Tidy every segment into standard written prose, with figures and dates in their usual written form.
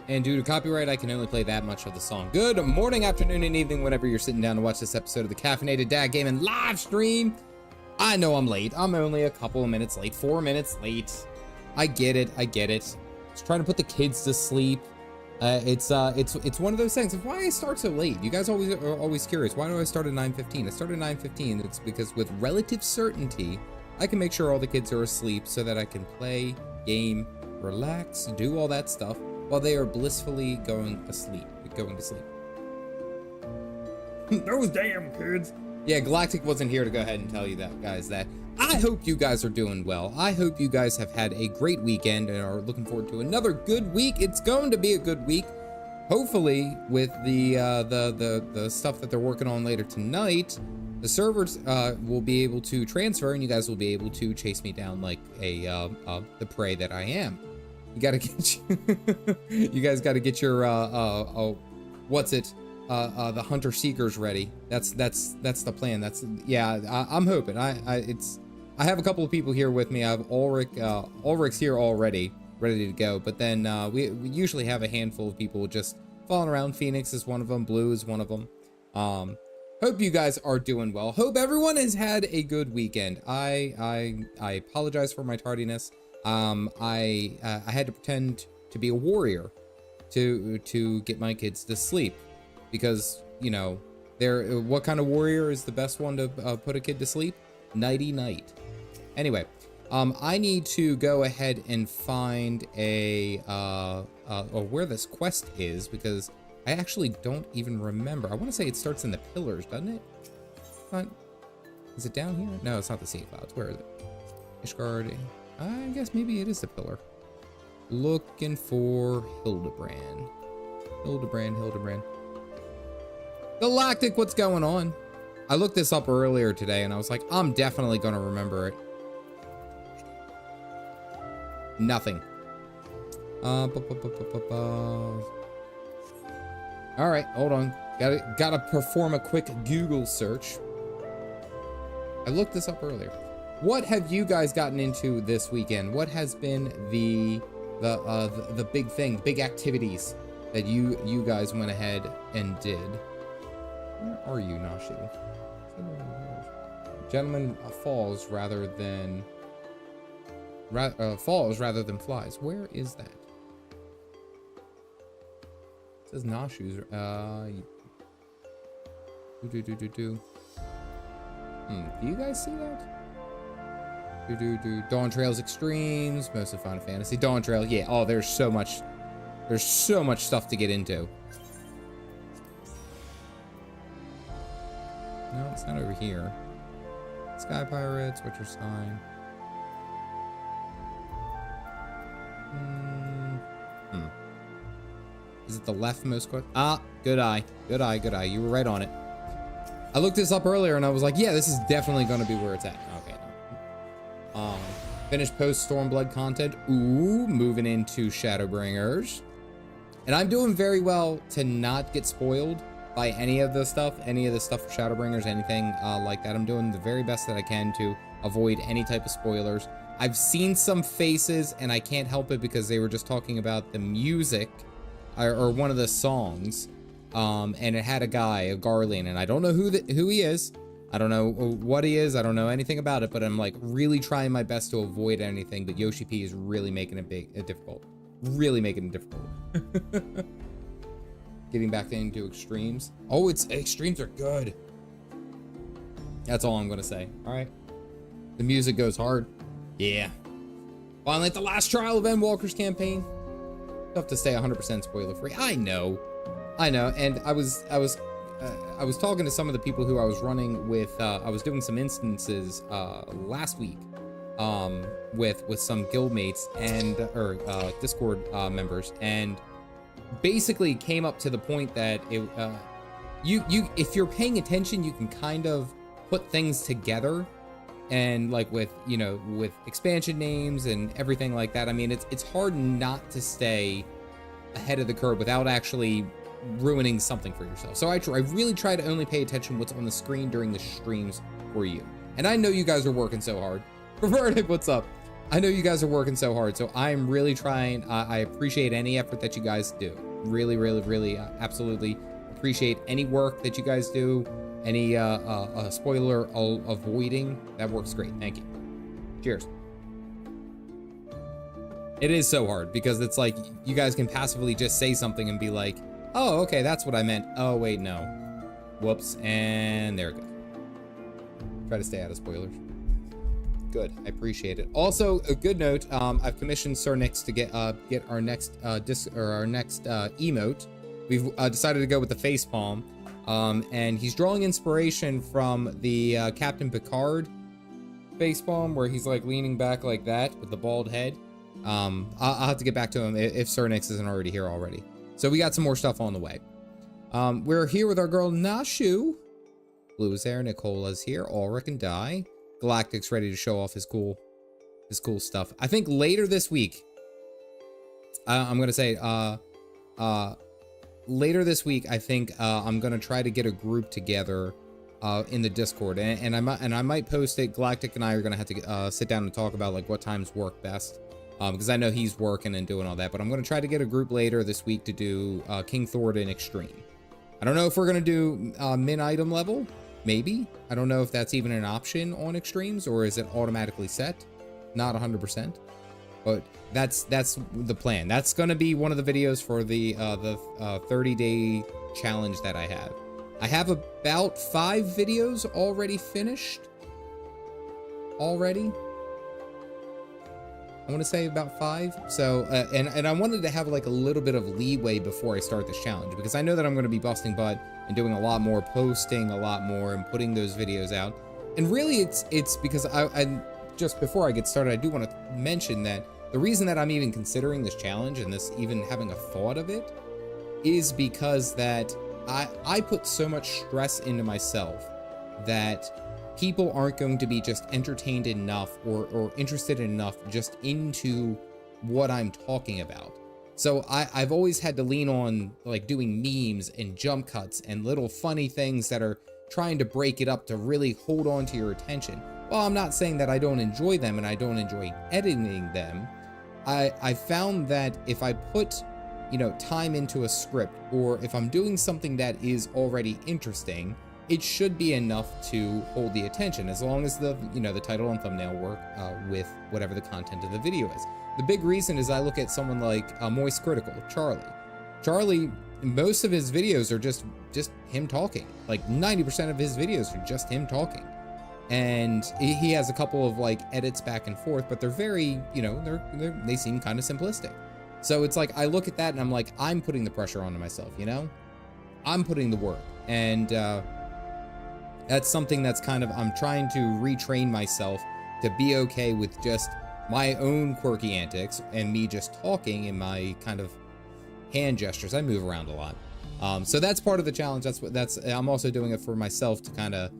and due to copyright, I can only play that much of the song. Good morning, afternoon, and evening, whenever you're sitting down to watch this episode of the Caffeinated Dad Gaming live stream. I know I'm late. I'm only a couple of minutes late, 4 minutes late. I get it. Just trying to put the kids to sleep. It's one of those things. Why I start so late? You guys are always curious. Why do I start at 9:15? I started at 9:15. It's because with relative certainty, I can make sure all the kids are asleep so that I can play, game, relax, do all that stuff while they are blissfully going to sleep. Those damn kids. Yeah, Galactic wasn't here to go ahead and tell you that, guys, that I hope you guys are doing well. I hope you guys have had a great weekend and are looking forward to another good week. It's going to be a good week. Hopefully, with the stuff that they're working on later tonight, the servers will be able to transfer, and you guys will be able to chase me down like the prey that I am. You gotta get you guys gotta get your the hunter seekers ready. That's the plan. I'm hoping. I have a couple of people here with me. I have Ulrich's here already, ready to go. But then we usually have a handful of people just following around. Phoenix is one of them. Blue is one of them. Hope you guys are doing well. Hope everyone has had a good weekend. I apologize for my tardiness. I had to pretend to be a warrior to get my kids to sleep, because you know what kind of warrior is the best one to put a kid to sleep? Nighty night. Anyway, I need to go ahead and find where this quest is, because I actually don't even remember. I want to say it starts in the pillars, doesn't it? Is it down here? No, it's not the sea clouds. Where is it? Ishgard. I guess maybe it is the pillar. Looking for Hildibrand. Hildibrand. Galactic, what's going on? I looked this up earlier today and I was like, I'm definitely gonna remember it. Nothing. All right, hold on. Gotta perform a quick Google search. I looked this up earlier. What have you guys gotten into this weekend? What has been the big thing, big activities that you guys went ahead and did? Where are you, Nashu? Gentleman falls rather than flies. Where is that? It says Nashu's. Do you guys see that? Dawn Trails Extremes, most of Final Fantasy. Dawn Trail, yeah. Oh, there's so much stuff to get into. No, it's not over here. Sky Pirates, Witcher Sign. Is it the leftmost quest? Ah, good eye. You were right on it. I looked this up earlier and I was like, yeah, this is definitely going to be where it's at. Okay. Finished post Stormblood content. Ooh, moving into Shadowbringers. And I'm doing very well to not get spoiled by any of the stuff for Shadowbringers, anything like that. I'm doing the very best that I can to avoid any type of spoilers. I've seen some faces and I can't help it because they were just talking about the music or one of the songs. And it had a guy, a Garlean, and I don't know who he is. I don't know what he is. I don't know anything about it, but I'm like really trying my best to avoid anything. But Yoshi P is really making it difficult. Really making it difficult. Getting back into extremes. Oh, extremes are good. That's all I'm gonna say. All right. The music goes hard. Yeah. Finally, at the last trial of Endwalker's campaign. Tough to stay 100% spoiler free. I know. And I was talking to some of the people who I was running with. I was doing some instances last week with some guildmates and Discord members, and basically came up to the point that if you're paying attention, you can kind of put things together, and like with expansion names and everything like that. I mean, it's hard not to stay ahead of the curve without actually ruining something for yourself. So I really try to only pay attention what's on the screen during the streams for you. And I know you guys are working so hard. Perverted, what's up? I know you guys are working so hard, so I'm really trying. I appreciate any effort that you guys do. really, really, really, absolutely appreciate any work that you guys do. Any spoiler avoiding, that works great. Thank you. Cheers. It is so hard because it's like you guys can passively just say something and be like, oh, okay, that's what I meant. Oh, wait, no. Whoops, and there it goes. Try to stay out of spoilers. Good, I appreciate it. Also, a good note, I've commissioned Sir Nix to get our next emote. We've decided to go with the facepalm, and he's drawing inspiration from the Captain Picard facepalm, where he's like leaning back like that with the bald head. I'll have to get back to him if Sir Nix isn't already here already. So we got some more stuff on the way. We're here with our girl Nashu. Blue is there, Nicola's here, Ulrich and Di. Galactic's ready to show off his cool stuff. I think later this week, I'm gonna say, later this week, I think I'm gonna try to get a group together in the Discord, and I might post it. Galactic and I are gonna have to sit down and talk about like what times work best, because I know he's working and doing all that. But I'm gonna try to get a group later this week to do King Thornton Extreme. I don't know if we're gonna do min item level. Maybe. I don't know if that's even an option on extremes, or is it automatically set? Not 100%. But that's the plan. That's gonna be one of the videos for the 30-day challenge that I have. I have about 5 videos already finished. Already. I want to say about 5. So, and I wanted to have like a little bit of leeway before I start this challenge, because I know that I'm going to be busting butt and doing a lot more, posting a lot more, and putting those videos out. And really, it's because I just before I get started, I do want to mention that the reason that I'm even considering this challenge and this even having a thought of it is because that I put so much stress into myself that people aren't going to be just entertained enough or interested enough just into what I'm talking about. So I've always had to lean on like doing memes and jump cuts and little funny things that are trying to break it up to really hold on to your attention. Well, I'm not saying that I don't enjoy them and I don't enjoy editing them. I found that if I put, you know, time into a script, or if I'm doing something that is already interesting, it should be enough to hold the attention, as long as the title and thumbnail work with whatever the content of the video is. The big reason is I look at someone like Moist Critical, Charlie. Charlie, most of his videos are just him talking. Like 90% of his videos are just him talking. And he has a couple of like edits back and forth, but they're very, you know, they seem kind of simplistic. So it's like, I look at that and I'm like, I'm putting the pressure onto myself, you know? I'm putting the work. And that's something that's kind of, I'm trying to retrain myself to be okay with just my own quirky antics and me just talking in my kind of hand gestures. I move around a lot. So that's part of the challenge. I'm also doing it for myself to kind of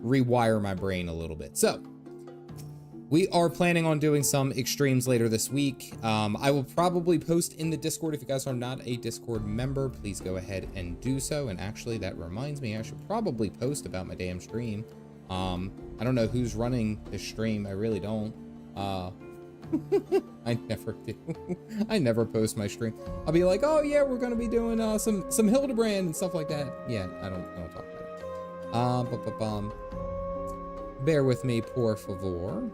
rewire my brain a little bit. So we are planning on doing some extremes later this week. I will probably post in the Discord. If you guys are not a Discord member, please go ahead and do so. And actually, that reminds me, I should probably post about my damn stream. I don't know who's running this stream. I really don't. I never do. I never post my stream. I'll be like, oh yeah, we're gonna be doing some Hildibrand and stuff like that. Yeah, I don't talk about it. Bear with me, por favor.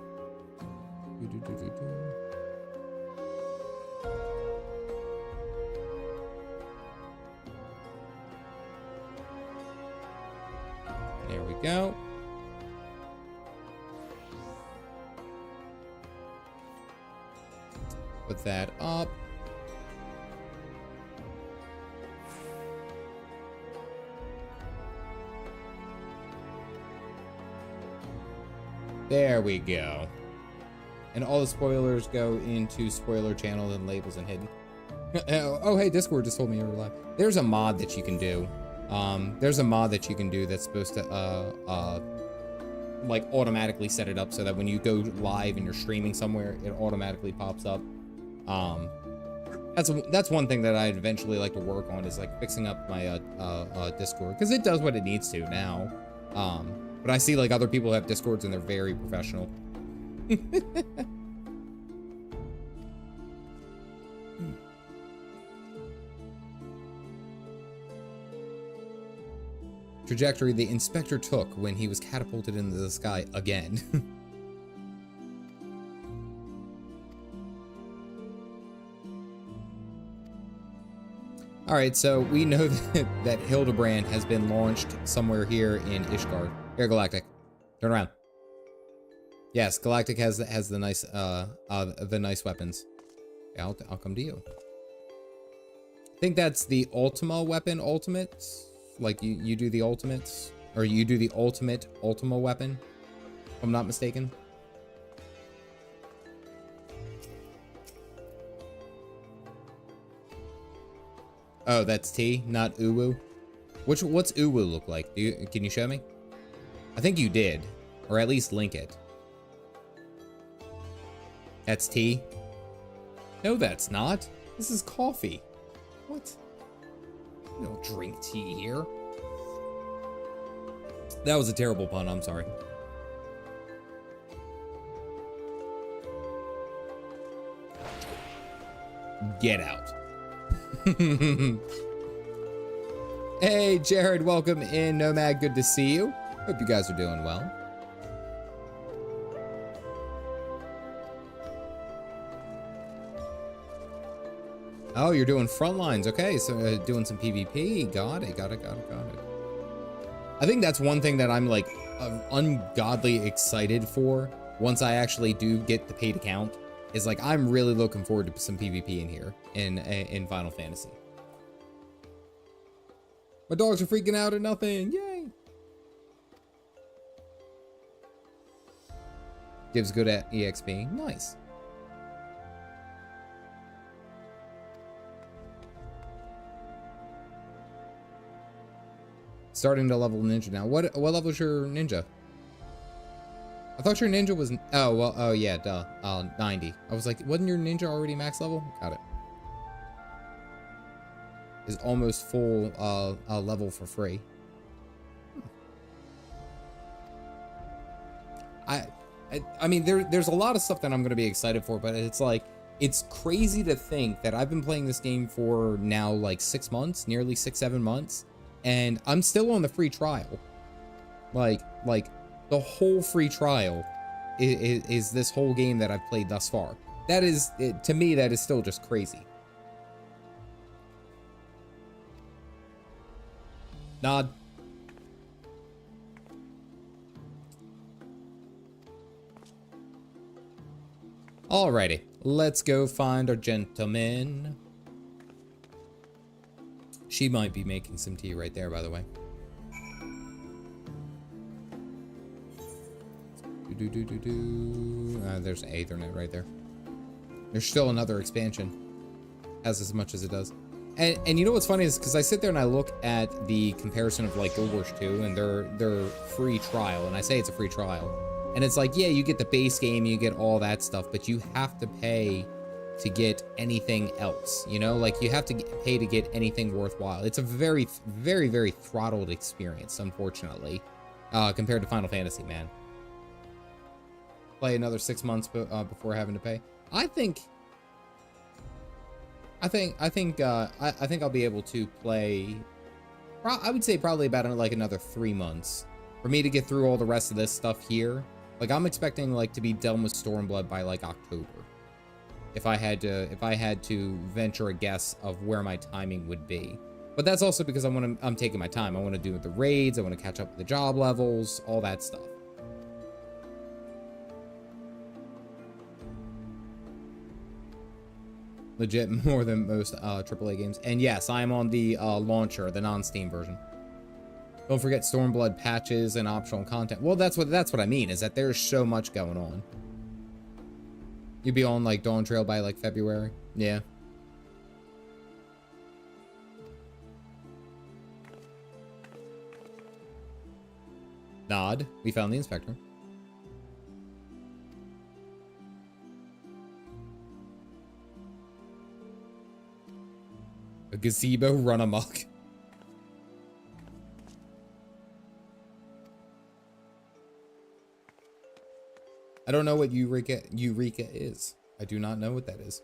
There we go. Put that up. There we go. And all the spoilers go into spoiler channels and labels and hidden. Oh, hey, Discord just told me you were live. There's a mod that you can do. There's a mod that you can do that's supposed to like automatically set it up so that when you go live and you're streaming somewhere, it automatically pops up. That's one thing that I'd eventually like to work on, is like fixing up my Discord, because it does what it needs to now. But I see like other people have Discords and they're very professional. trajectory the inspector took when he was catapulted into the sky again. Alright, so we know that Hildibrand has been launched somewhere here in Ishgard. Here, Galactic. Turn around. Yes, Galactic has the nice weapons. Yeah, I'll come to you. I think that's the Ultima weapon ultimate. Like you do the ultimates, or you do the ultimate Ultima weapon, if I'm not mistaken. Oh, that's T, not Uwu. What's Uwu look like? Can you show me? I think you did, or at least link it. That's tea? No, that's not. This is coffee. What? We don't drink tea here. That was a terrible pun, I'm sorry. Get out. Hey, Jared, welcome in. Nomad, good to see you. Hope you guys are doing well. Oh, you're doing front lines. Okay, so doing some PvP. Got it. I think that's one thing that I'm like ungodly excited for once I actually do get the paid account. Is like I'm really looking forward to some PvP in here in Final Fantasy. My dogs are freaking out at nothing. Yay! Gives good at EXP. Nice. Starting to level ninja now. What level's your ninja? I thought your ninja was, oh, well, oh yeah, duh, 90. I was like, wasn't your ninja already max level? Got it. Is almost full level for free. I mean, there's a lot of stuff that I'm going to be excited for, but it's like, it's crazy to think that I've been playing this game for now like 6 months, nearly 6-7 months, and I'm still on the free trial. Like the whole free trial is this whole game that I've played thus far. That is, to me, that is still just crazy. Nod. Alrighty, let's go find our gentleman. She might be making some tea right there, by the way. There's an Aethernet right there. There's still another expansion. Has as much as it does. And you know what's funny is because I sit there and I look at the comparison of like Guild Wars 2 and their free trial, and I say it's a free trial. And it's like, yeah, you get the base game, you get all that stuff, but you have to pay to get anything else, you know? Like, you have to pay to get anything worthwhile. It's a very, very, very throttled experience, unfortunately, compared to Final Fantasy, man. Play another 6 months before having to pay. I think I'll be able to play, I would say probably about like another 3 months for me to get through all the rest of this stuff here. Like, I'm expecting like to be done with Stormblood by like October. If I had to venture a guess of where my timing would be. But that's also because I'm taking my time. I want to do the raids, I want to catch up with the job levels, all that stuff. Legit more than most AAA games. And yes, I'm on the launcher, the non-Steam version. Don't forget Stormblood patches and optional content. Well, that's what I mean, is that there's so much going on. You'd be on like Dawn Trail by like February. Yeah. Nod. We found the inspector. A gazebo run amok. I don't know what Eureka is. I do not know what that is.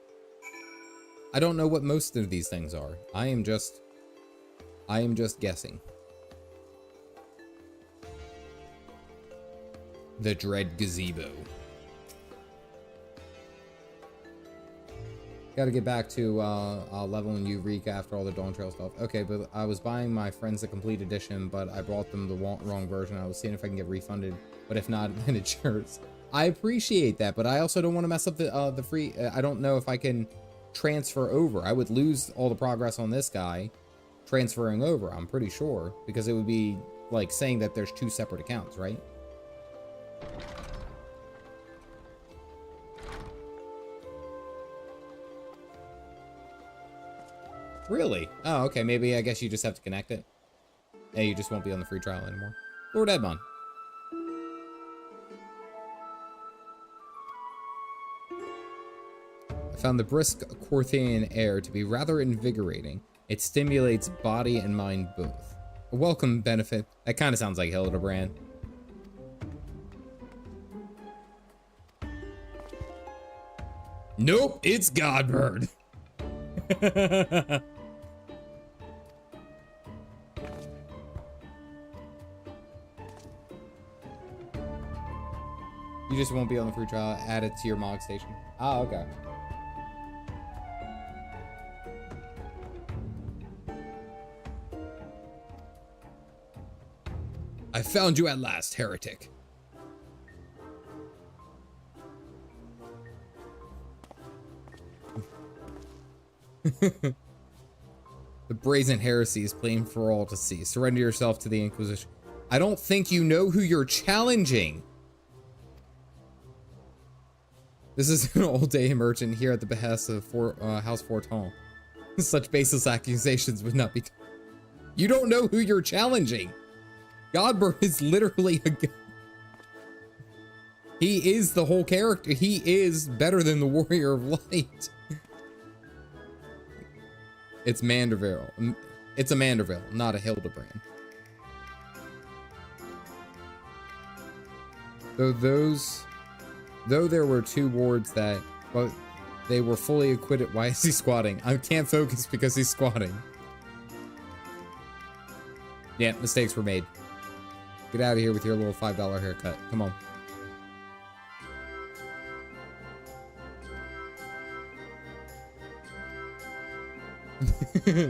I don't know what most of these things are. I am just guessing. The dread gazebo. Gotta get back to leveling Eureka after all the Dawn Trail stuff. Okay, but I was buying my friends the complete edition, but I bought them the wrong version. I was seeing if I can get refunded, but if not, then it's yours. I appreciate that, but I also don't want to mess up the free. I don't know if I can transfer over. I would lose all the progress on this guy transferring over, I'm pretty sure, because it would be like saying that there's two separate accounts, right? Really? Oh, okay. Maybe I guess you just have to connect it. Yeah, you just won't be on the free trial anymore. Lord Edmond. I found the brisk Corthian air to be rather invigorating. It stimulates body and mind both. A welcome benefit. That kind of sounds like Hildibrand. Nope, it's Godbird. You just won't be on the free trial. Add it to your mog station. Ah, okay. I found you at last, heretic. The brazen heresy is plain for all to see. Surrender yourself to the Inquisition. I don't think you know who you're challenging. This is an all-day immersion here at the behest of House Forton. Such baseless accusations would not be... You don't know who you're challenging. Godbird is literally a... He is the whole character. He is better than the Warrior of Light. It's Manderville. It's a Manderville, not a Hildibrand. Though there were two wards that, well, they were fully acquitted. Why is he squatting? I can't focus because he's squatting. Yeah, mistakes were made. Get out of here with your little $5 haircut. Come on.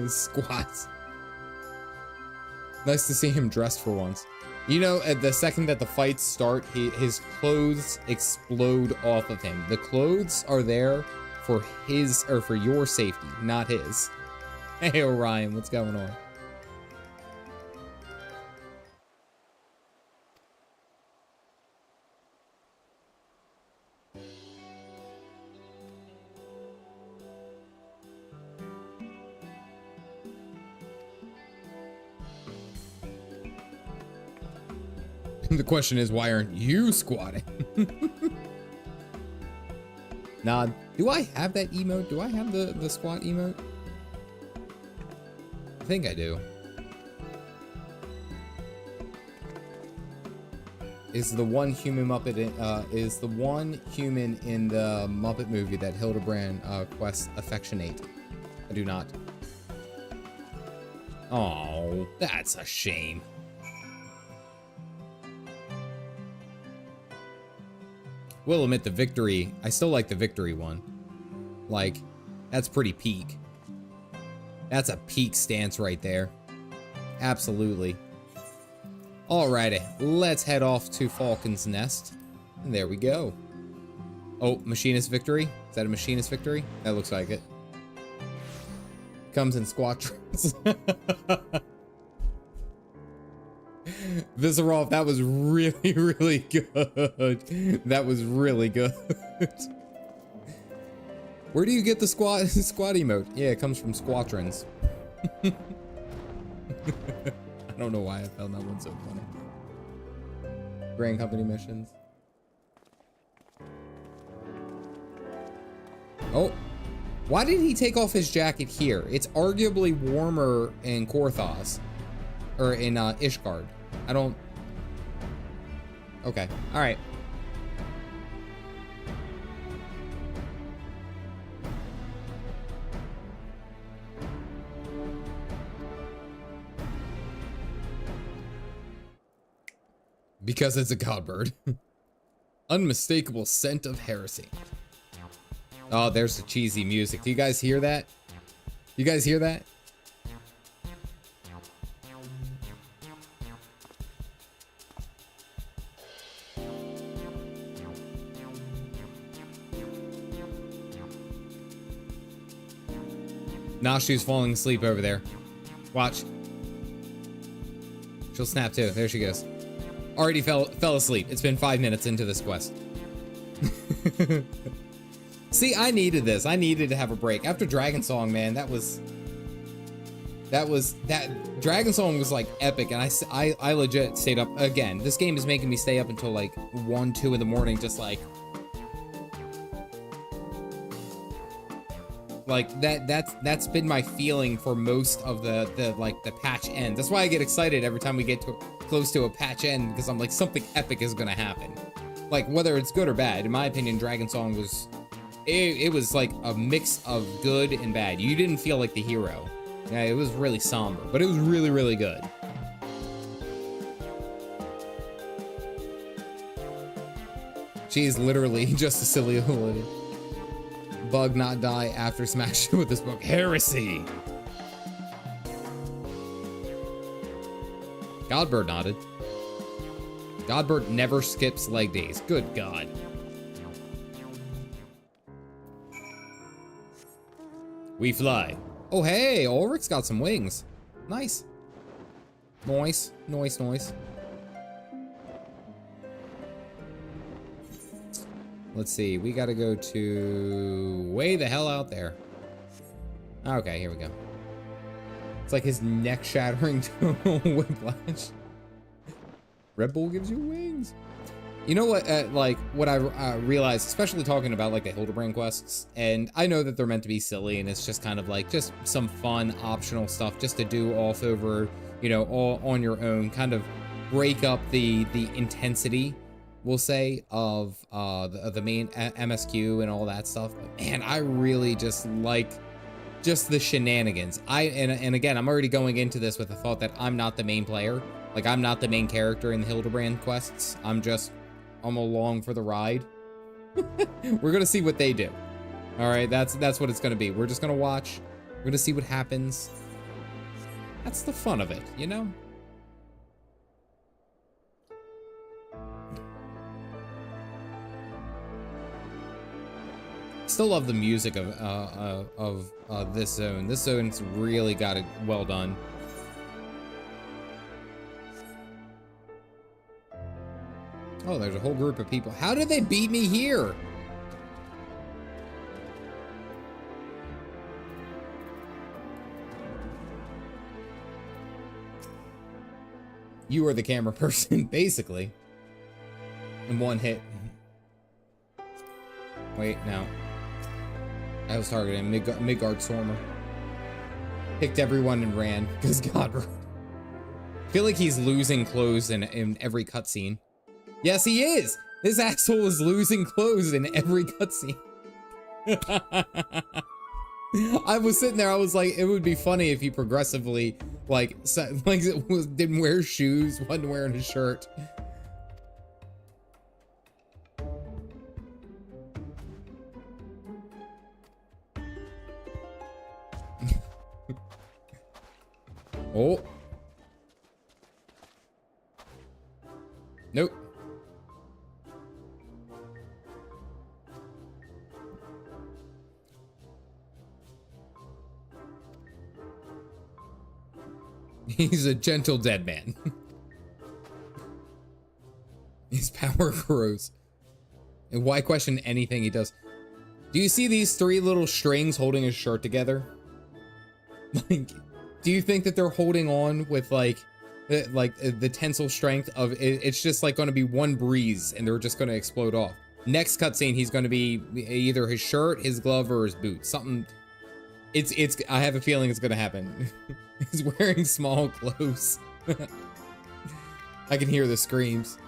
Squats. Nice to see him dressed for once. You know, at the second that the fights start, his clothes explode off of him. The clothes are there for his, or for your safety, not his. Hey, Orion, what's going on? The question is, why aren't you squatting? Nah, do I have that emote? Do I have the squat emote? I think I do. Is the one human Muppet is the one human in the Muppet movie that Hildibrand quests affectionate? I do not. Oh, that's a shame. Will admit the victory. I still like the victory one. Like, that's pretty peak. That's a peak stance right there. Absolutely. Alrighty, let's head off to Falcon's Nest. And there we go. Oh, Machinist victory? Is that a Machinist victory? That looks like it. Comes in squadrons. Viscerov, that was really, really good. That was really good. Where do you get the squad emote? Yeah, it comes from squadrons. I don't know why I found that one so funny. Grand Company missions. Oh, why did he take off his jacket here? It's arguably warmer in Korthos, or in Ishgard. I don't... Okay, all right. Because it's a godbird. Unmistakable scent of heresy. Oh, there's the cheesy music. Do you guys hear that? You guys hear that? Nashu's falling asleep over there. Watch. She'll snap too. There she goes. Already fell asleep. It's been 5 minutes into this quest. See, I needed this. I needed to have a break. After Dragon Song, man, that Dragon Song was like epic, and I legit stayed up. Again, this game is making me stay up until like 1, 2 in the morning, just like that's been my feeling for most of the patch end. That's why I get excited every time we get close to a patch end, because I'm like, something epic is gonna happen. Like, whether it's good or bad. In my opinion, Dragon Song was it was like a mix of good and bad. You didn't feel like the hero. Yeah, it was really somber, but it was really, really good. She's literally just a silly little bug, not die after smashing with this book. Heresy. Godbird nodded. Godbird never skips leg days. Good God. We fly. Oh, hey, Ulrich's got some wings. Nice. Noise, noise, noise. Let's see, we gotta go to way the hell out there. Okay, here we go. It's like his neck shattering to whiplash. Red Bull gives you wings. You know what, like, what I realized, especially talking about, like, the Hildibrand quests, and I know that they're meant to be silly, and it's just kind of, like, just some fun, optional stuff just to do off over, you know, all on your own, kind of break up the intensity, we'll say, of the main MSQ and all that stuff. But, man, I really just like just the shenanigans. And again, I'm already going into this with the thought that I'm not the main player. Like, I'm not the main character in the Hildibrand quests. I'm along for the ride. We're gonna see what they do. All right, that's what it's gonna be. We're just gonna watch. We're gonna see what happens. That's the fun of it, you know? Still love the music of this zone. This zone's really got it well done. Oh, there's a whole group of people. How did they beat me here? You are the camera person, basically. In one hit. Wait, no. I was targeting Midgard Stormer. Picked everyone and ran, because God. I feel like he's losing clothes in every cutscene. Yes, he is! This asshole is losing clothes in every cutscene. I was sitting there, I was like, it would be funny if he progressively, didn't wear shoes, wasn't wearing a shirt. Oh. Nope. He's a gentle dead man. His power grows. And why question anything he does? Do you see these 3 little strings holding his shirt together? Like, do you think that they're holding on with the tensile strength of it? It's just like going to be one breeze and they're just going to explode off. Next cutscene, he's going to be either his shirt, his glove, or his boot. Something. I have a feeling it's going to happen. He's wearing small clothes. I can hear the screams.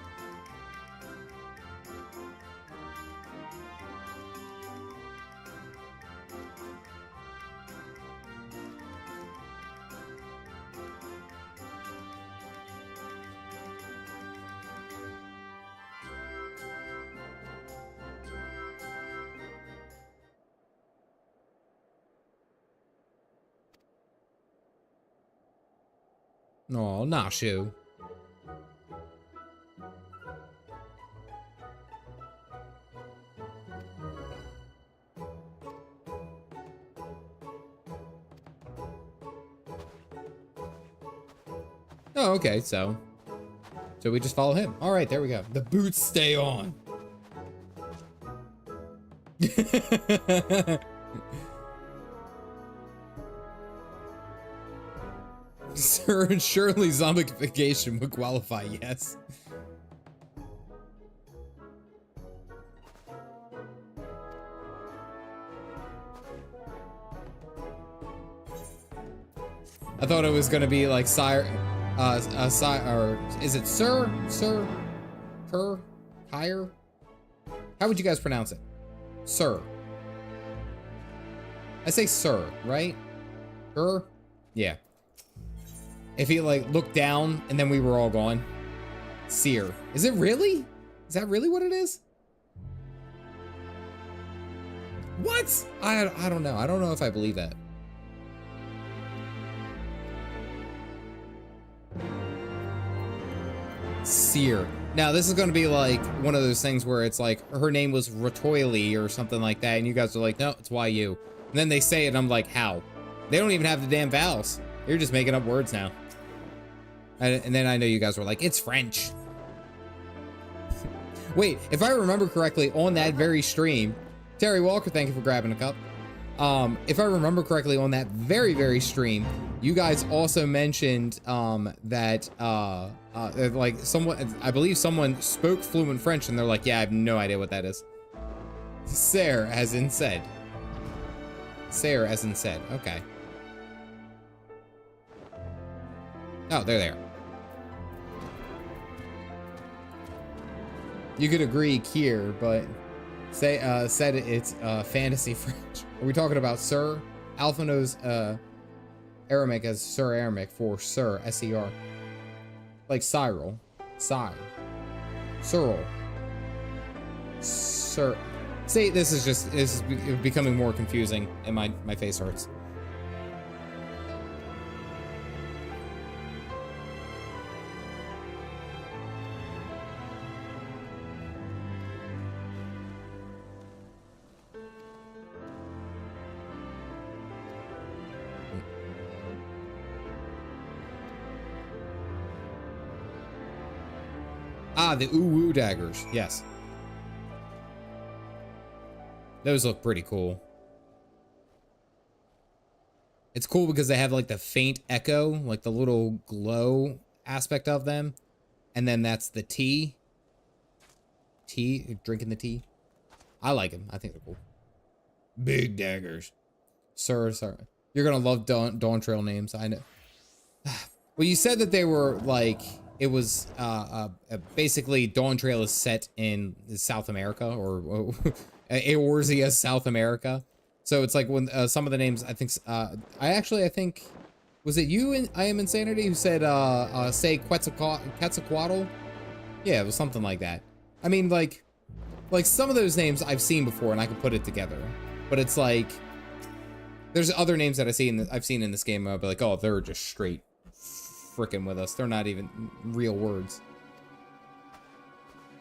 Oh, Nashu. Oh, okay, so we just follow him. All right, there we go. The boots stay on. Sir, surely zombification would qualify, yes. I thought it was gonna be like sire, or is it sir, her, higher? How would you guys pronounce it? Sir. I say sir, right? Her? Yeah. If he like looked down and then we were all gone. Seer. Is it really? Is that really what it is? What? I don't know. I don't know if I believe that. Seer. Now this is going to be like one of those things where it's like her name was Ratoili or something like that, and you guys are like, no, it's YU. And then they say it, and I'm like, how? They don't even have the damn vowels. You're just making up words now. And then I know you guys were like, it's French. Wait, if I remember correctly, on that very stream, Terry Walker, thank you for grabbing a cup. If I remember correctly, on that very stream, you guys also mentioned that like someone, I believe someone spoke fluent French, and they're like, yeah, I have no idea what that is. Ser, as in said. Ser, as in said. Okay. Oh, they're there. You could agree, Kier, but said it's fantasy French. Are we talking about Sir? Alpha knows Aramaic as Sir Aramaic for Sir, S-E-R. Like Cyril. Cyril. Sir. See, this is becoming more confusing, and my face hurts. Ah, the Uwu daggers. Yes. Those look pretty cool. It's cool because they have like the faint echo, like the little glow aspect of them. And then that's the tea. Drinking the tea. I like them. I think they're cool. Big daggers. Sir. You're gonna love Dawn Trail names. I know. Well, you said that they were like... It was basically Dawn Trail is set in South America, or Eorzea, South America. So it's like when some of the names, I think, I think, was it you and I Am Insanity who said, say Quetzalcoatl? Yeah, it was something like that. I mean, like some of those names I've seen before and I can put it together. But it's like, there's other names that I've seen in this game where I'll be like, oh, they're just straight frickin' with us. They're not even real words.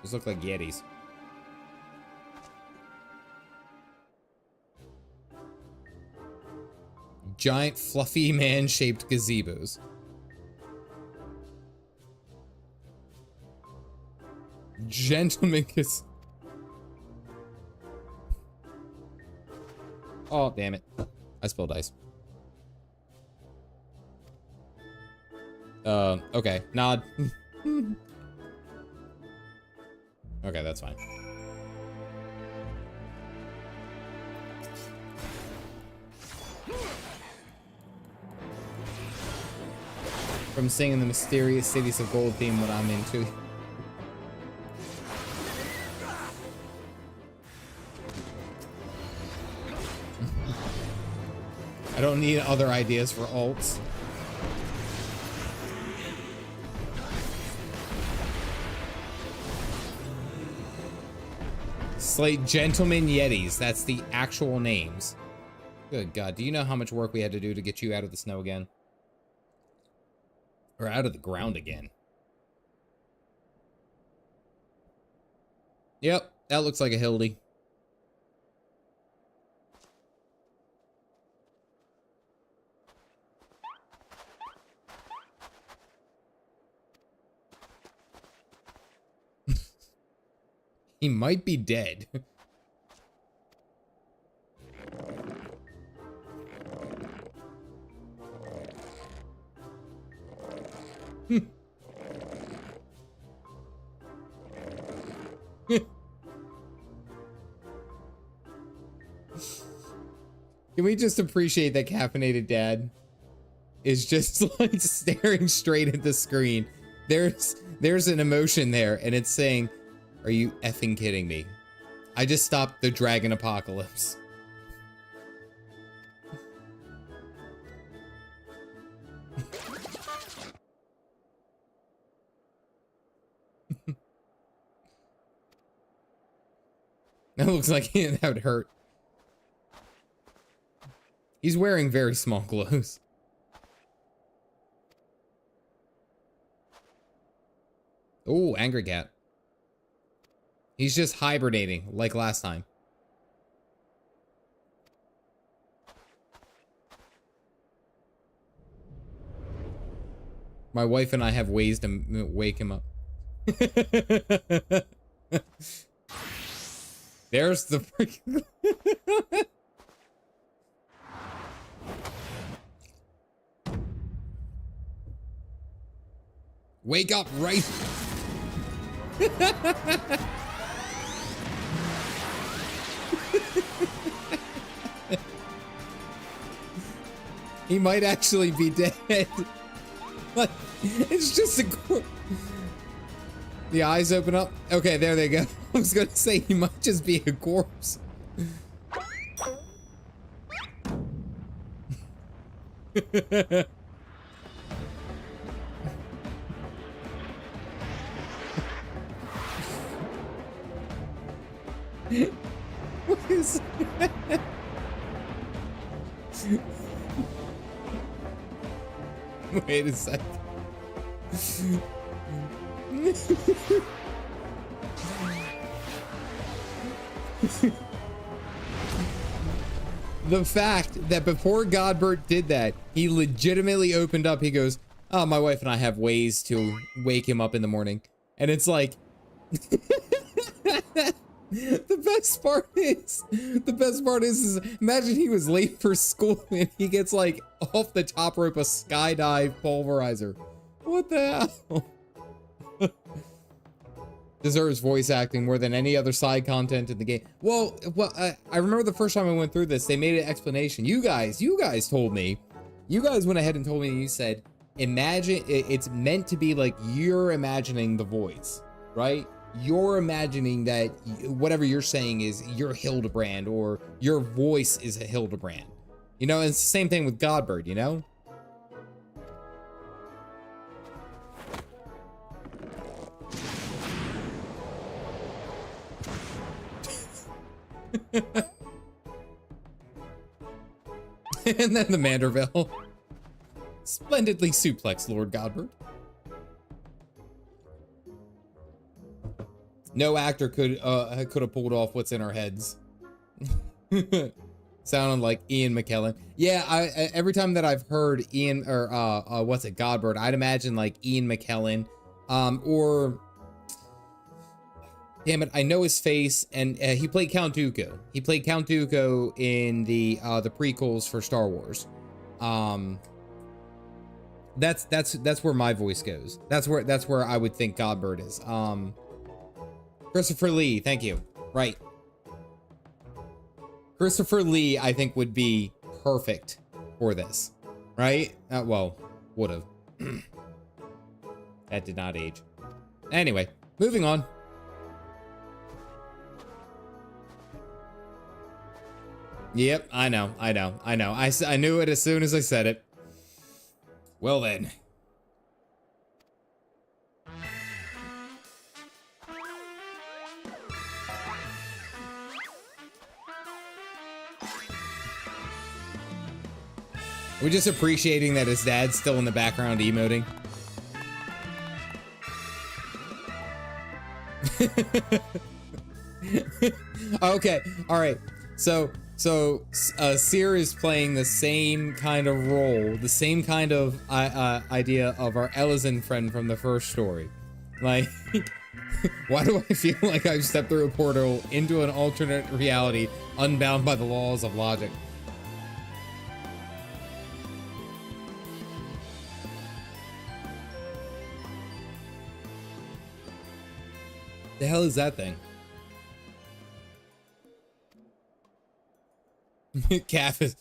Those look like Yetis. Giant fluffy man-shaped gazebos. Gentleman kiss. Oh, damn it. I spilled ice. Okay, nod. Okay, that's fine. From singing the mysterious cities of gold theme, what I'm into. I don't need other ideas for alts. Slate Gentleman Yetis. That's the actual names. Good God. Do you know how much work we had to do to get you out of the snow again? Or out of the ground again. Yep, that looks like a Hildy. He might be dead. Can we just appreciate that Caffeinated Dad is just like staring straight at the screen? There's an emotion there, and it's saying, "Are you effing kidding me? I just stopped the dragon apocalypse." That looks like that would hurt. He's wearing very small clothes. Oh, angry cat. He's just hibernating like last time. My wife and I have ways to wake him up. There's the freaking... Wake up right... He might actually be dead. Like, it's just a... The eyes open up. Okay, there they go. I was gonna say he might just be a corpse. What is that? Wait a second. The fact that before Godbert did that, he legitimately opened up. He goes, "Oh, my wife and I have ways to wake him up in the morning." And it's like, the best part is imagine he was late for school and he gets like off the top rope a skydive pulverizer. What the hell? Deserves voice acting more than any other side content in the game. Well, I remember the first time I went through this, they made an explanation. You guys told me, you guys went ahead and told me, and you said, imagine, it's meant to be like you're imagining the voice, right? You're imagining that whatever you're saying is you're Hildibrand, or your voice is a Hildibrand. You know, it's the same thing with Godbird, you know? And then the Manderville. Splendidly suplex, Lord Godbert. No actor could have pulled off what's in our heads. Sounding like Ian McKellen. Yeah, every time that I've heard Ian or Godbert, I'd imagine like Ian McKellen, or damn it, I know his face, and he played Count Dooku. He played Count Dooku in the prequels for Star Wars. That's where my voice goes. That's where I would think Godbert is. Christopher Lee, thank you. Right. Christopher Lee, I think, would be perfect for this. Right? Well, would have. That did not age. Anyway, moving on. Yep, I know. I knew it as soon as I said it. Well then. We're just appreciating that his dad's still in the background emoting. Okay, all right. So Seer is playing the same kind of role, the same kind of idea of our Ellison friend from the first story. Like, why do I feel like I've stepped through a portal into an alternate reality, unbound by the laws of logic? The hell is that thing? Calf, is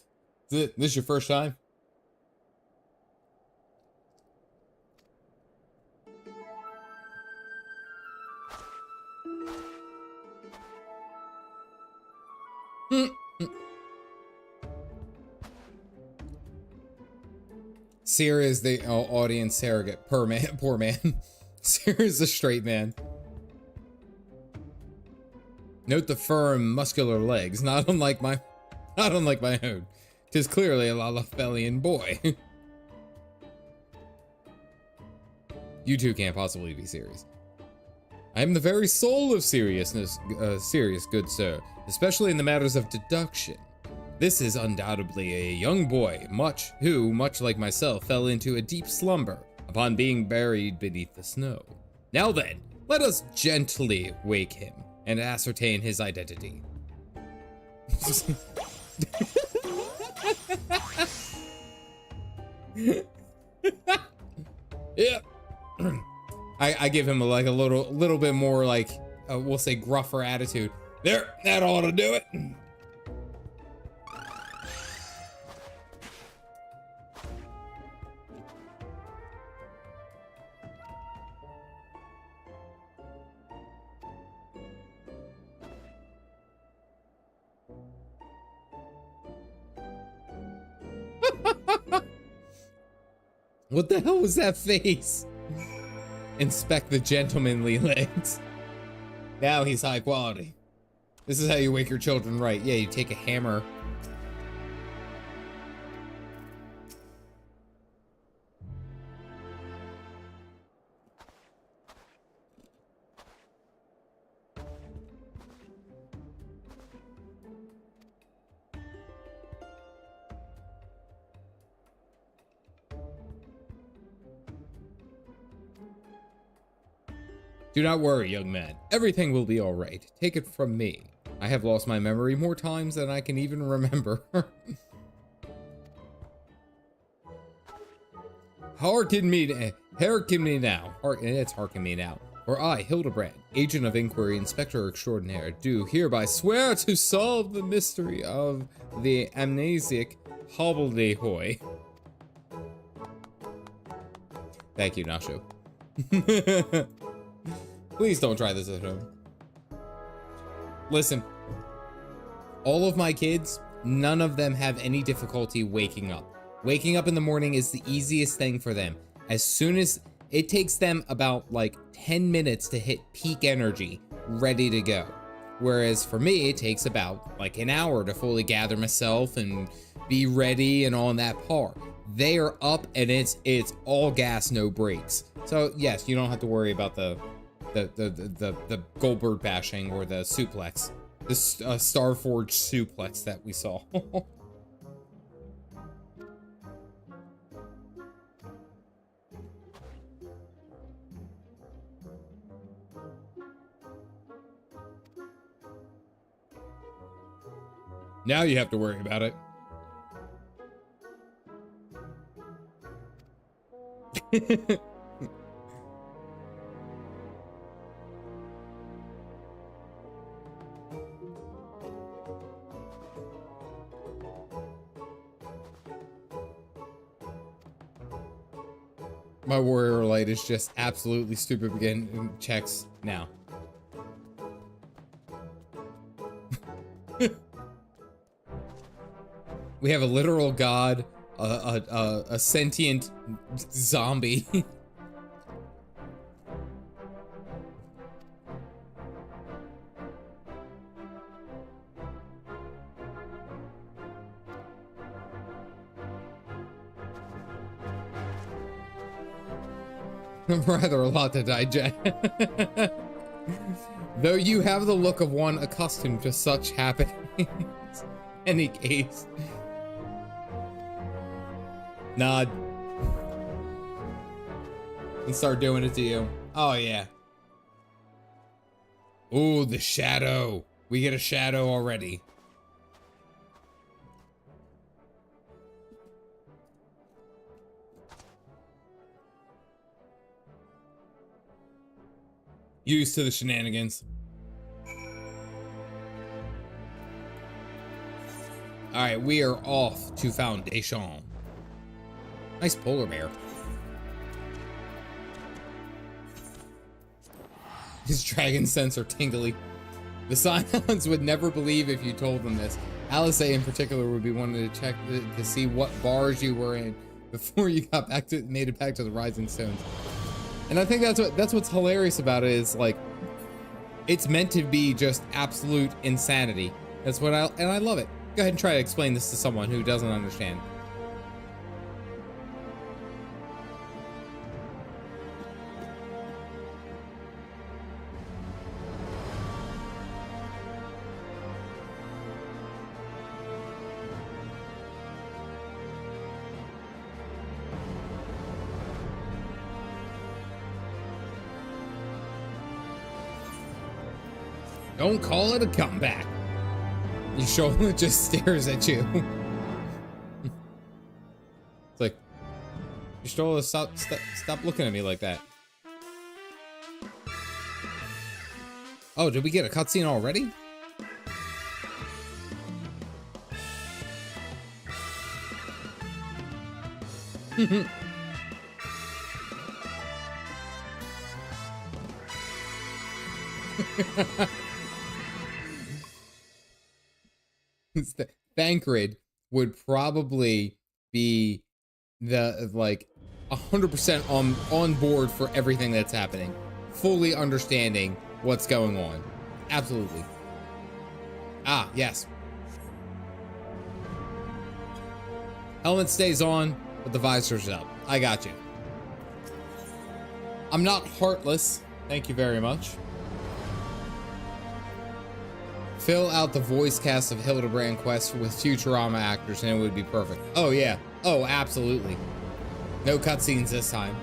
this your first time? Seer is the audience surrogate. Poor man. Seer is the straight man. Note the firm, muscular legs, not unlike my own. 'Tis clearly a Lalafelian boy. You two can't possibly be serious. I am the very soul of seriousness, serious, good sir, especially in the matters of deduction. This is undoubtedly a young boy, who, much like myself, fell into a deep slumber upon being buried beneath the snow. Now then, let us gently wake him and ascertain his identity. Yeah. I give him a little bit more like we'll say gruffer attitude. There, that ought to do it. What the hell was that face? Inspect the gentlemanly legs. Now he's high quality. This is how you wake your children right. Yeah, you take a hammer. Do not worry, young man. Everything will be all right. Take it from me. I have lost my memory more times than I can even remember. Hearken me now. It's hearken me now. For I, Hildibrand, agent of inquiry, inspector extraordinaire, do hereby swear to solve the mystery of the amnesiac hobbledehoy. Thank you, Nasho. Please don't try this at home. Listen, all of my kids, none of them have any difficulty waking up. Waking up in the morning is the easiest thing for them. As soon as it takes them about like 10 minutes to hit peak energy, ready to go. Whereas for me, it takes about like an hour to fully gather myself and be ready and on that par. They are up and it's all gas, no brakes. So yes, you don't have to worry about the Goldberg bashing or the suplex, the Starforge suplex that we saw. Now you have to worry about it. My warrior light is just absolutely stupid. Begin checks now. We have a literal god, a sentient zombie. Rather a lot to digest. Though you have the look of one accustomed to such happenings. Any case. Nod. And start doing it to you. Oh, yeah. Ooh, the shadow. We get a shadow already. Used to the shenanigans. Alright, we are off to Foundation. Nice polar bear. His dragon sense are tingly. The Scions would never believe if you told them this. Alice in particular would be wanting to check to see what bars you were in before you got back to made it back to the Rising Stones. And I think that's what's hilarious about it is like it's meant to be just absolute insanity. That's what I love it. Go ahead and try to explain this to someone who doesn't understand. Don't call it a comeback. Your shoulder just stares at you. It's like, your shoulder, stop looking at me like that. Oh, did we get a cutscene already? Thancred would probably be the like 100% on board for everything that's happening, fully understanding what's going on. Absolutely. Ah, yes. Helmet stays on, but the visor's up. I got you. I'm not heartless. Thank you very much. Fill out the voice cast of Hildibrand quest with Futurama actors and it would be perfect. Oh yeah. Oh, absolutely. No cutscenes this time.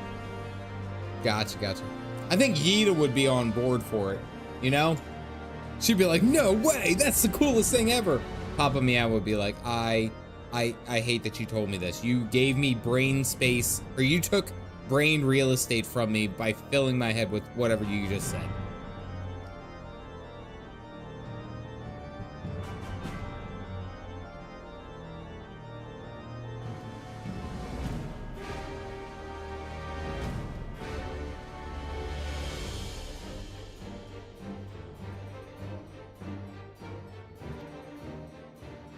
Gotcha. I think Yida would be on board for it. You know? She'd be like, no way, that's the coolest thing ever. Papa Meow would be like, I hate that you told me this. You gave me brain space, or you took brain real estate from me by filling my head with whatever you just said.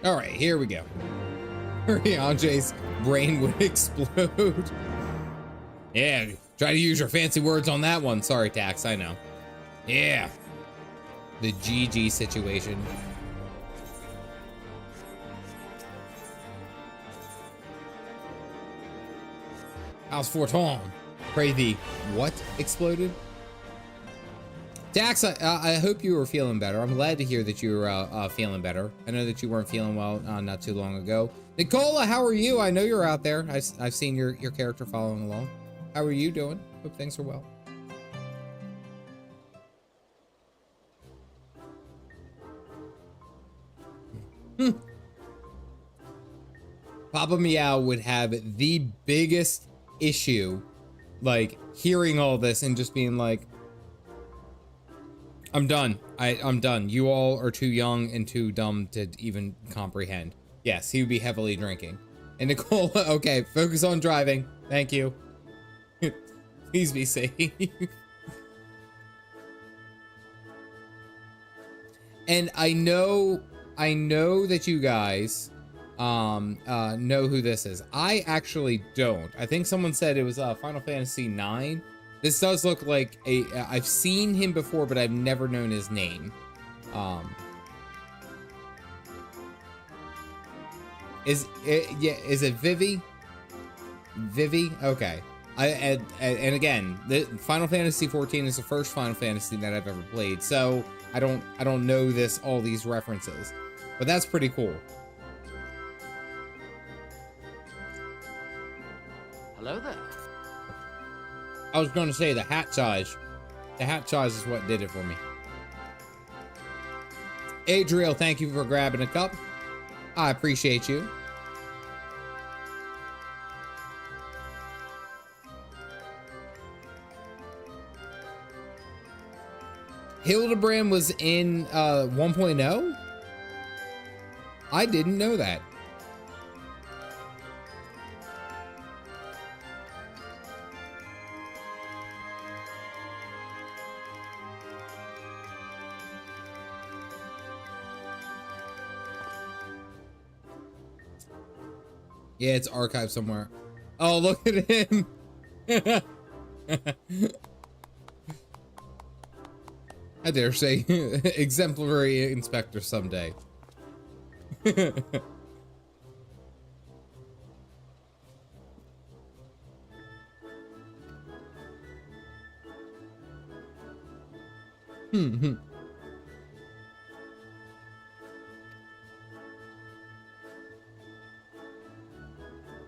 All right, here we go. Andre's brain would explode. Yeah, try to use your fancy words on that one. Sorry, Tax, I know. Yeah. The GG situation. House Forton. Pray the what exploded? Dax, I hope you were feeling better. I'm glad to hear that you were feeling better. I know that you weren't feeling well not too long ago. Nicola, how are you? I know you're out there. I've seen your character following along. How are you doing? Hope things are well. Papa Meow would have the biggest issue, like, hearing all this and just being like, I'm done. I'm done. You all are too young and too dumb to even comprehend. Yes, he would be heavily drinking. And Nicole, okay, focus on driving. Thank you. Please be safe. And I know that you guys know who this is. I actually don't. I think someone said it was Final Fantasy IX. This does look like I've seen him before, but I've never known his name. Is it Vivi? Vivi? Okay. And again, the Final Fantasy XIV is the first Final Fantasy that I've ever played, so I don't know all these references, but that's pretty cool. Hello there. I was going to say the hat size. The hat size is what did it for me. Adriel, thank you for grabbing a cup. I appreciate you. Hildibrand was in 1.0? I didn't know that. Yeah, it's archived somewhere. Oh, look at him. I dare say exemplary inspector someday.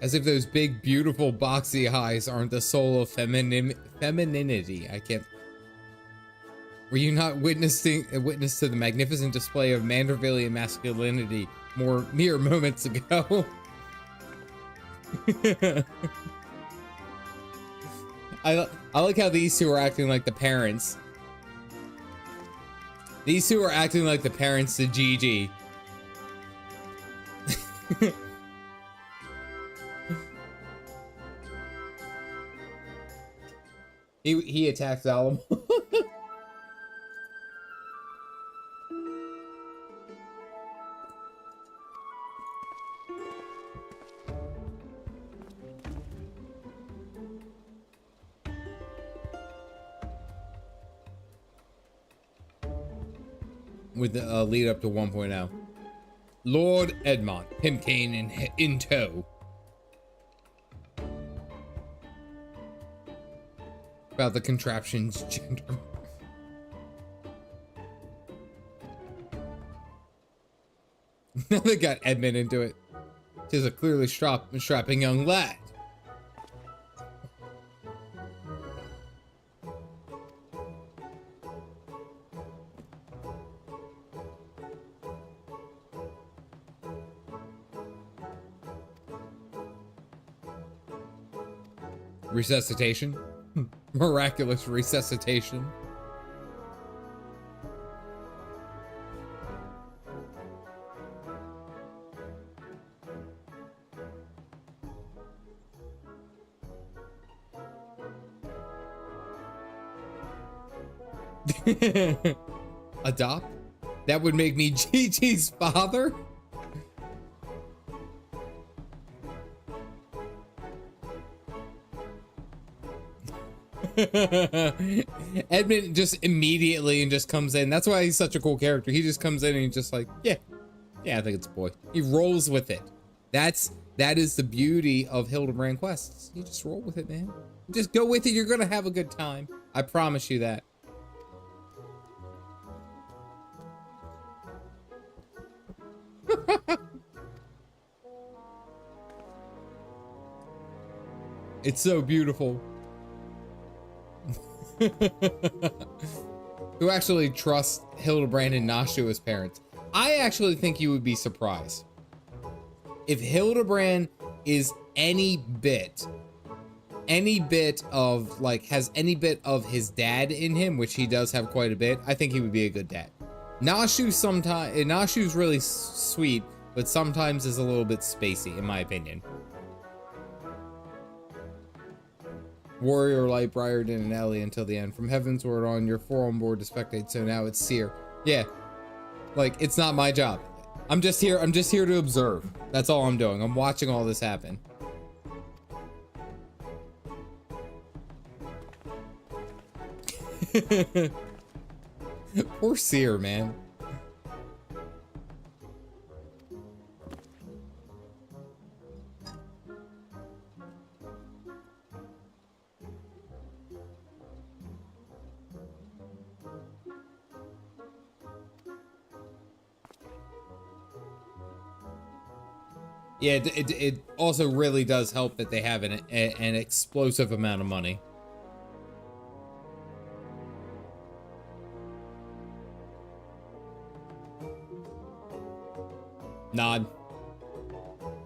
As if those big, beautiful, boxy eyes aren't the soul of femininity. I can't. Were you not witness to the magnificent display of Mandervillian masculinity mere moments ago? I like how these two are acting like the parents. These two are acting like the parents to Gigi. He attacks Alamo. With the lead up to 1.0. Lord Edmont, Pimpkane in tow. About the contraption's gender. Now they got Edmund into it. Tis a clearly strapping young lad. Resuscitation. Miraculous resuscitation. Adopt? That would make me Gigi's father? Edmund just immediately and just comes in. That's why he's such a cool character. He just comes in and he's just like, yeah, I think it's a boy. He rolls with it. That is the beauty of Hildibrand quests. You just roll with it, man. Just go with it. You're gonna have a good time. I promise you that. It's so beautiful. Who actually trusts Hildibrand and Nashu as parents? I actually think you would be surprised. If Hildibrand is any bit of, like, has any bit of his dad in him, which he does have quite a bit, I think he would be a good dad. Nashu's really sweet, but sometimes is a little bit spacey, in my opinion. Warrior, Light, Briarden, and Ellie until the end. From Heavensward on, you're 4 on board to spectate, so now it's Seer. Yeah. Like, it's not my job. I'm just here to observe. That's all I'm doing. I'm watching all this happen. Poor Seer, man. Yeah, it also really does help that they have an explosive amount of money. Nod.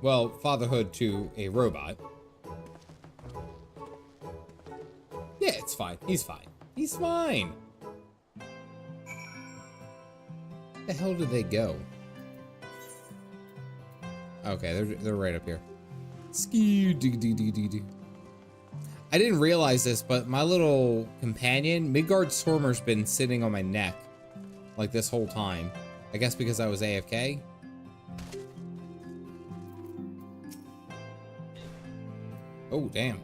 Well, fatherhood to a robot. Yeah, it's fine. He's fine. He's fine. Where the hell did they go? Okay, they're right up here. Skew doo doo doo doo doo. I didn't realize this, but my little companion, Midgard Stormer's been sitting on my neck like this whole time. I guess because I was AFK. Oh, damn.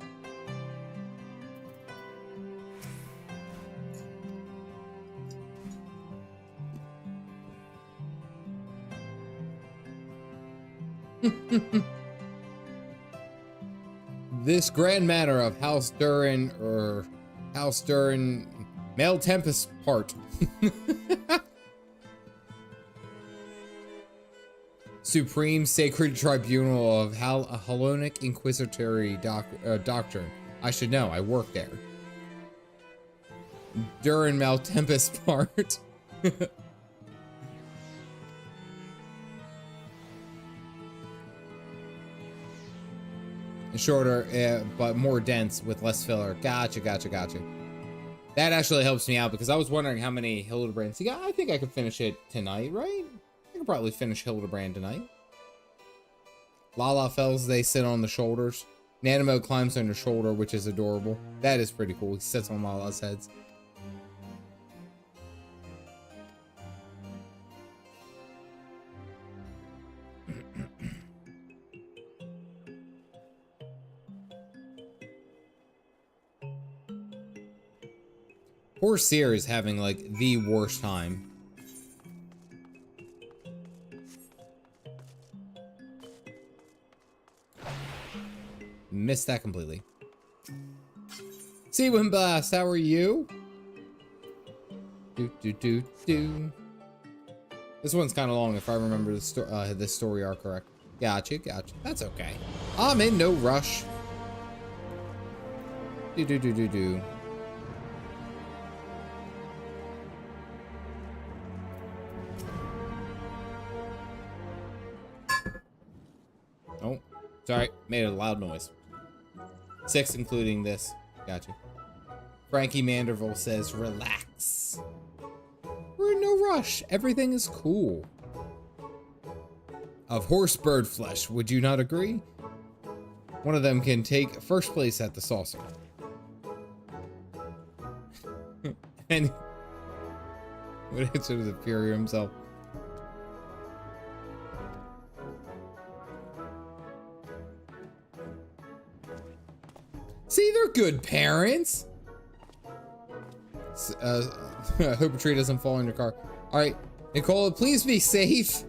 This grand manor of House Durin, or House Durin, Male Tempest part. Supreme Sacred Tribunal of Hellenic Inquisitory Doctrine. I should know, I work there. Durin Male Tempest part. Shorter, but more dense with less filler. Gotcha. That actually helps me out because I was wondering how many Hildibrands. Yeah, I think I could finish it tonight, right? I could probably finish Hildibrand tonight. Lala Fells, they sit on the shoulders. Nanimo climbs on your shoulder, which is adorable. That is pretty cool. He sits on Lala's heads. Poor Seer is having like the worst time. Missed that completely. Seawind Blast, how are you? This one's kind of long if I remember this story arc correct. Gotcha. That's okay. I'm in no rush. Oh, sorry, made a loud noise. 6 including this. Gotcha. Frankie Manderville says, relax. We're in no rush. Everything is cool. Of horse bird flesh, would you not agree? One of them can take first place at the saucer. And what answer to the Fury himself? See, they're good parents. I hope a tree doesn't fall in your car. All right, Nicole, please be safe.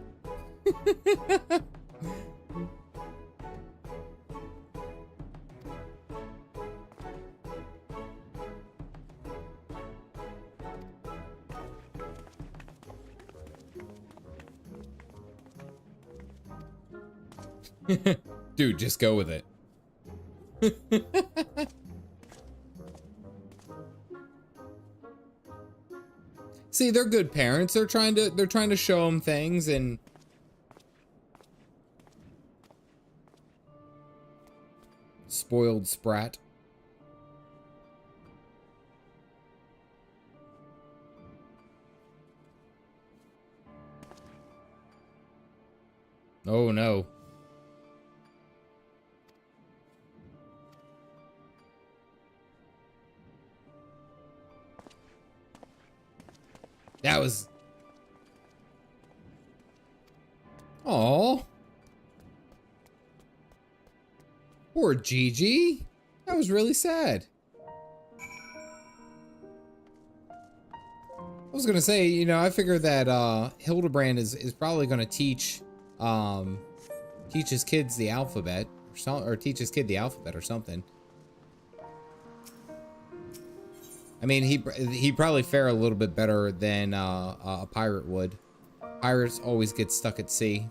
Dude, just go with it. See, they're good parents. They're trying to show them things and spoiled sprat. Oh no. That was... Aww. Poor Gigi. That was really sad. I was gonna say, you know, I figure that Hildibrand is probably gonna teach his kids the alphabet or teach his kid the alphabet or something. I mean, he'd probably fare a little bit better than a pirate would. Pirates always get stuck at sea.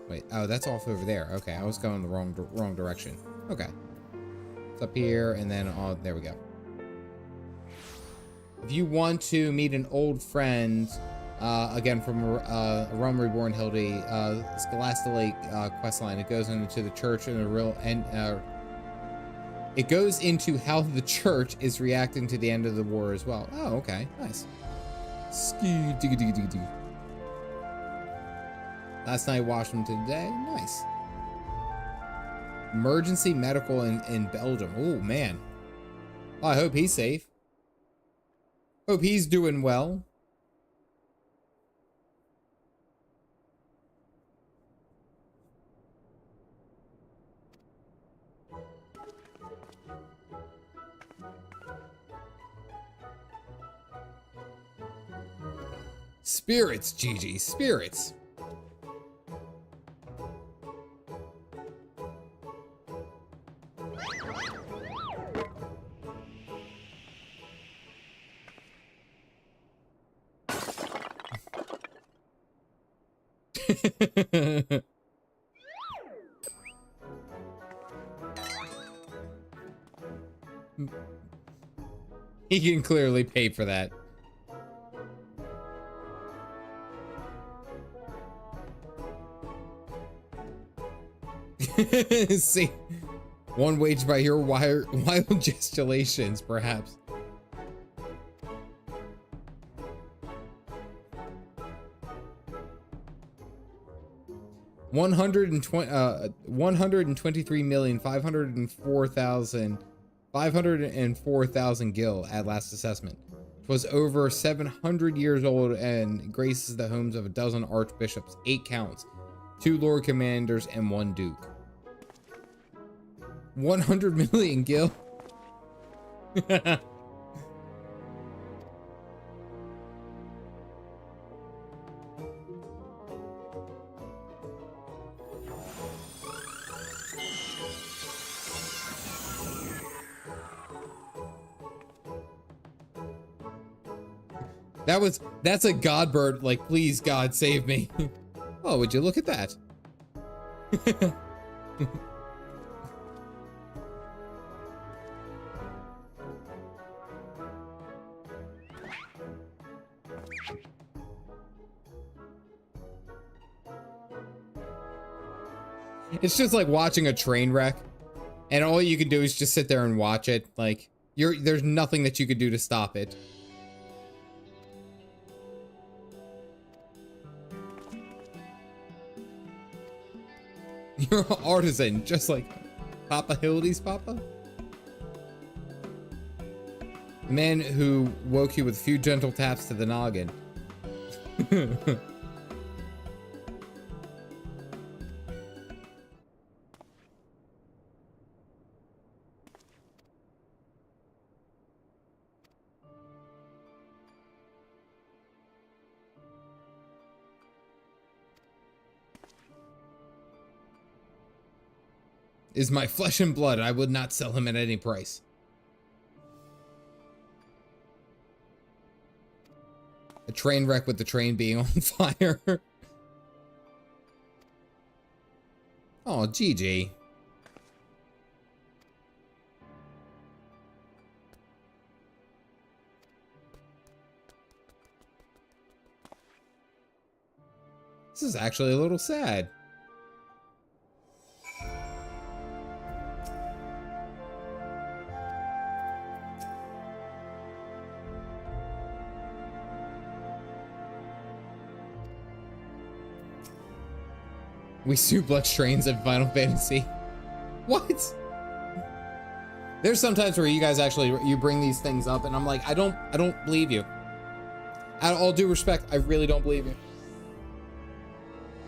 Wait, oh, that's off over there. Okay, I was going the wrong direction. Okay. It's up here, and then, oh, there we go. If you want to meet an old friend, again, from Realm Reborn Hildy, Scholastic Lake questline, it goes into the church and it goes into how the church is reacting to the end of the war as well. Oh, okay, nice. Last night, Washington today, nice. Emergency medical in Belgium. Oh man, well, I hope he's safe. Hope he's doing well. Spirits, Gigi, spirits. He can clearly pay for that. See, one waged by your wild gesticulations, perhaps. One hundred and 123,504,504,000 gil at last assessment. It was over 700 years old and graces the homes of a dozen archbishops, 8 counts, 2 lord commanders, and 1 duke. 100 million gil. That's a god bird, like, please God save me. Oh, would you look at that? It's just like watching a train wreck, and all you can do is just sit there and watch it. Like, there's nothing that you could do to stop it. You're an artisan, just like Papa Hildy's Papa. The man who woke you with a few gentle taps to the noggin. Is my flesh and blood. I would not sell him at any price. A train wreck with the train being on fire. Oh, GG. This is actually a little sad. We suplex trains in Final Fantasy. What? There's sometimes where you guys actually, you bring these things up and I'm like, I don't believe you. Out of all due respect, I really don't believe you.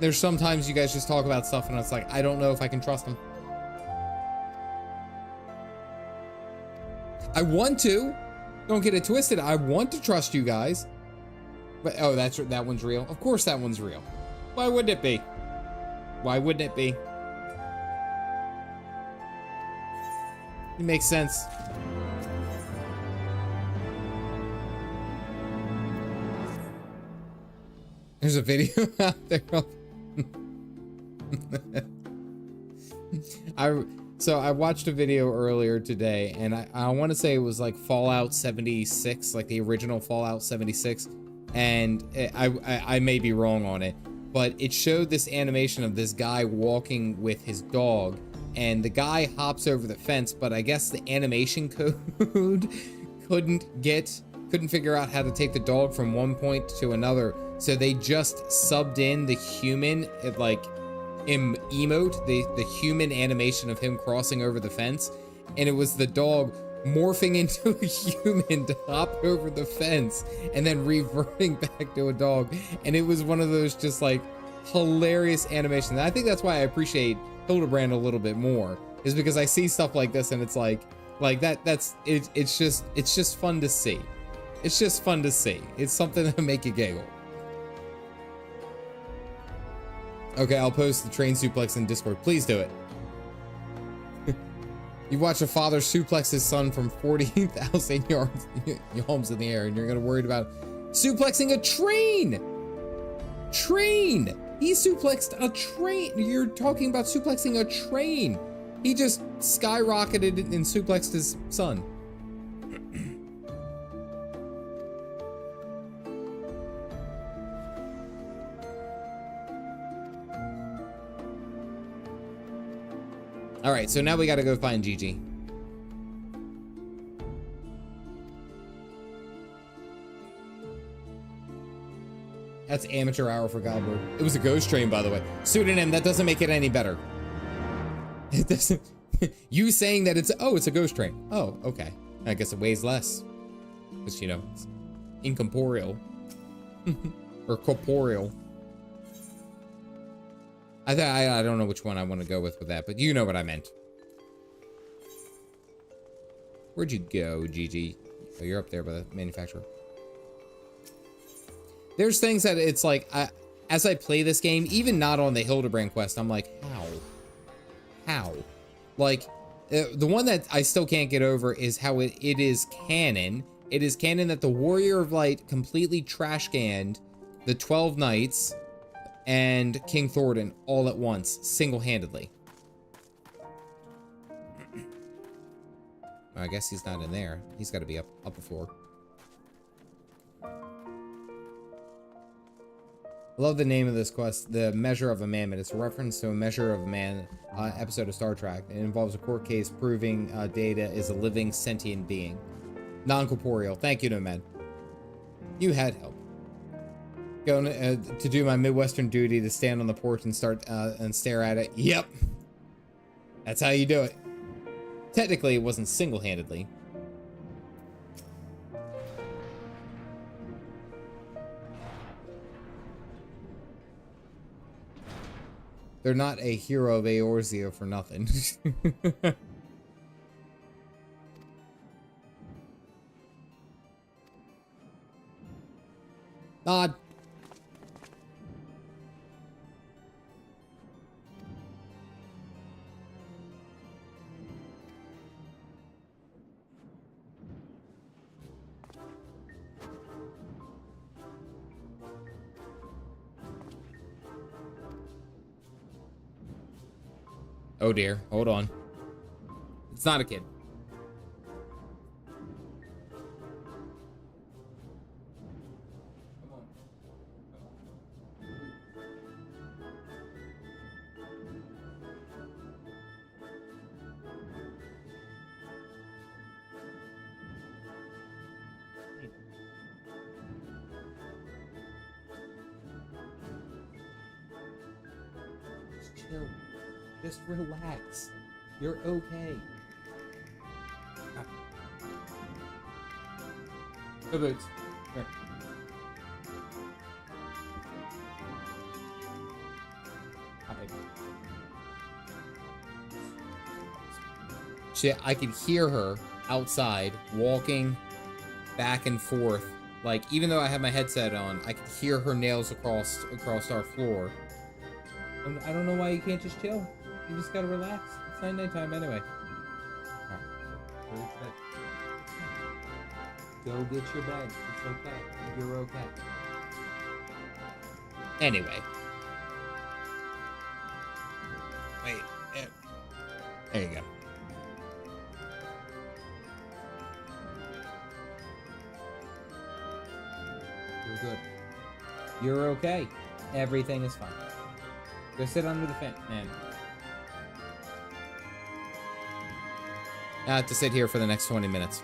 There's sometimes you guys just talk about stuff and it's like, I don't know if I can trust them. I want to. Don't get it twisted. I want to trust you guys. But, oh, that one's real. Of course that one's real. Why wouldn't it be? Why wouldn't it be? It makes sense. There's a video out there. So I watched a video earlier today, and I want to say it was like Fallout 76, like the original Fallout 76, and I may be wrong on it, but it showed this animation of this guy walking with his dog, and the guy hops over the fence, but I guess the animation code couldn't figure out how to take the dog from one point to another, so they just subbed in the human, like, emote, the human animation of him crossing over the fence, and it was the dog morphing into a human to hop over the fence and then reverting back to a dog, and it was one of those just like hilarious animations. And I think that's why I appreciate Hildibrand a little bit more, is because I see stuff like this and it's like it's just fun to see. It's just fun to see. It's something to make you giggle. Okay, I'll post the train suplex in Discord. Please do it. You watch a father suplex his son from 40,000 yards in the air, and you're gonna worry about suplexing a train. He suplexed a train. You're talking about suplexing a train. He just skyrocketed and suplexed his son. All right, so now we gotta go find Gigi. That's amateur hour for Goldberg. It was a ghost train, by the way. Pseudonym, that doesn't make it any better. It doesn't. You saying that it's a ghost train. Oh, okay. I guess it weighs less. Because, you know, it's incorporeal. Or corporeal. I don't know which one I want to go with that, but you know what I meant. Where'd you go, Gigi? Oh, you're up there by the manufacturer. There's things that it's like, as I play this game, even not on the Hildibrand quest, I'm like, how? Like, the one that I still can't get over is how it is canon. It is canon that the Warrior of Light completely trash canned the 12 Knights and King Thornton all at once, single-handedly. I guess he's not in there. He's got to be up a floor. I love the name of this quest, The Measure of a Mammoth. It's a reference to a Measure of a Man episode of Star Trek. It involves a court case proving Data is a living, sentient being. Non-corporeal. Thank you, Nomad. You had help. Going to do my Midwestern duty to stand on the porch and start and stare at it. Yep. That's how you do it. Technically, it wasn't single-handedly. They're not a hero of Eorzea for nothing. Nod. Oh dear, hold on. It's not a kid. Come on. Just chill. Just relax. You're okay. Go boots. Here. Shit, I could hear her outside walking back and forth. Like, even though I have my headset on, I could hear her nails across our floor. I don't know why you can't just chill. You just gotta relax. It's night time anyway. Alright. Go get your bed. It's okay. You're okay. Anyway. Wait. There you go. You're good. You're okay. Everything is fine. Go sit under the fan, man. I have to sit here for the next 20 minutes.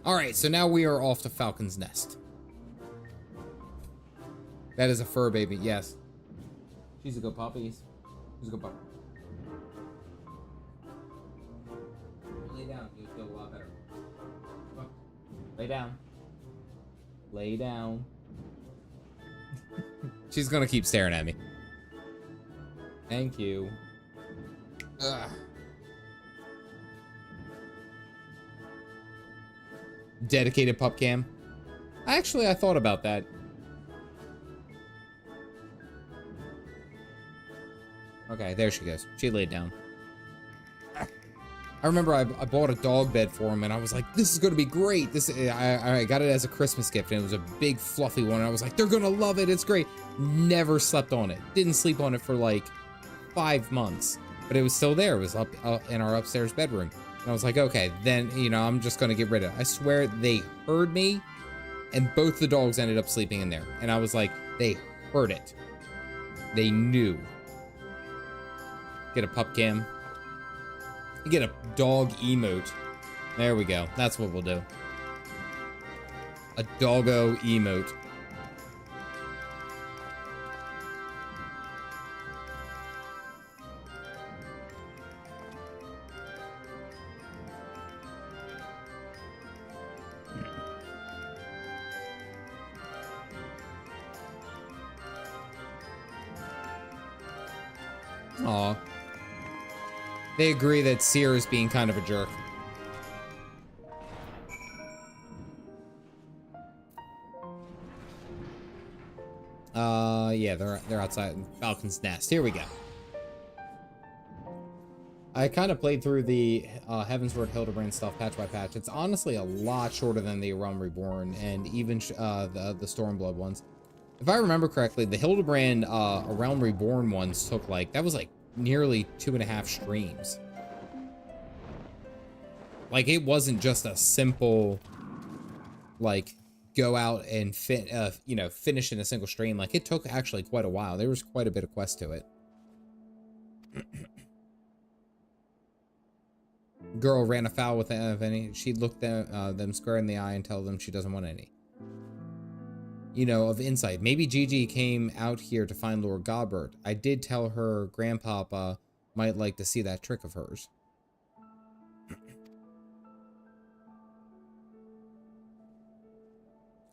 Alright, so now we are off to Falcon's Nest. That is a fur baby, yes. She's a good puppy. She's a good puppy. Lay down, you'll feel a lot better. Come on. Lay down. Lay down. She's gonna keep staring at me. Thank you. Ugh. Dedicated pup cam. Actually, I thought about that. Okay, there she goes. She laid down. I remember I bought a dog bed for him, and I was like, this is going to be great. I got it as a Christmas gift, and it was a big, fluffy one. And I was like, they're going to love it. It's great. Never slept on it. Didn't sleep on it for like 5 months. But it was still there. It was up in our upstairs bedroom. And I was like, okay, then, you know, I'm just going to get rid of it. I swear they heard me, and both the dogs ended up sleeping in there. And I was like, they heard it. They knew. Get a pup cam. You get a dog emote. There we go. That's what we'll do. A doggo emote. Aw. They agree that Seer is being kind of a jerk. Yeah, they're outside Falcon's Nest. Here we go. I kind of played through the Heavensward Hildibrand stuff patch by patch. It's honestly a lot shorter than the Realm Reborn and even the Stormblood ones. If I remember correctly, the Hildibrand Realm Reborn ones took like, that was like nearly 2.5 streams. Like, it wasn't just a simple, like, go out and you know, finish in a single stream. Like, it took actually quite a while. There was quite a bit of quest to it. Girl ran afoul with any. She looked them square in the eye and tell them she doesn't want any. You know, of insight. Maybe Gigi came out here to find Lord Gobbert. I did tell her Grandpapa might like to see that trick of hers.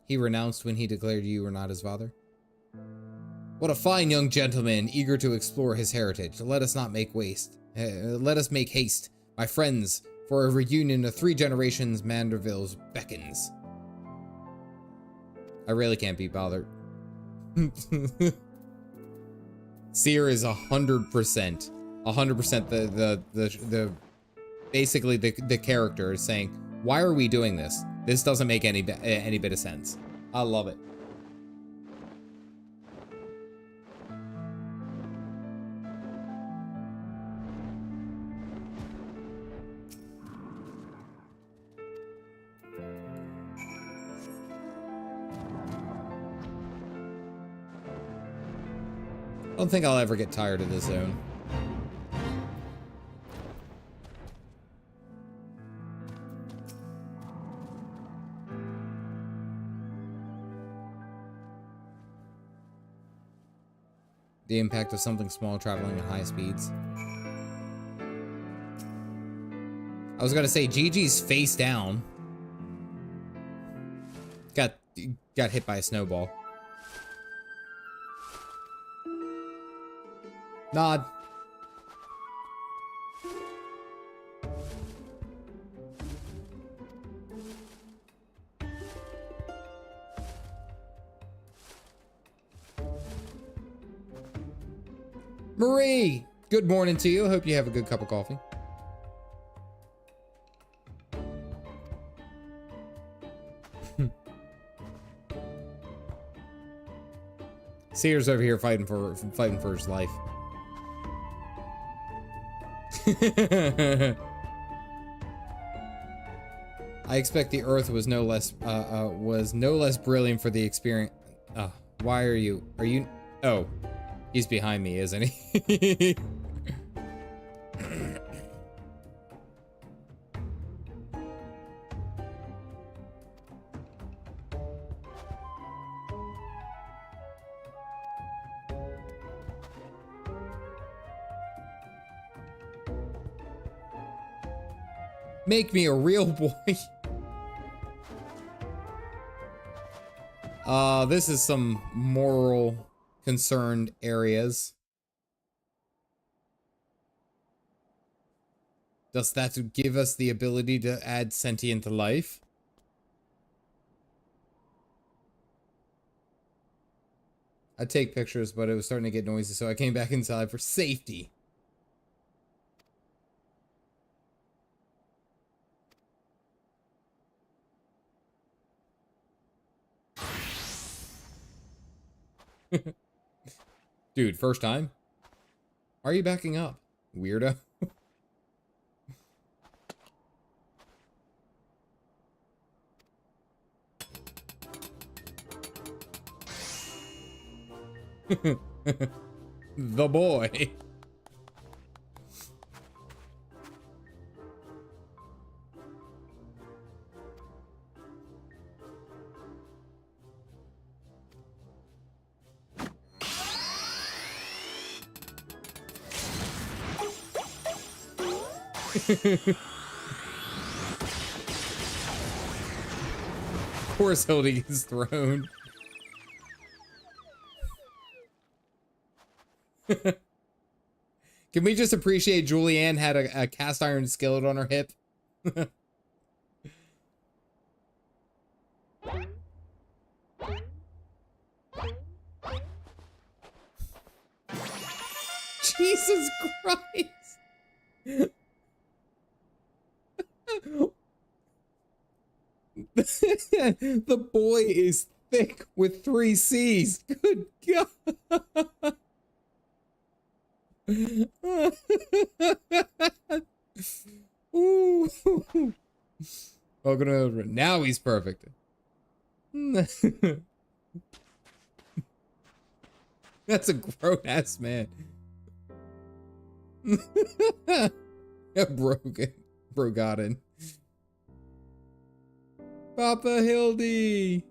He renounced when he declared you were not his father. What a fine young gentleman, eager to explore his heritage. Let us not make waste. Let us make haste, my friends, for a reunion of 3 generations Manderville's beckons. I really can't be bothered. Seer is 100%. 100% the basically the character is saying, why are we doing this? This doesn't make any bit of sense. I love it. I don't think I'll ever get tired of this zone. The impact of something small traveling at high speeds. I was gonna say Gigi's face down. Got hit by a snowball. Nod. Marie, good morning to you. Hope you have a good cup of coffee. Seer's over here fighting for his life. I expect the Earth was no less brilliant for the experience. Why are you? Oh, he's behind me, isn't he? Make me a real boy. This is some moral concerned areas. Does that give us the ability to add sentient to life? I'd take pictures, but it was starting to get noisy, so I came back inside for safety. Dude, first time? Are you backing up, weirdo? The boy. Of course Hildy gets thrown. Can we just appreciate Julianne had a cast iron skillet on her hip? Jesus Christ! The boy is thick with 3 C's. Good God. Ooh. Welcome to now he's perfect. That's a grown-ass man. Brogotten. Papa Hildy.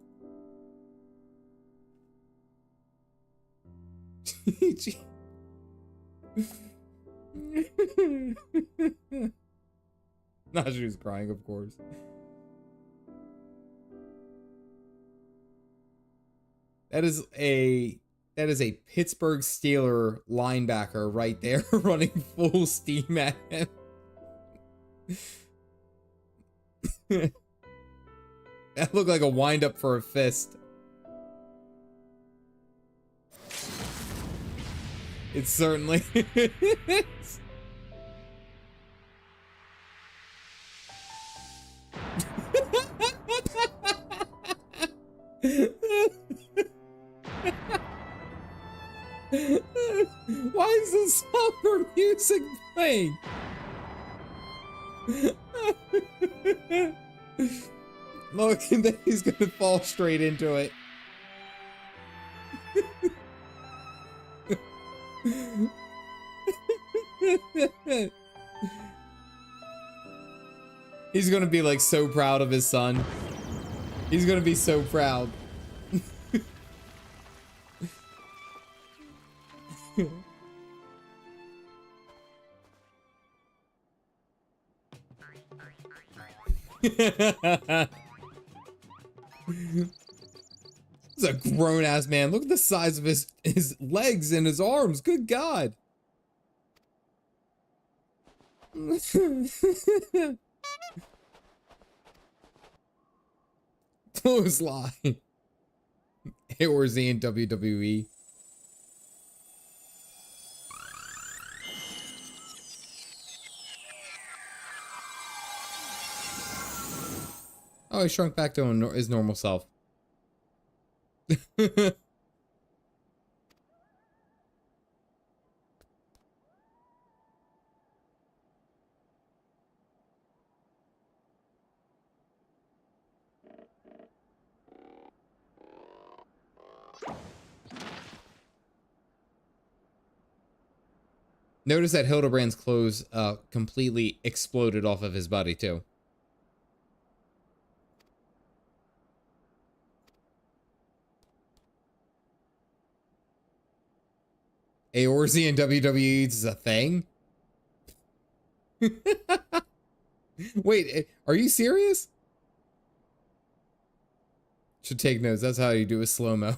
Nah, she was crying, of course. That is a Pittsburgh Steeler linebacker right there, running full steam at him. That looked like a wind-up for a fist. It certainly is. Why is this summer music playing? Look, and then he's gonna fall straight into it. He's gonna be like so proud of his son. He's gonna be so proud. This is a grown-ass man. Look at the size of his legs and his arms. Good God. Clothesline. Or is he in WWE? Oh, he shrunk back to his normal self. Notice that Hildibrand's clothes completely exploded off of his body, too. Eorzi in WWE is a thing? Wait, are you serious? Should take notes. That's how you do a slow-mo.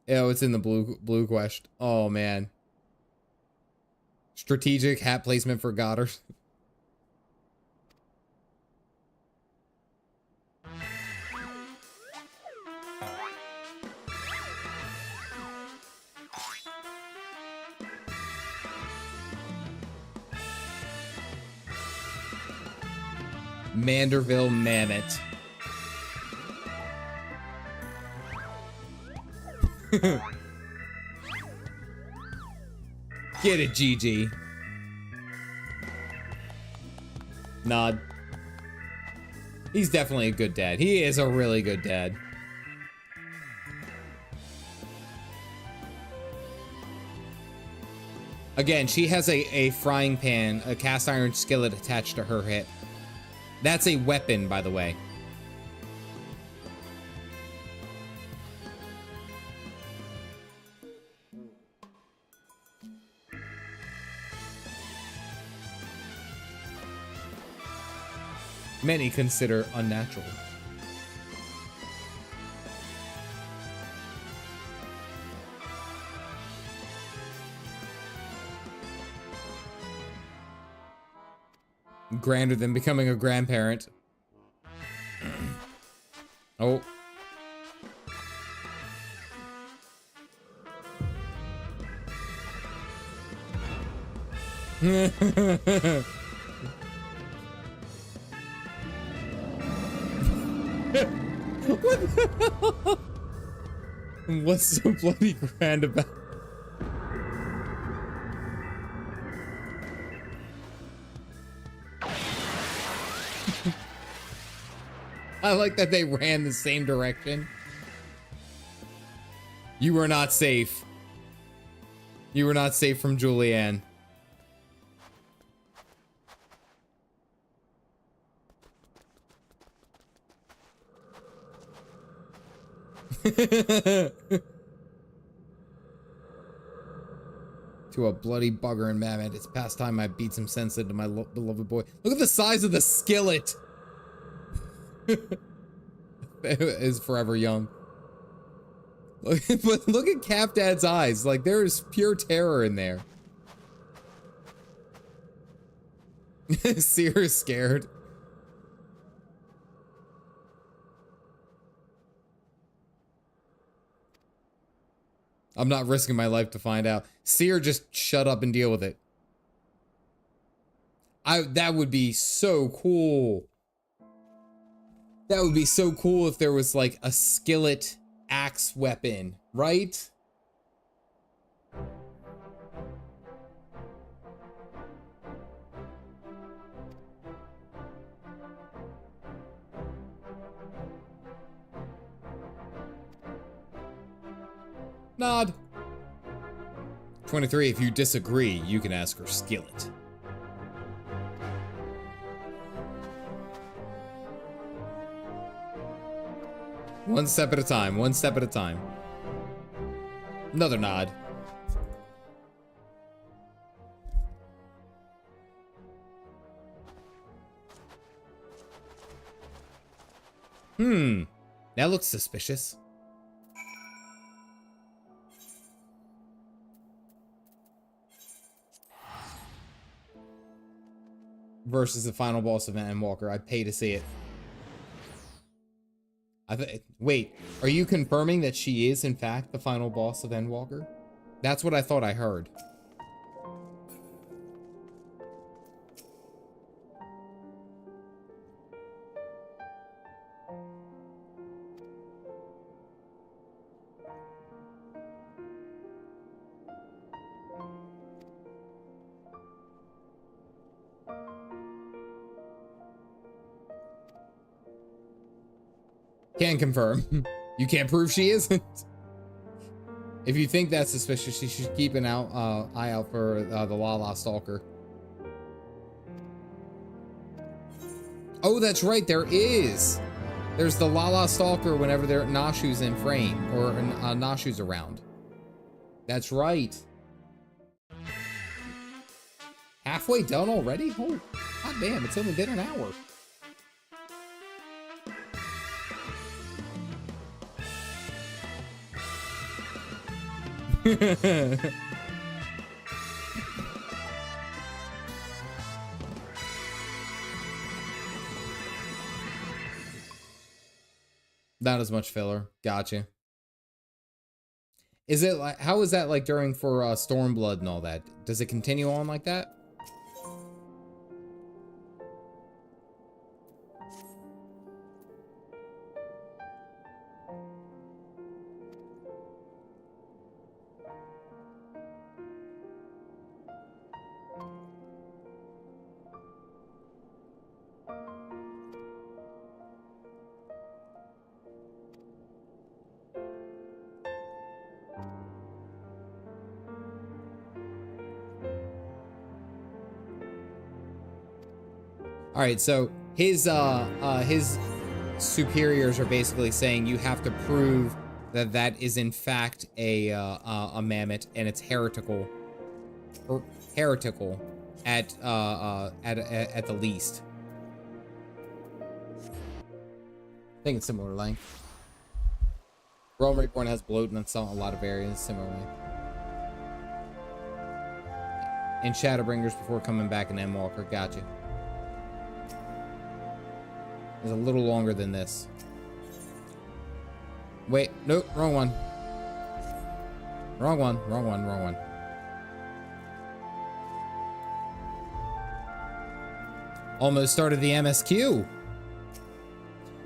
Oh, it's in the blue quest. Oh man. Strategic hat placement for Goddard. Manderville Mammoth. Get it, GG. Nod. He's definitely a good dad. He is a really good dad. Again, she has a frying pan, a cast iron skillet attached to her hip. That's a weapon, by the way. Many consider unnatural. Grander than becoming a grandparent. Oh. What the hell? What's so bloody grand about? I like that they ran the same direction. You were not safe. You were not safe from Julianne. To a bloody bugger and mammoth. It's past time I beat some sense into my beloved boy. Look at the size of the skillet. Is forever young. But look at Cap Dad's eyes. Like, there is pure terror in there. Seer is scared. I'm not risking my life to find out. Seer, just shut up and deal with it. That would be so cool. That would be so cool if there was like a skillet axe weapon, right? Nod. 23, if you disagree, you can ask her skillet. One step at a time, one step at a time. Another nod. That looks suspicious. Versus the final boss of Endwalker. I'd pay to see it. Wait, are you confirming that she is, in fact, the final boss of Endwalker? That's what I thought I heard. Can confirm. You can't prove she isn't. If you think that's suspicious, you should keep an eye out for the Lala Stalker. Oh, that's right, there is. There's the Lala Stalker whenever Nashu's in frame, or Nashu's around. That's right. Halfway done already? Oh, god damn, it's only been an hour. Not as much filler. Gotcha. Is it like, how is that like during for Stormblood and all that? Does it continue on like that? All right, so his superiors are basically saying you have to prove that that is in fact a mammoth and it's heretical, or heretical at the least. I think it's similar length. Realm Reborn has bloat in a lot of areas similarly. And Shadowbringers before coming back in Endwalker, gotcha. Is a little longer than this. Wait, nope, wrong one. Wrong one, wrong one, wrong one. Almost started the MSQ.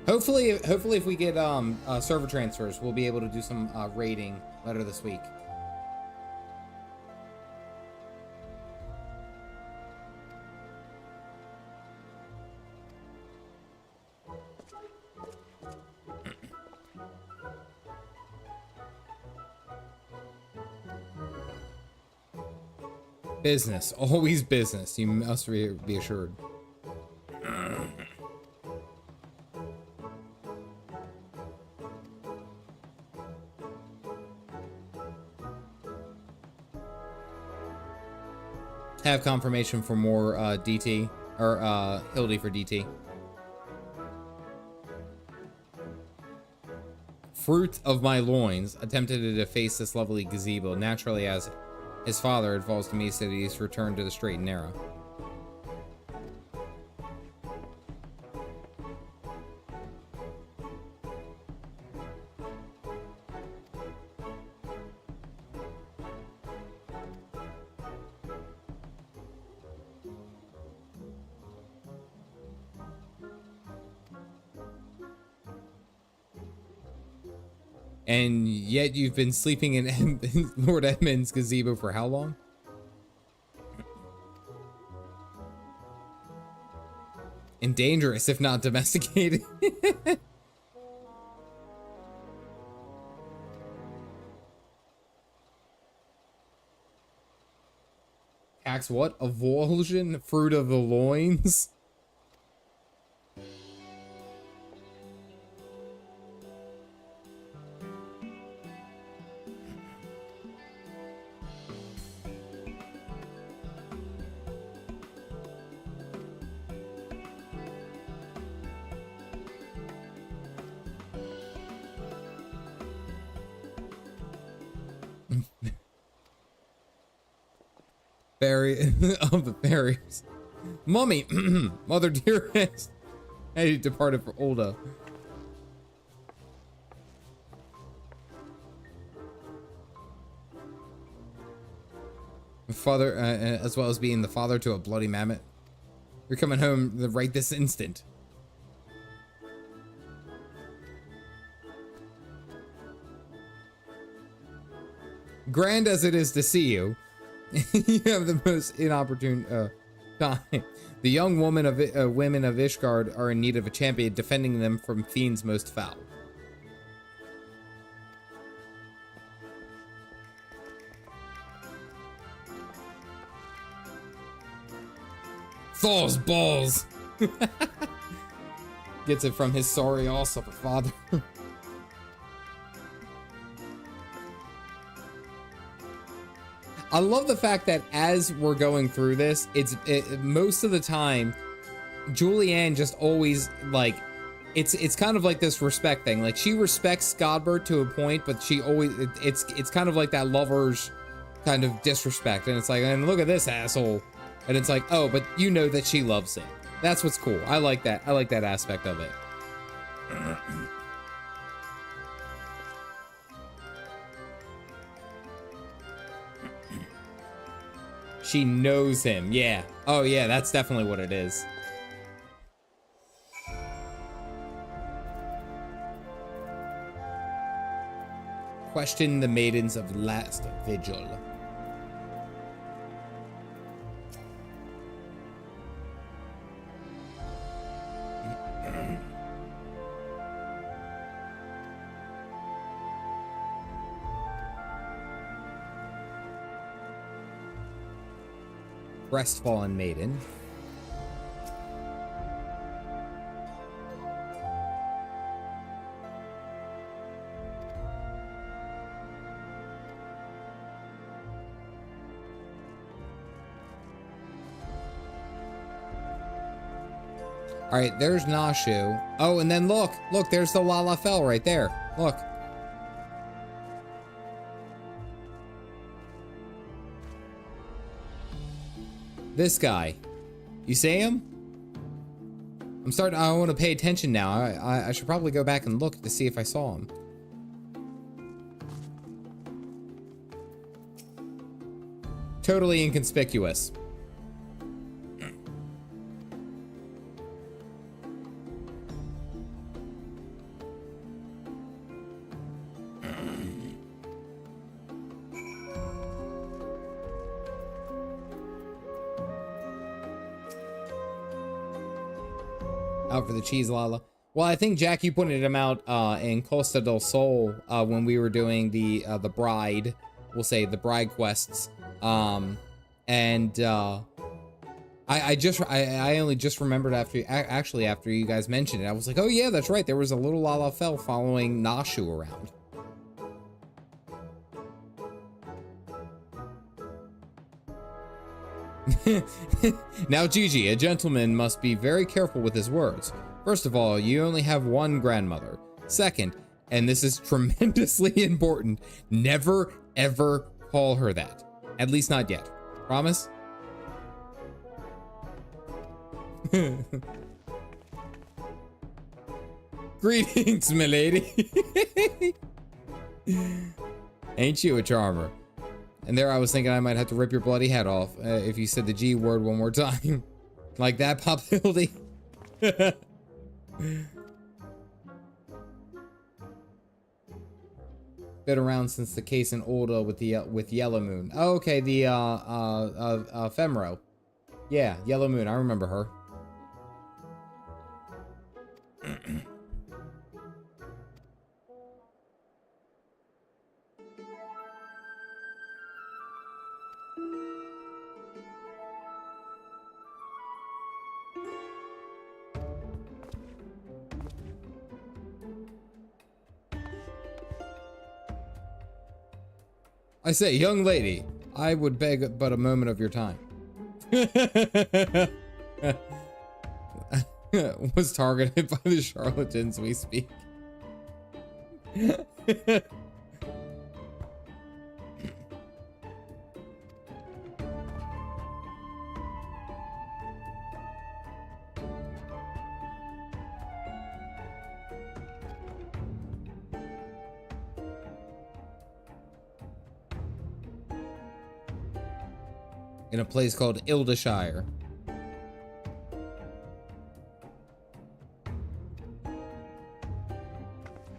Hopefully if we get server transfers, we'll be able to do some raiding later this week. Business, always business. You must be assured. Have confirmation for more DT or Hildy for DT. Fruit of my loins attempted to deface this lovely gazebo. Naturally, as his father, it falls to me that he's returned to the straight and narrow. And yet you've been sleeping in Lord Edmund's gazebo for how long? And dangerous, if not domesticated. Tax what? Avulsion? Fruit of the loins? Fairy of the fairies. Mummy, mother dearest. I departed for Olda. Father, as well as being the father to a bloody mammoth. You're coming home right this instant. Grand as it is to see you, you have the most inopportune time. The young women of Ishgard are in need of a champion defending them from fiends most foul. Thor's balls. Gets it from his sorry also father. I love the fact that as we're going through this, most of the time, Julianne just always like, it's kind of like this respect thing. Like she respects Godbert to a point, but she always, it's kind of like that lover's kind of disrespect. And it's like, and look at this asshole. And it's like, oh, but you know that she loves him. That's what's cool. I like that. I like that aspect of it. She knows him. Yeah. Oh, yeah. That's definitely what it is. Question the maidens of last vigil. Crestfallen maiden. All right, there's Nashu. Oh, and then look, there's the Lalafell right there. Look. This guy, you see him? I want to pay attention now. I should probably go back and look to see if I saw him. Totally inconspicuous. Out for the cheese, Lala. Well, I think Jack, you pointed him out in Costa del Sol when we were doing the bride, we'll say the bride quests, I only just remembered after you guys mentioned it. I was like, oh yeah, that's right. There was a little Lalafell following Nashu around. Now, Gigi, a gentleman must be very careful with his words. First of all, you only have one grandmother. Second, and this is tremendously important, never ever call her that. At least not yet. Promise? Greetings, milady. Ain't you a charmer? And there I was thinking I might have to rip your bloody head off if you said the G word one more time. Like that, Pop Hildy? Been around since the case in Olda with Yellow Moon. Oh, okay, the Femro. Yeah, Yellow Moon, I remember her. I say, young lady, I would beg but a moment of your time. Was targeted by the charlatans we speak. In a place called Ildeshire.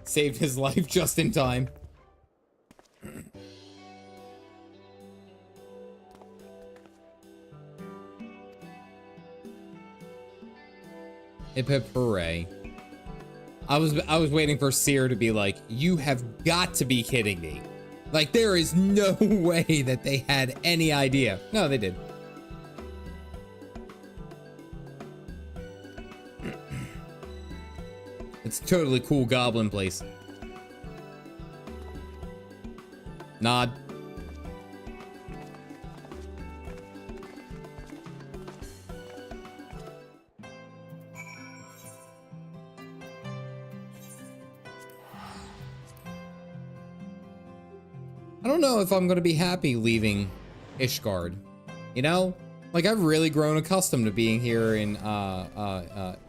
Saved his life just in time. Hip hip hooray. I was waiting for Seer to be like, you have got to be kidding me. Like, there is no way that they had any idea. No, they did. It's a totally cool goblin place. Nod. I don't know if I'm gonna be happy leaving Ishgard. You know? Like, I've really grown accustomed to being here in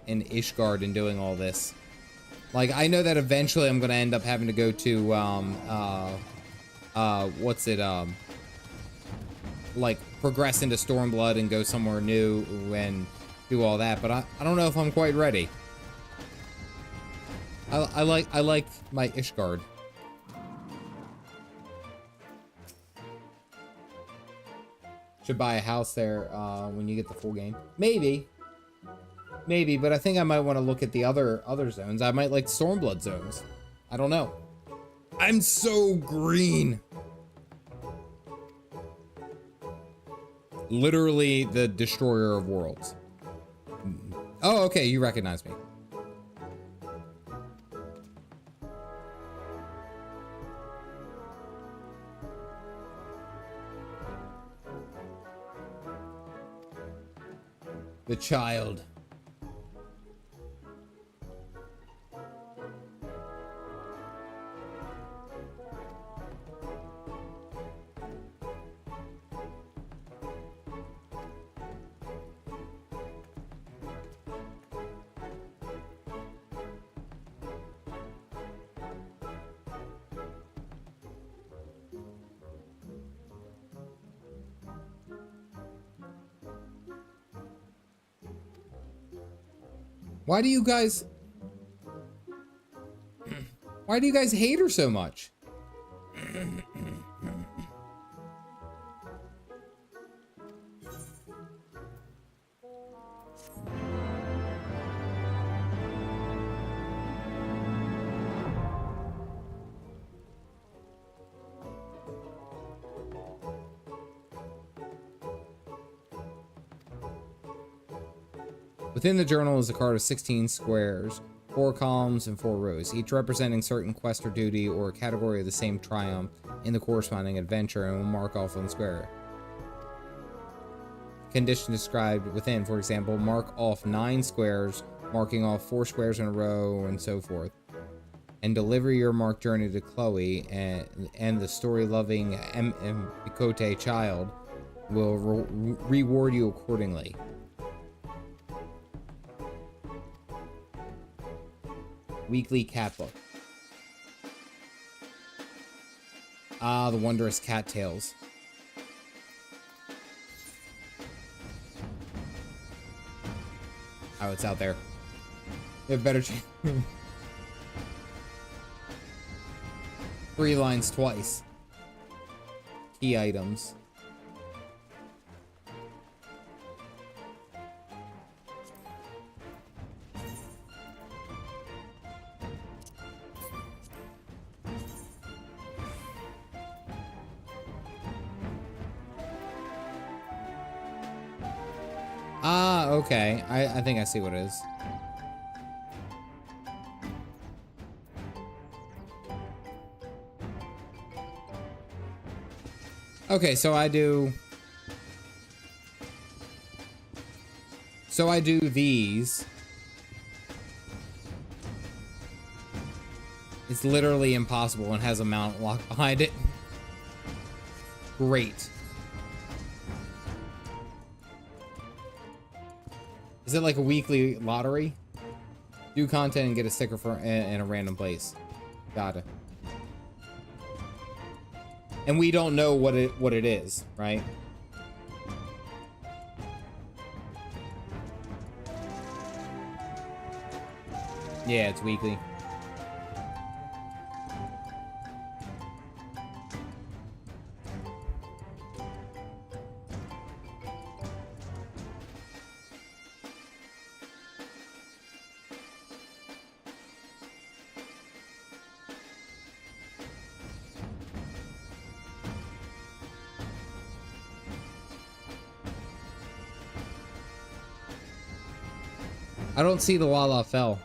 Ishgard and doing all this. Like, I know that eventually I'm gonna end up having to go to, like, progress into Stormblood and go somewhere new and do all that, but I don't know if I'm quite ready. I like my Ishgard. Should buy a house there when you get the full game. Maybe, but I think I might want to look at the other zones. I might like Stormblood zones. I don't know. I'm so green. Literally the destroyer of worlds. Oh, okay, you recognize me. The child. Why do you guys hate her so much? Within the journal is a card of 16 squares, 4 columns, and 4 rows, each representing certain quest or duty or a category of the same triumph in the corresponding adventure, and will mark off on the square. Condition described within, for example, mark off 9 squares, marking off 4 squares in a row, and so forth. And deliver your marked journey to Chloe, and the story-loving Ikote child will reward you accordingly. Weekly cat book. Ah, the Wondrous Tails. Oh, it's out there. You have better chance. 3 lines twice. Key items. Ah, okay. I think I see what it is. Okay, so I do these. It's literally impossible and has a mount lock behind it. Great. Is it like a weekly lottery? Do content and get a sticker for in a random place. Got it. And we don't know what it is, right? Yeah, it's weekly. I don't see the Walla fell.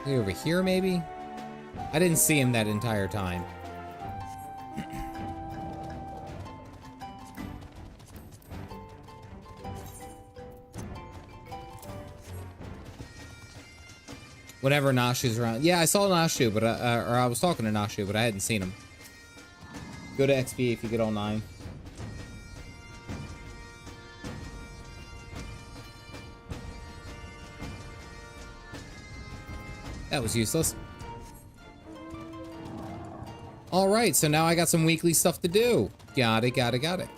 Maybe over here, maybe? I didn't see him that entire time. Whenever Nashu's around. Yeah, I saw Nashu, but or I was talking to Nashu, but I hadn't seen him. Go to XP if you get all 9. That was useless. All right, so now I got some weekly stuff to do. Got it, got it, got it.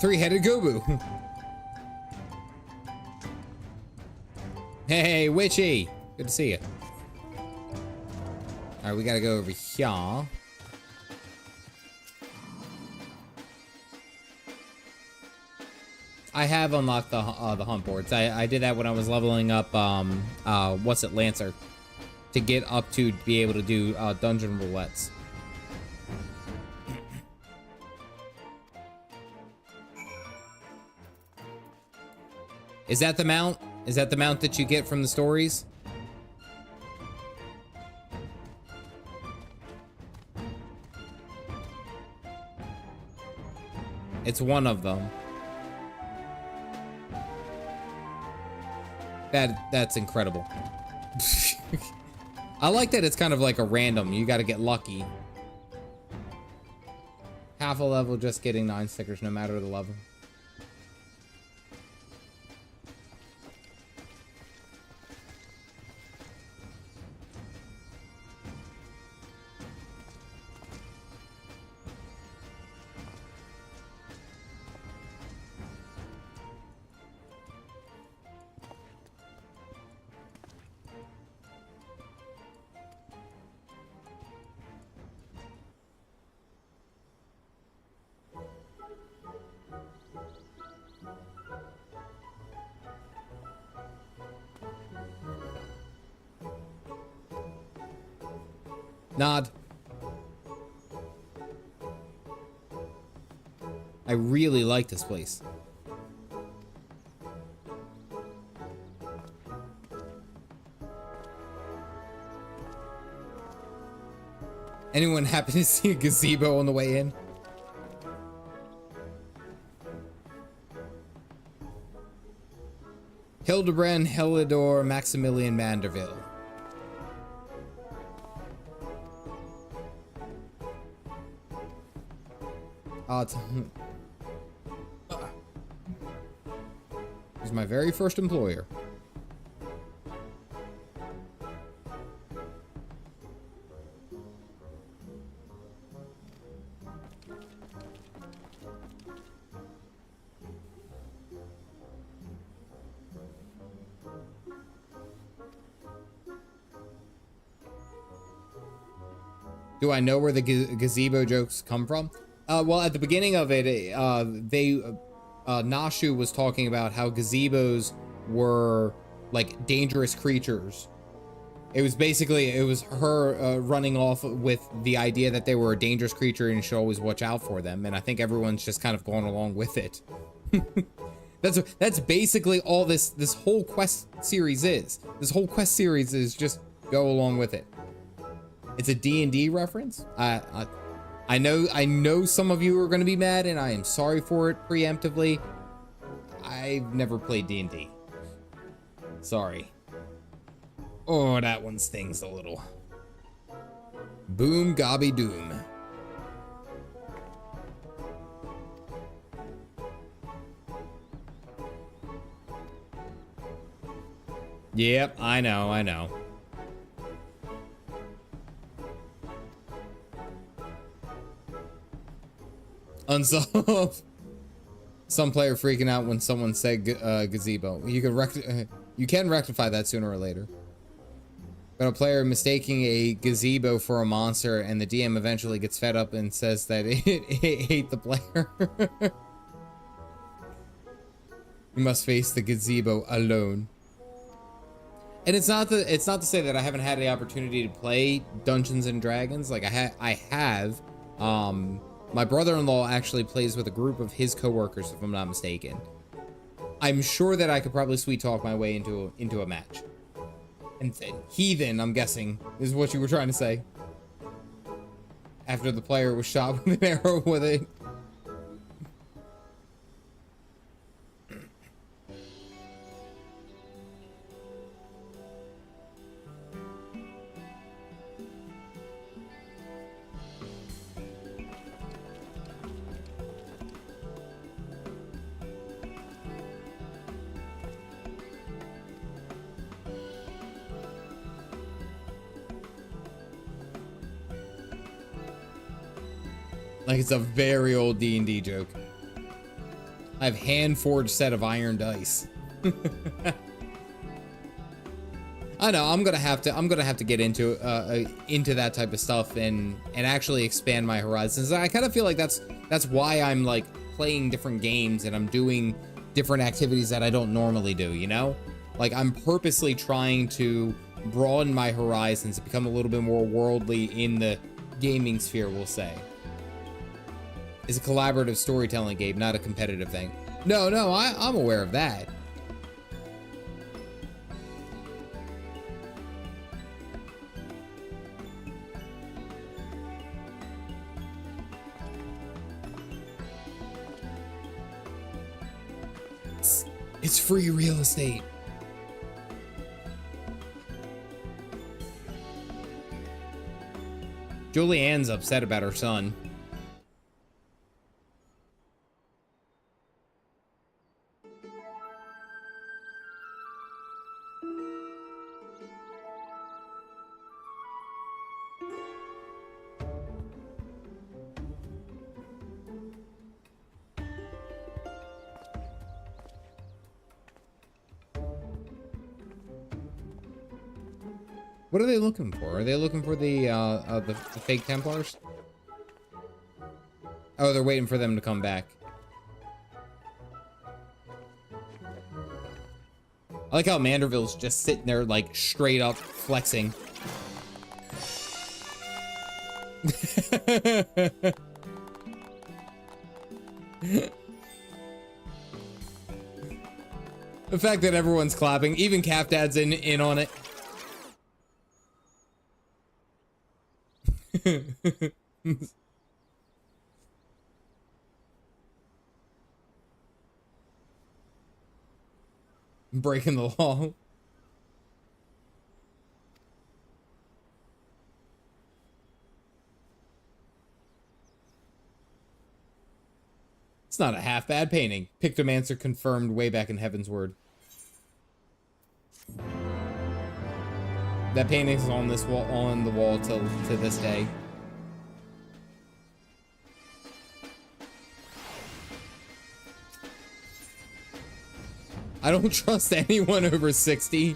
Three-headed Gobu. Hey, Witchy. Good to see you. All right, we gotta go over here. I have unlocked the hunt boards. I did that when I was leveling up, what's it, Lancer, to get up to be able to do dungeon roulettes. Is that the mount? Is that the mount that you get from the stories? It's one of them. That's incredible. I like that it's kind of like a random. You got to get lucky. Half a level, just getting 9 stickers no matter the level. Nod. I really like this place. Anyone happen to see a gazebo on the way in? Hildibrand, Helidor, Maximilian, Manderville. He's my very first employer. Do I know where the gazebo jokes come from? Well, at the beginning of it, Nashu was talking about how gazebos were like dangerous creatures. It was basically, it was her running off with the idea that they were a dangerous creature and you should always watch out for them. And I think everyone's just kind of going along with it. That's basically all this whole quest series is. This whole quest series is just go along with it. It's a D&D reference. I know some of you are going to be mad, and I am sorry for it preemptively. I've never played D&D. Sorry. Oh, that one stings a little. Boom, gobby doom. Yep, I know. Unsolved. Some player freaking out when someone said gazebo. You can rectify that sooner or later. But a player mistaking a gazebo for a monster, and the DM eventually gets fed up and says that it ate the player. You must face the gazebo alone. And it's not to say that I haven't had the opportunity to play Dungeons and Dragons. Like I have. My brother-in-law actually plays with a group of his coworkers, if I'm not mistaken. I'm sure that I could probably sweet talk my way into a match. And heathen, I'm guessing, is what you were trying to say. After the player was shot with an arrow with it. Like it's a very old D&D joke. I have hand-forged set of iron dice. I know I'm gonna have to get into that type of stuff and actually expand my horizons. I kind of feel like that's why I'm like playing different games and I'm doing different activities that I don't normally do, you know? Like I'm purposely trying to broaden my horizons and become a little bit more worldly in the gaming sphere, we'll say. It's a collaborative storytelling game, not a competitive thing. No, I'm aware of that. It's free real estate. Julianne's upset about her son. What are they looking for? Are they looking for the fake Templars? Oh, they're waiting for them to come back. I like how Manderville's just sitting there, like, straight up flexing. The fact that everyone's clapping, even Calf Dad's in on it. Breaking the law. It's not a half bad painting. Pictomancer confirmed way back in Heavensward. That painting's on this wall, on the wall to this day. I don't trust anyone over 60.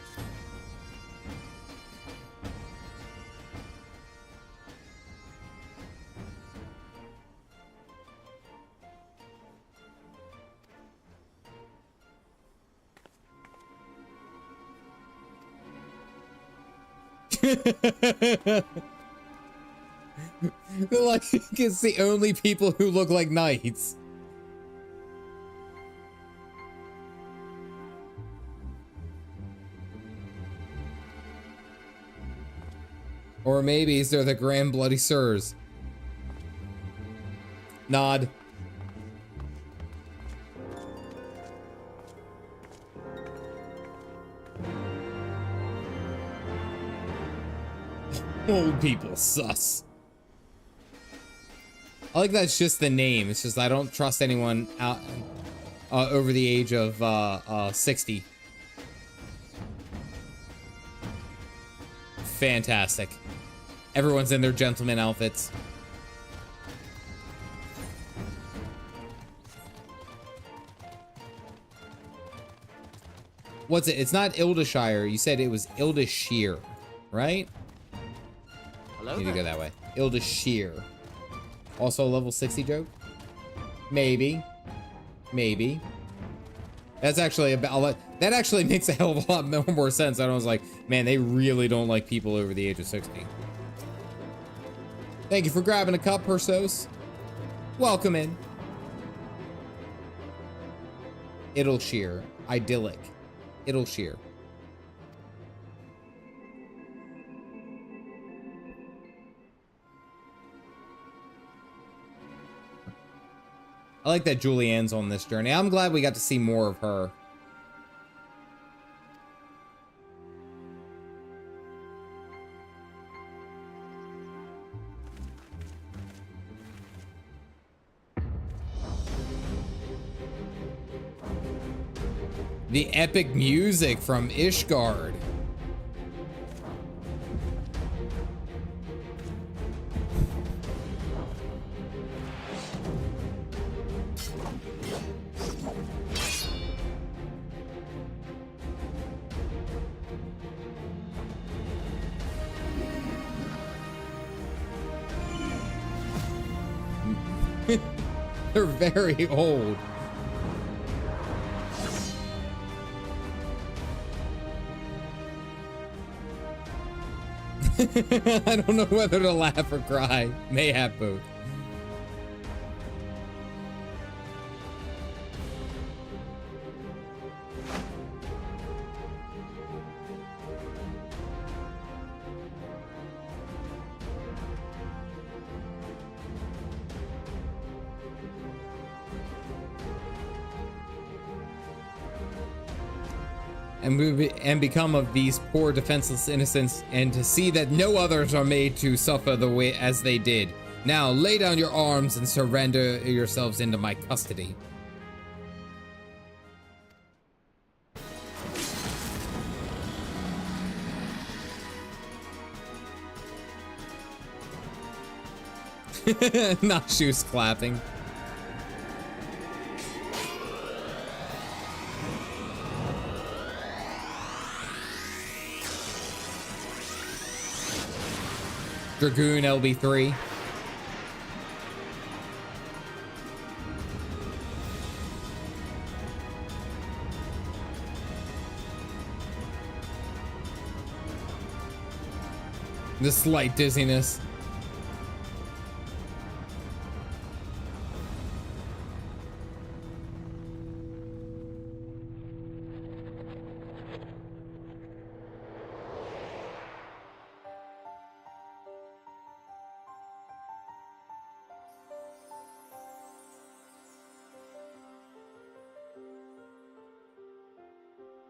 Like, it's the only people who look like knights. Or maybe they're the Grand Bloody Sirs. Nod. Old people sus. I like that's just the name. It's just I don't trust anyone out over the age of 60. Fantastic. Everyone's in their gentleman outfits. What's it? It's not Ildashire. You said it was Ildashire, right? Hello. Need to go that way. Ildashire. Also a level 60 joke? Maybe. Maybe. That's actually about... That actually makes a hell of a lot more sense. I was like, man, they really don't like people over the age of 60. Thank you for grabbing a cup, Persos. Welcome in. It'll shear. Idyllic. It'll shear. I like that Julianne's on this journey. I'm glad we got to see more of her. The epic music from Ishgard. They're very old. I don't know whether to laugh or cry. May have both. And become of these poor defenseless innocents, and to see that no others are made to suffer the way as they did. Now lay down your arms and surrender yourselves into my custody. Not shoes clapping. Dragoon LB3. The slight dizziness.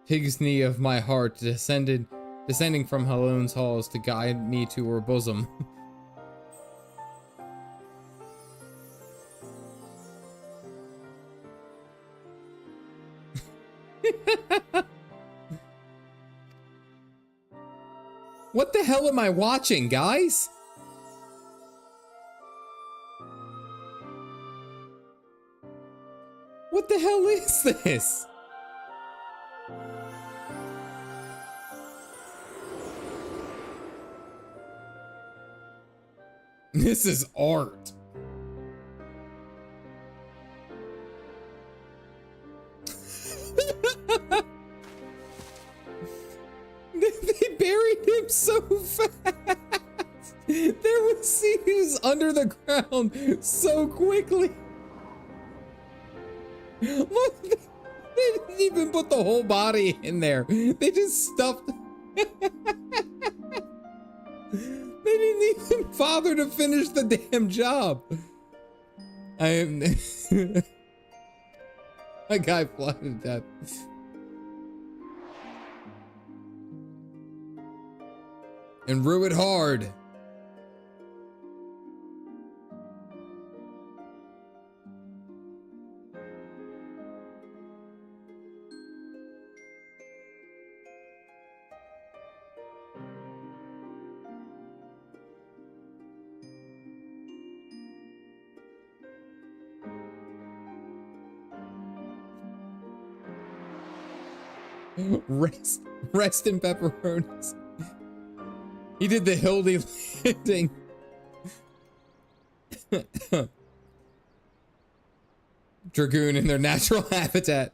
Pig's knee of my heart descending from Helene's halls to guide me to her bosom. What the hell am I watching, guys? What the hell is this? This is art. They buried him so fast. He was under the ground so quickly. Look, they didn't even put the whole body in there. They just stuffed. They didn't even bother to finish the damn job. I am. My guy flied to death. And rue it hard. Rest in pepperonis. He did the Hildy landing. Dragoon in their natural habitat.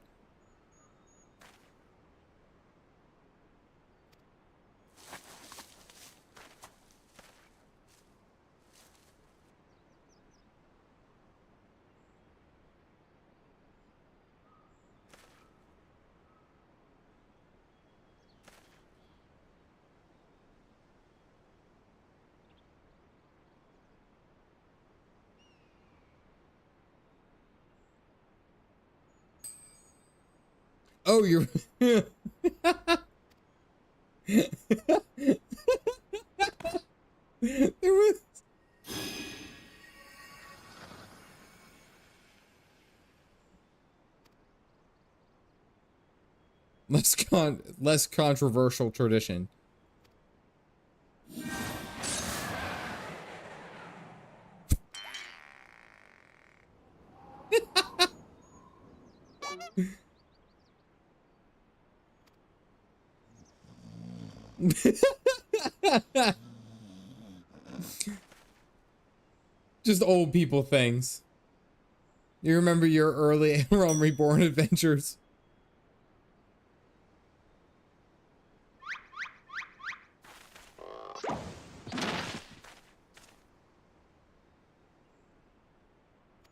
Oh, you're. There was. Less controversial tradition. Just old people things. You remember your early Realm Reborn adventures?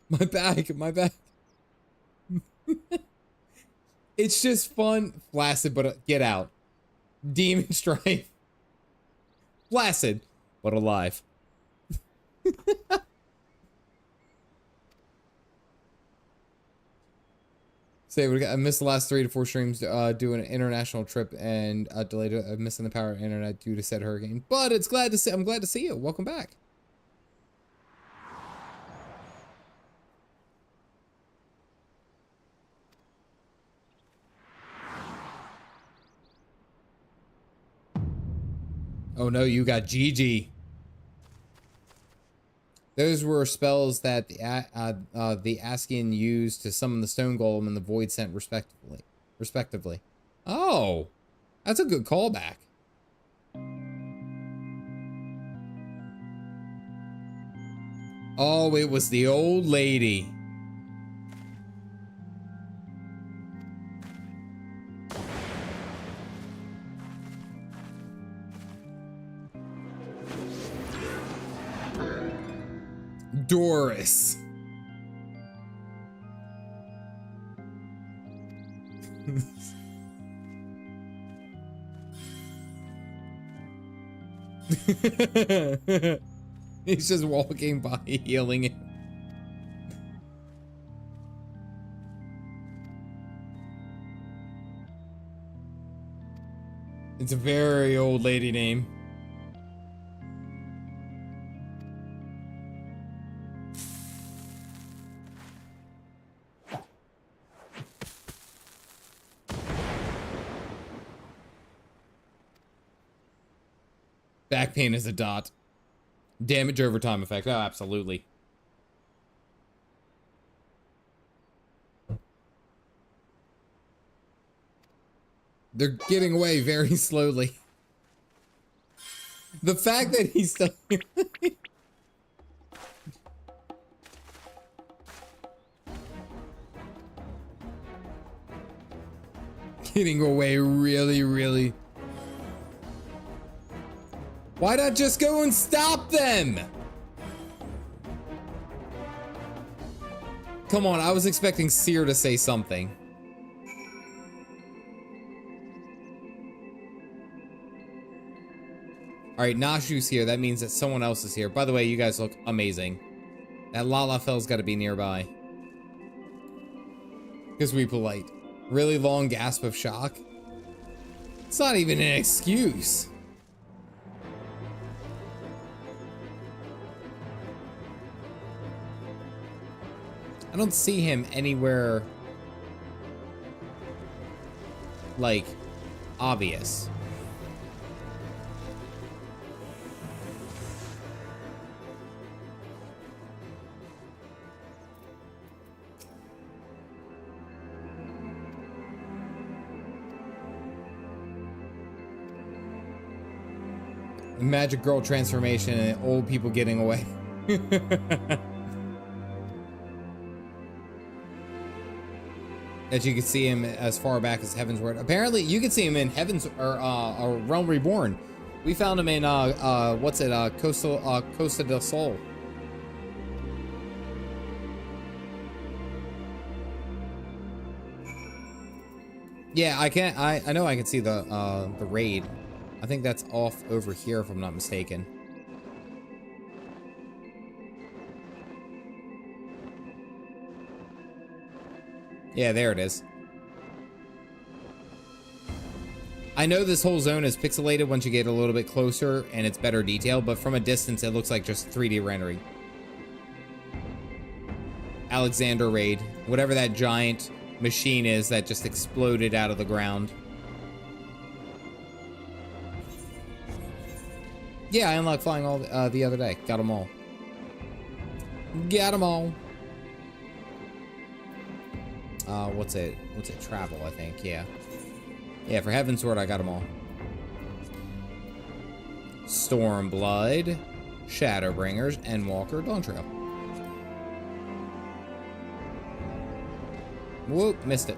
My back, my back. It's just fun. Flaccid, but get out. Demon Strife. Flaccid, but alive. Say, I missed the last 3 to 4 streams doing an international trip and delayed missing the power of internet due to said hurricane. But it's glad to see. I'm glad to see you. Welcome back. Oh no, you got GG. Those were spells that the Askian used to summon the Stone Golem and the Void Scent respectively. Oh, that's a good callback. Oh, it was the old lady. Doris. He's just walking by, healing it. It's a very old lady name. Back pain is a dot. Damage over time effect. Oh, absolutely. They're getting away very slowly. The fact that he's still getting away really. Why not just go and stop them? Come on, I was expecting Seer to say something. Alright, Nashu's here. That means that someone else is here. By the way, you guys look amazing. That Lalafel's got to be nearby. Because we polite. Really long gasp of shock. It's not even an excuse. I don't see him anywhere, like, obvious. The magic girl transformation and old people getting away. That you can see him as far back as Heavensward. Apparently, you can see him in Realm Reborn. We found him in what's it? Costa del Sol. Yeah, I know I can see the raid. I think that's off over here, if I'm not mistaken. Yeah, there it is. I know this whole zone is pixelated once you get a little bit closer and it's better detail, but from a distance it looks like just 3D rendering. Alexander Raid, whatever that giant machine is that just exploded out of the ground. Yeah, I unlocked flying all the other day. Got them all. Got them all. What's it? Travel, I think. Yeah. Yeah, for Heavensward, I got them all. Stormblood, Shadowbringers, Endwalker, Dawntrail. Whoop, missed it.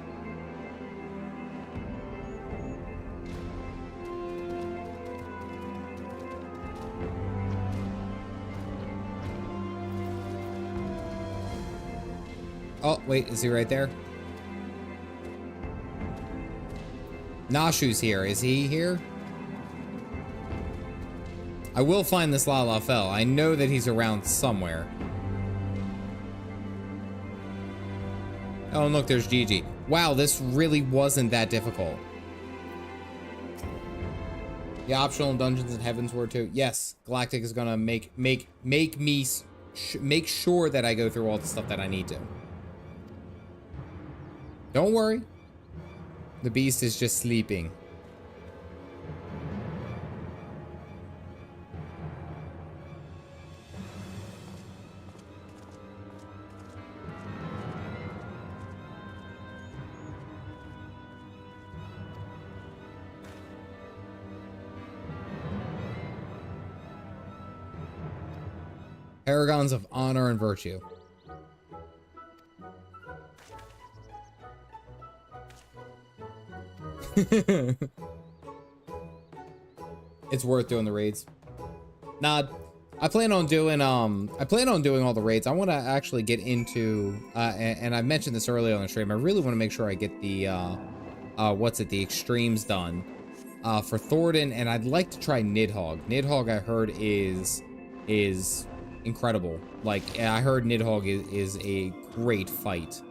Oh, wait, is he right there? Nashu's here. Is he here? I will find this Lalafell. I know that he's around somewhere. Oh, and look, there's Gigi. Wow, this really wasn't that difficult. The optional dungeons in Heavensward too. Yes, Galactic is gonna make me make sure that I go through all the stuff that I need to. Don't worry. The beast is just sleeping. Paragons of honor and virtue. It's worth doing the raids. Nah, I plan on doing all the raids. I want to actually get into and I mentioned this earlier on the stream. I really want to make sure I get the the extremes done for Thornton, and I'd like to try Nidhogg. Nidhogg, I heard, is incredible. Like, I heard Nidhogg is a great fight.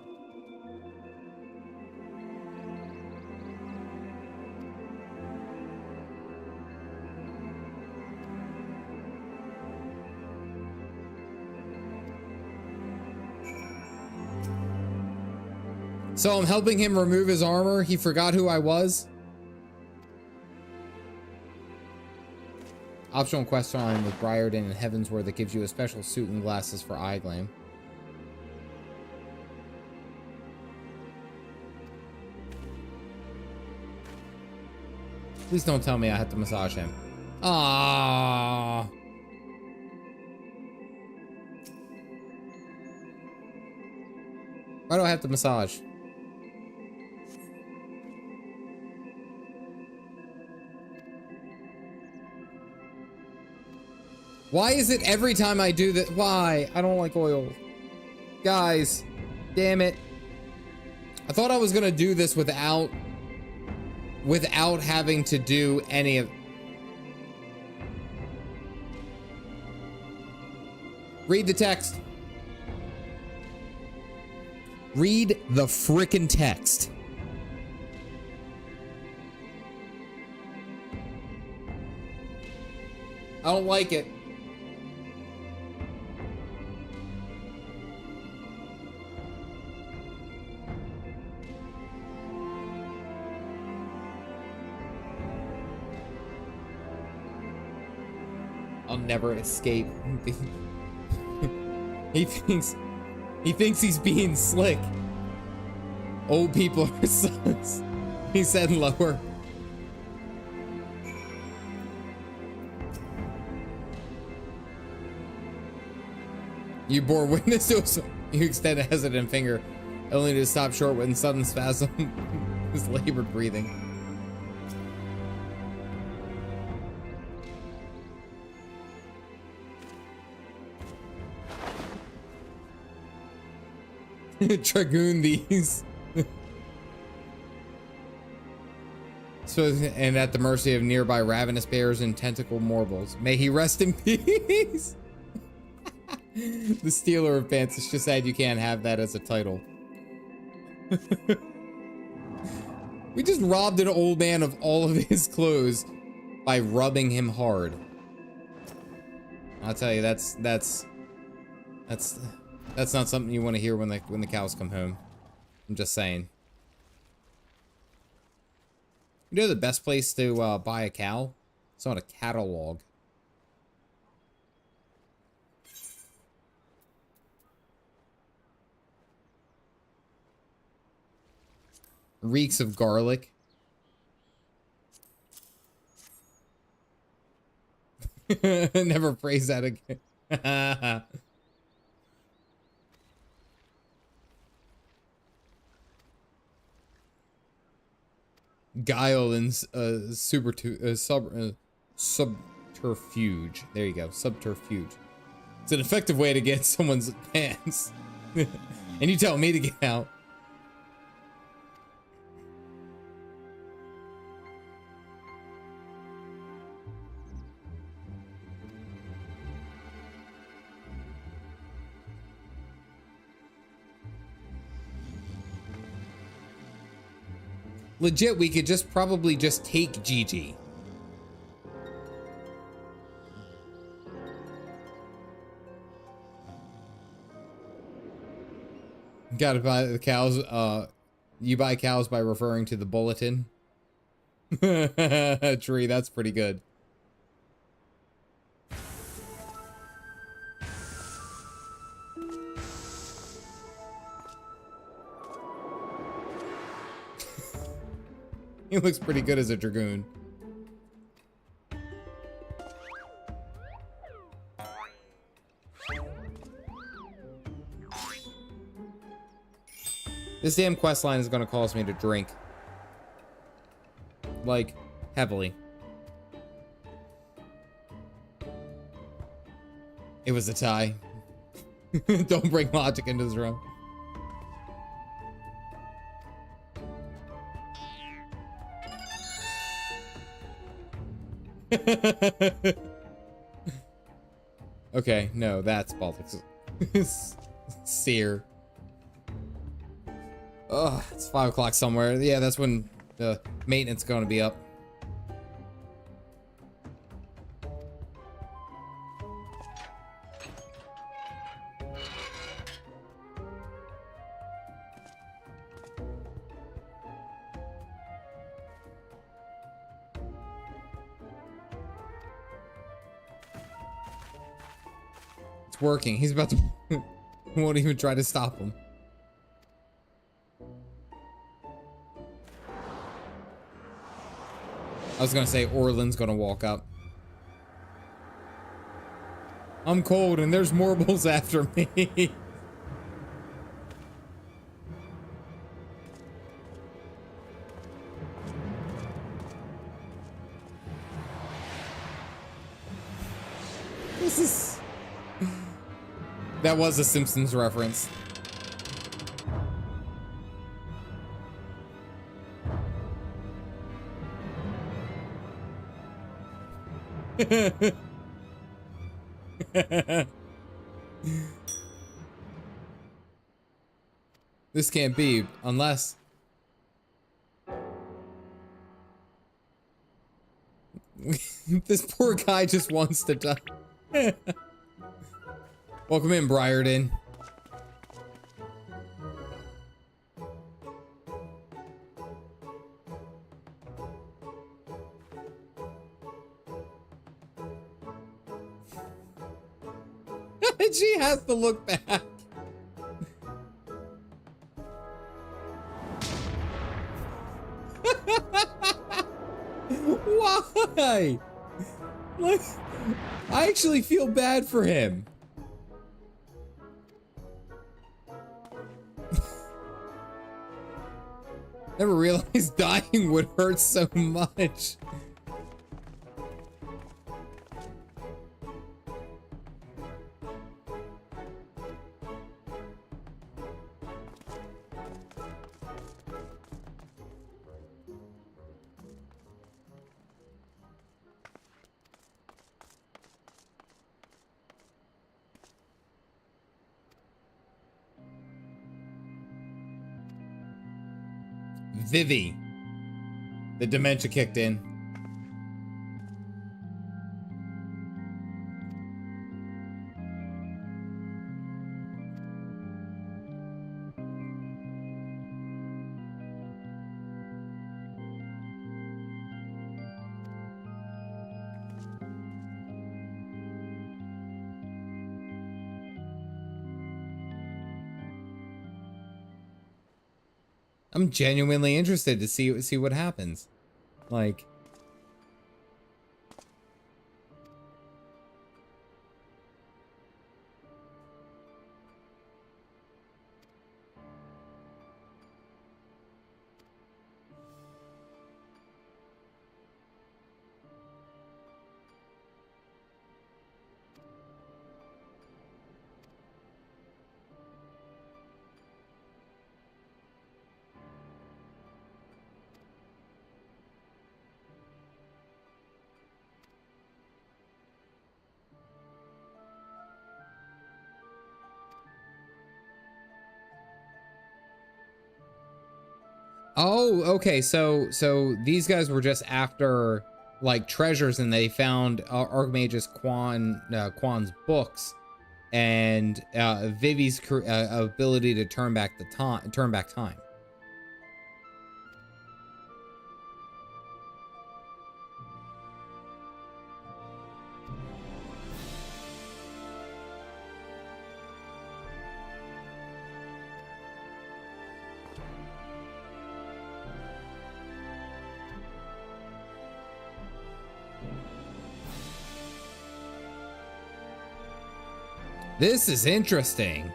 So I'm helping him remove his armor. He forgot who I was. Optional quest line with Briarden and Heavensward that gives you a special suit and glasses for eye gleam. Please don't tell me I have to massage him. Ah. Why do I have to massage? Why is it every time I do that? Why? I don't like oil. Guys, damn it. I thought I was gonna do this without having to do any of... Read the text. Read the frickin' text. I don't like it. I'll never escape. He thinks he's being slick. Old people are sons. He said lower. You bore witness to us. You extend a hesitant finger, only to stop short when sudden spasm. His labored breathing. Dragoon these. So, and at the mercy of nearby ravenous bears and tentacle morbals. May he rest in peace. The Stealer of Pants. It's just sad you can't have that as a title. We just robbed an old man of all of his clothes by rubbing him hard. I'll tell you, that's not something you want to hear when the cows come home. I'm just saying. You know the best place to buy a cow? It's on a catalog. Reeks of garlic. Never praise that again. Guile and subterfuge. There you go, subterfuge. It's an effective way to get someone's pants. And you tell me to get out. Legit, we could probably just take Gigi. Gotta buy the cows. You buy cows by referring to the bulletin. Tree, that's pretty good. He looks pretty good as a dragoon. This damn quest line is gonna cause me to drink. Like, heavily. It was a tie. Don't bring logic into this room. Okay, no, that's politics. Sear. Ugh, it's 5 o'clock somewhere. Yeah, that's when the maintenance is going to be up. Working. He's about to won't even try to stop him. I was gonna say Orland's gonna walk up. I'm cold and there's Morbles after me. This is That was a Simpsons reference. This can't be unless this poor guy just wants to die. Welcome in, Briarden. She has to look back. Why? Like, I actually feel bad for him. Never realized dying would hurt so much. Vivi. The dementia kicked in. I'm genuinely interested to see what happens. Like, oh, okay. So these guys were just after like treasures, and they found Archmage's Quan's books, and Vivi's ability to turn back time. This is interesting.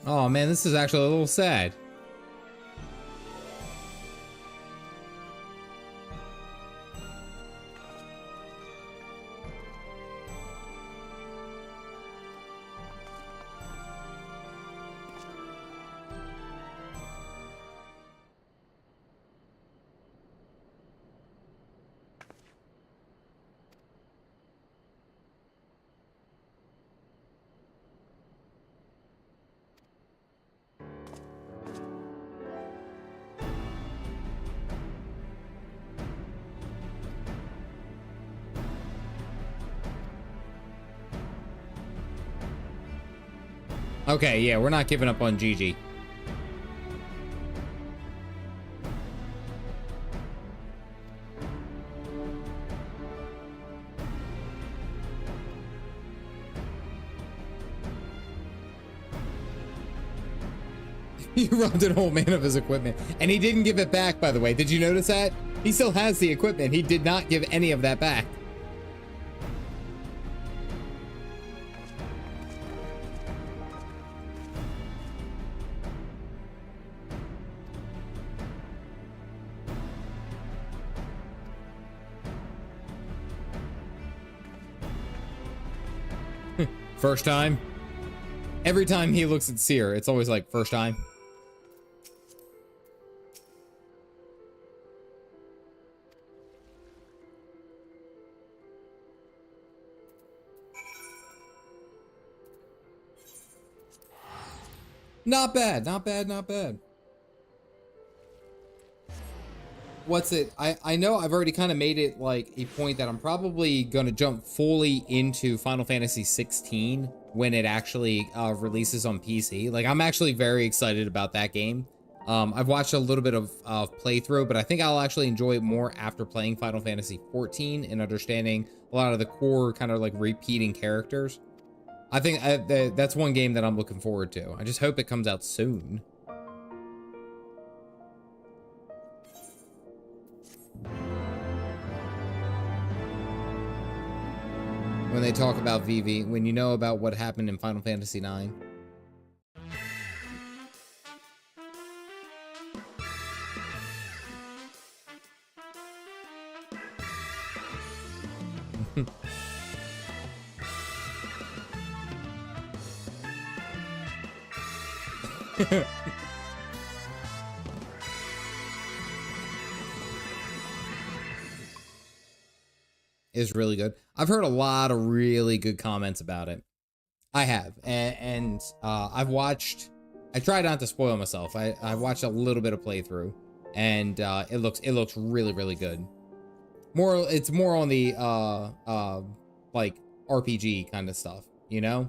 Oh man, this is actually a little sad. Okay, yeah, we're not giving up on Gigi. He robbed an old man of his equipment, and he didn't give it back, by the way. Did you notice that? He still has the equipment. He did not give any of that back. First time. Every time he looks at Seer, it's always like, first time. Not bad, not bad, not bad. What's it? I know I've already kind of made it like a point that I'm probably going to jump fully into Final Fantasy 16 when it actually releases on PC. Like, I'm actually very excited about that game. I've watched a little bit of playthrough, but I think I'll actually enjoy it more after playing Final Fantasy 14 and understanding a lot of the core kind of like repeating characters. I think that's one game that I'm looking forward to. I just hope it comes out soon. When they talk about Vivi, when you know about what happened in Final Fantasy IX. Is really good. I've heard a lot of really good comments about it. I have, and I've watched. I tried not to spoil myself. I watched a little bit of playthrough, and it looks really good. It's more on the like RPG kind of stuff, you know.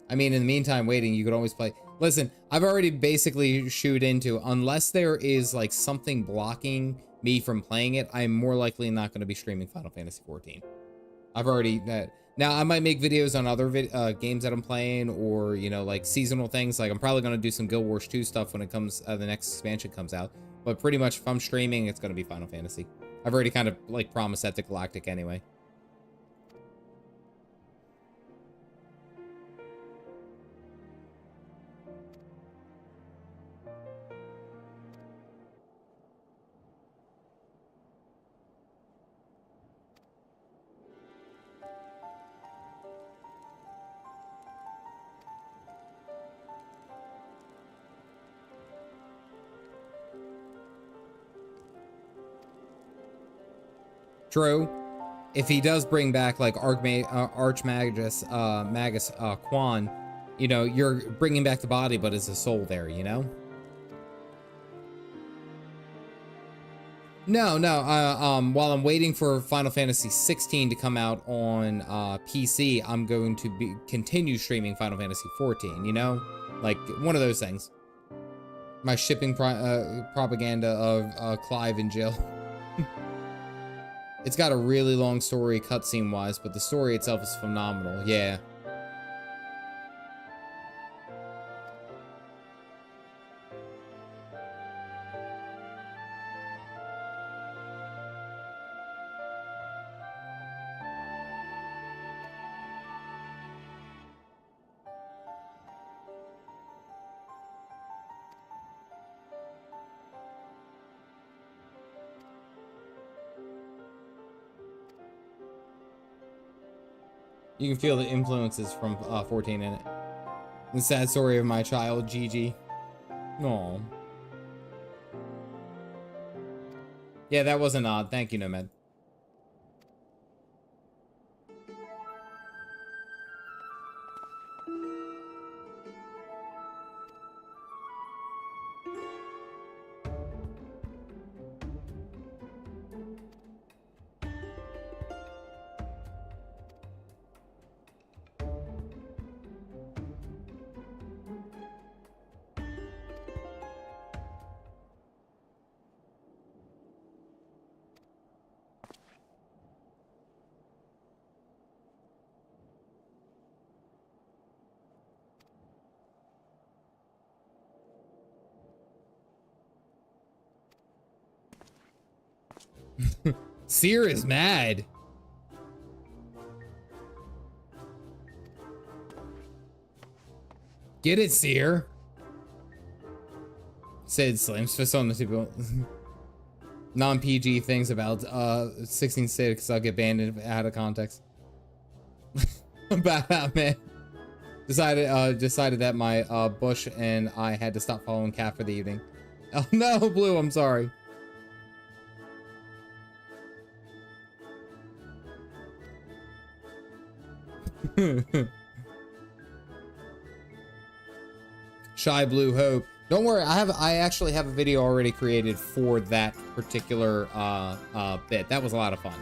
I mean, in the meantime, waiting, you could always play. Listen, I've already basically shoot into, unless there is like something blocking me from playing it, I'm more likely not going to be streaming Final Fantasy XIV. I've already, now I might make videos on other games that I'm playing, or, you know, like seasonal things. Like I'm probably going to do some Guild Wars 2 stuff when it comes, the next expansion comes out. But pretty much if I'm streaming, it's going to be Final Fantasy. I've already kind of like promised that to Galactic anyway. True. If he does bring back like Archmagus Magus Quan, you know, you're bringing back the body, but it's a soul there, you know? No, while I'm waiting for Final Fantasy 16 to come out on PC, I'm going to continue streaming Final Fantasy 14, you know? Like one of those things. My shipping propaganda of Clive and Jill. It's got a really long story cutscene wise, but the story itself is phenomenal. Yeah. You can feel the influences from 14 in it. The sad story of my child, Gigi. Aww. Yeah, that wasn't odd. Thank you, Nomad. Seer is mad. Get it, Seer. Said Slims for some people. Non-PG things about 16.6. I'll get banned out of context. Batman decided that my Bush and I had to stop following Cat for the evening. Oh no, Blue, I'm sorry. Shy Blue Hope. Don't worry, I actually have a video already created for that particular bit. That was a lot of fun.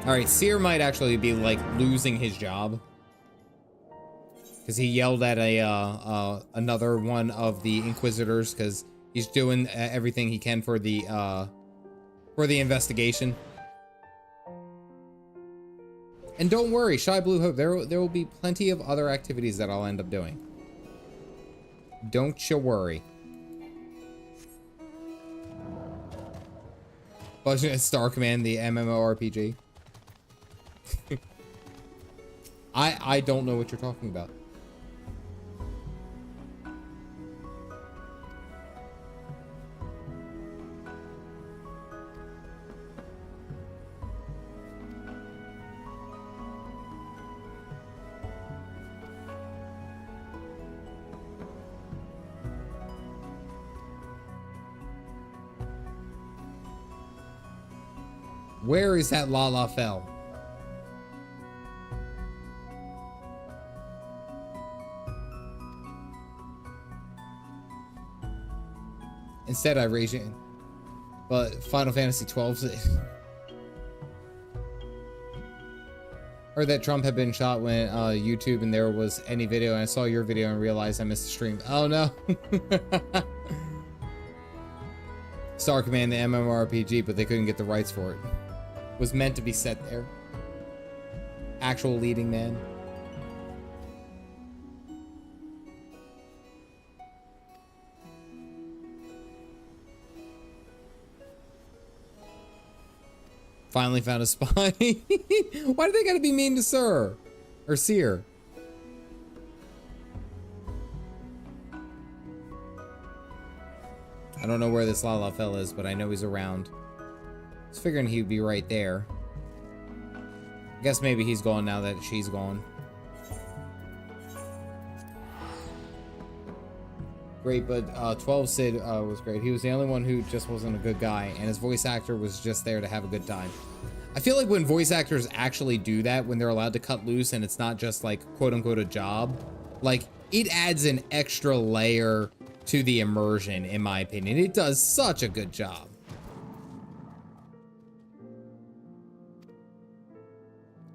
All right, Seer might actually be like losing his job because he yelled at another one of the Inquisitors because he's doing everything he can for the investigation. And don't worry, Shy Blue Hope, there will be plenty of other activities that I'll end up doing. Don't you worry. Budget Star Command, the MMORPG. I don't know what you're talking about. Where is that Lalafell? Instead, I rage in. But Final Fantasy XII. Heard that Trump had been shot when YouTube and there was any video, and I saw your video and realized I missed the stream. Oh no. Star Command, the MMORPG, but they couldn't get the rights for it. Was meant to be set there. Actual leading man. Finally found a spy. Why do they gotta be mean to Sir? Or Seer? I don't know where this Lalafell is, but I know he's around. I was figuring he'd be right there. I guess maybe he's gone now that she's gone. Great, but 12 Sid was great. He was the only one who just wasn't a good guy, and his voice actor was just there to have a good time. I feel like when voice actors actually do that, when they're allowed to cut loose and it's not just like quote-unquote a job, like it adds an extra layer to the immersion, in my opinion. It does such a good job.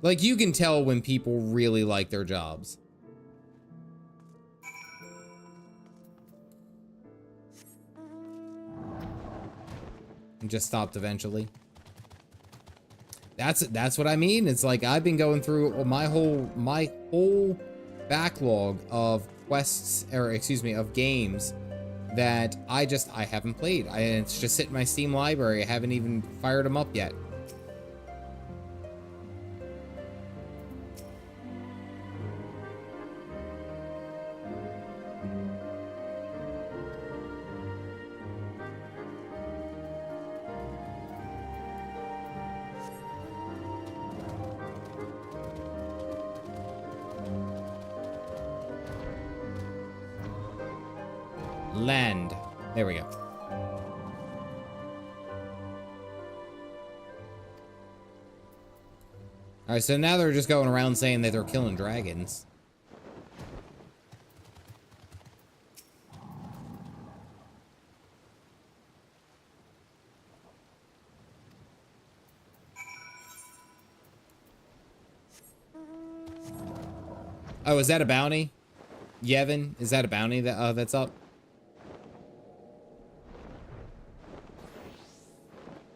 Like, you can tell when people really like their jobs. And just stopped eventually. That's what I mean. It's like I've been going through my whole backlog of quests, or excuse me, of games that I haven't played. It's just sitting in my Steam library. I haven't even fired them up yet. Land. There we go. Alright, so now they're just going around saying that they're killing dragons. Oh, is that a bounty? Yevon, is that a bounty that that's up?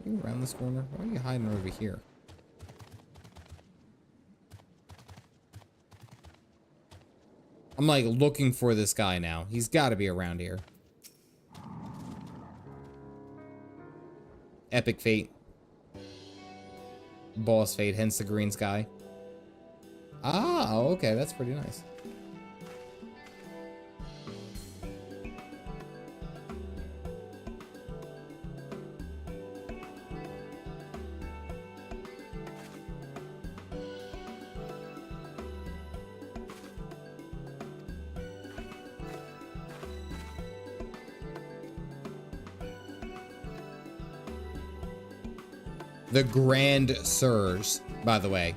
Are you around this corner? Why are you hiding over here? I'm like looking for this guy now. He's got to be around here. Epic fate. Boss fate, hence the green sky. Ah, okay, that's pretty nice. The Grand Sirs, by the way.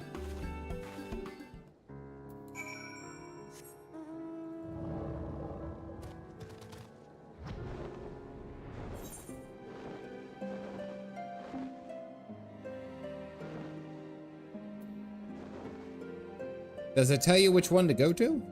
Does it tell you which one to go to?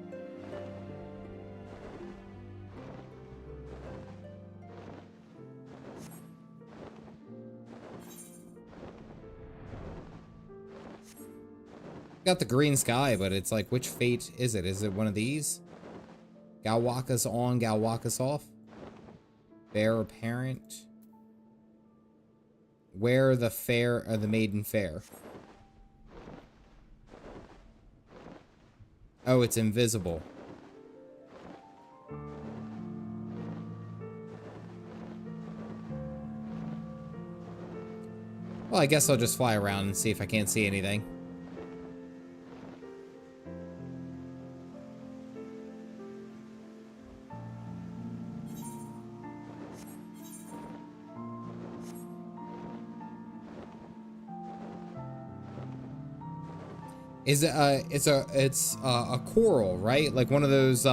Got the green sky, but it's like, which fate is it? Is it one of these? Galwaka's on, Galwaka's off. Bear apparent. Where the fair, or the maiden fair? Oh, it's invisible. Well, I guess I'll just fly around and see if I can't see anything. Is it it's a coral, right? Like one of those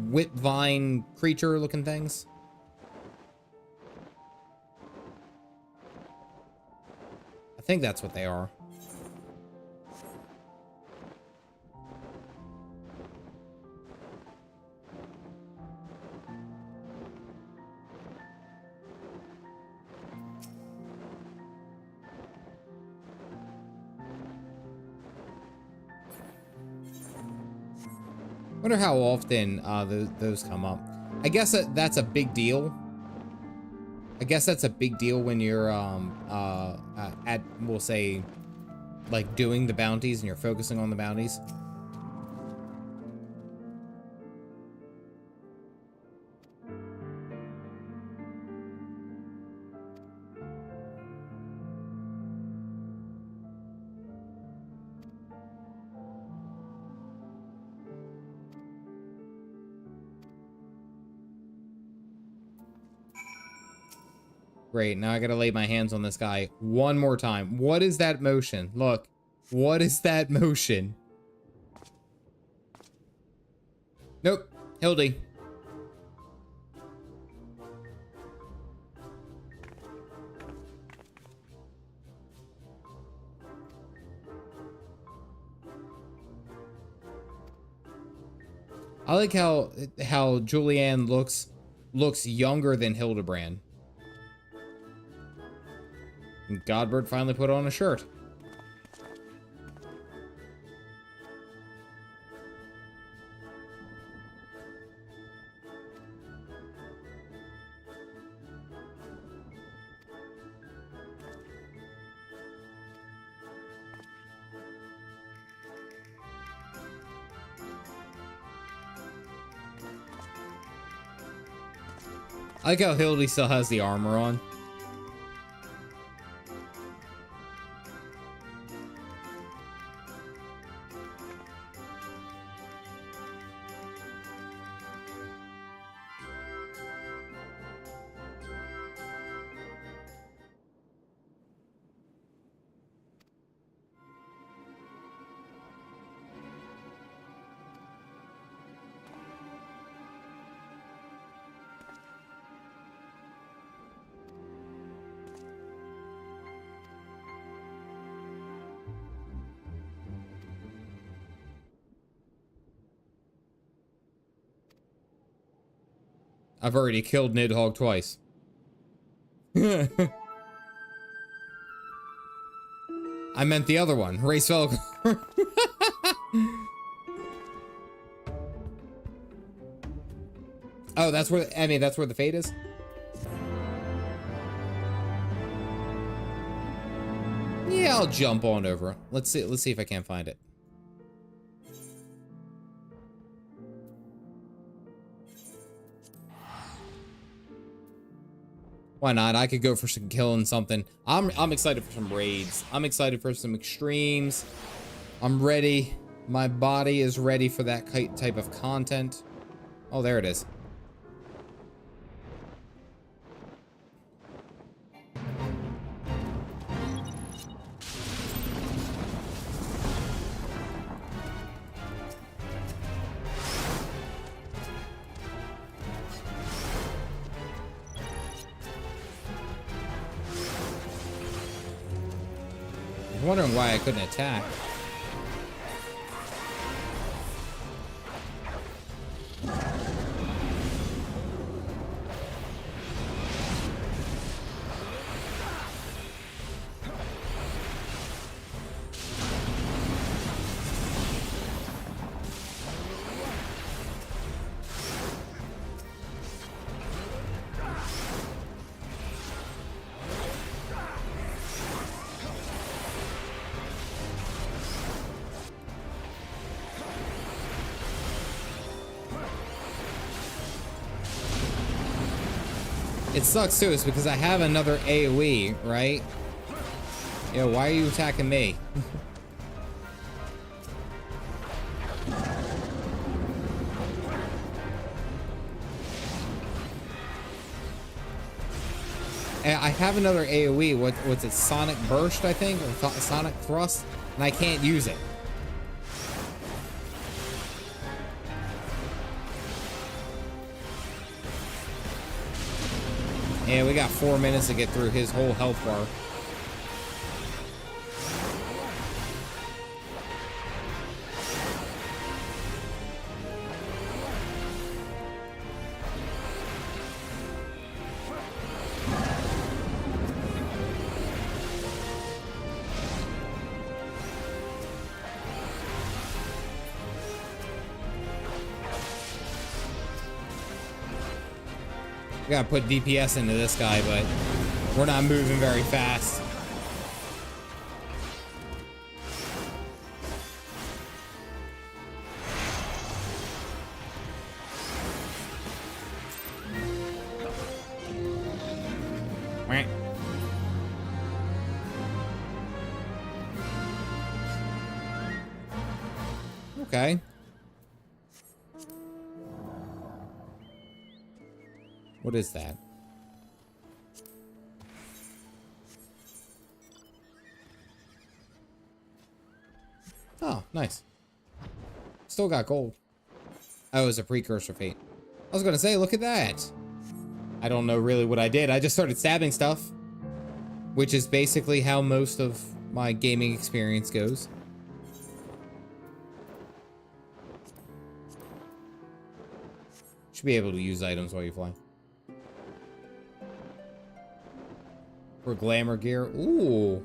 whip vine creature looking things. I think that's what they are. Wonder how often those come up. I guess that's a big deal. I guess that's a big deal when you're at, we'll say, like doing the bounties and you're focusing on the bounties. Great, now I gotta lay my hands on this guy one more time. What is that motion? Look, what is that motion? Nope, Hildy. I like how Julianne looks younger than Hildibrand. And Godbert finally put on a shirt. I like how Hildy still has the armor on. I've already killed Nidhogg twice. I meant the other one, Race Velcro. Oh, that's where, I mean, that's where the fate is? Yeah, I'll jump on over. Let's see if I can't find it. Why not? I could go for some killing something. I'm excited for some raids. I'm excited for some extremes. I'm ready. My body is ready for that type of content. Oh, there it is. I'm wondering why I couldn't attack. It sucks too, is because I have another AoE, right? Yo, why are you attacking me? I have another AoE, what's it, Sonic Burst, I think? Or Sonic Thrust? And I can't use it. And we got 4 minutes to get through his whole health bar. We gotta put DPS into this guy, but we're not moving very fast. Wah. Okay. What is that? Oh, nice. Still got gold. Oh, it was a precursor fate. I was gonna say, look at that. I don't know really what I did. I just started stabbing stuff, which is basically how most of my gaming experience goes. Should be able to use items while you fly. For glamour gear. Ooh.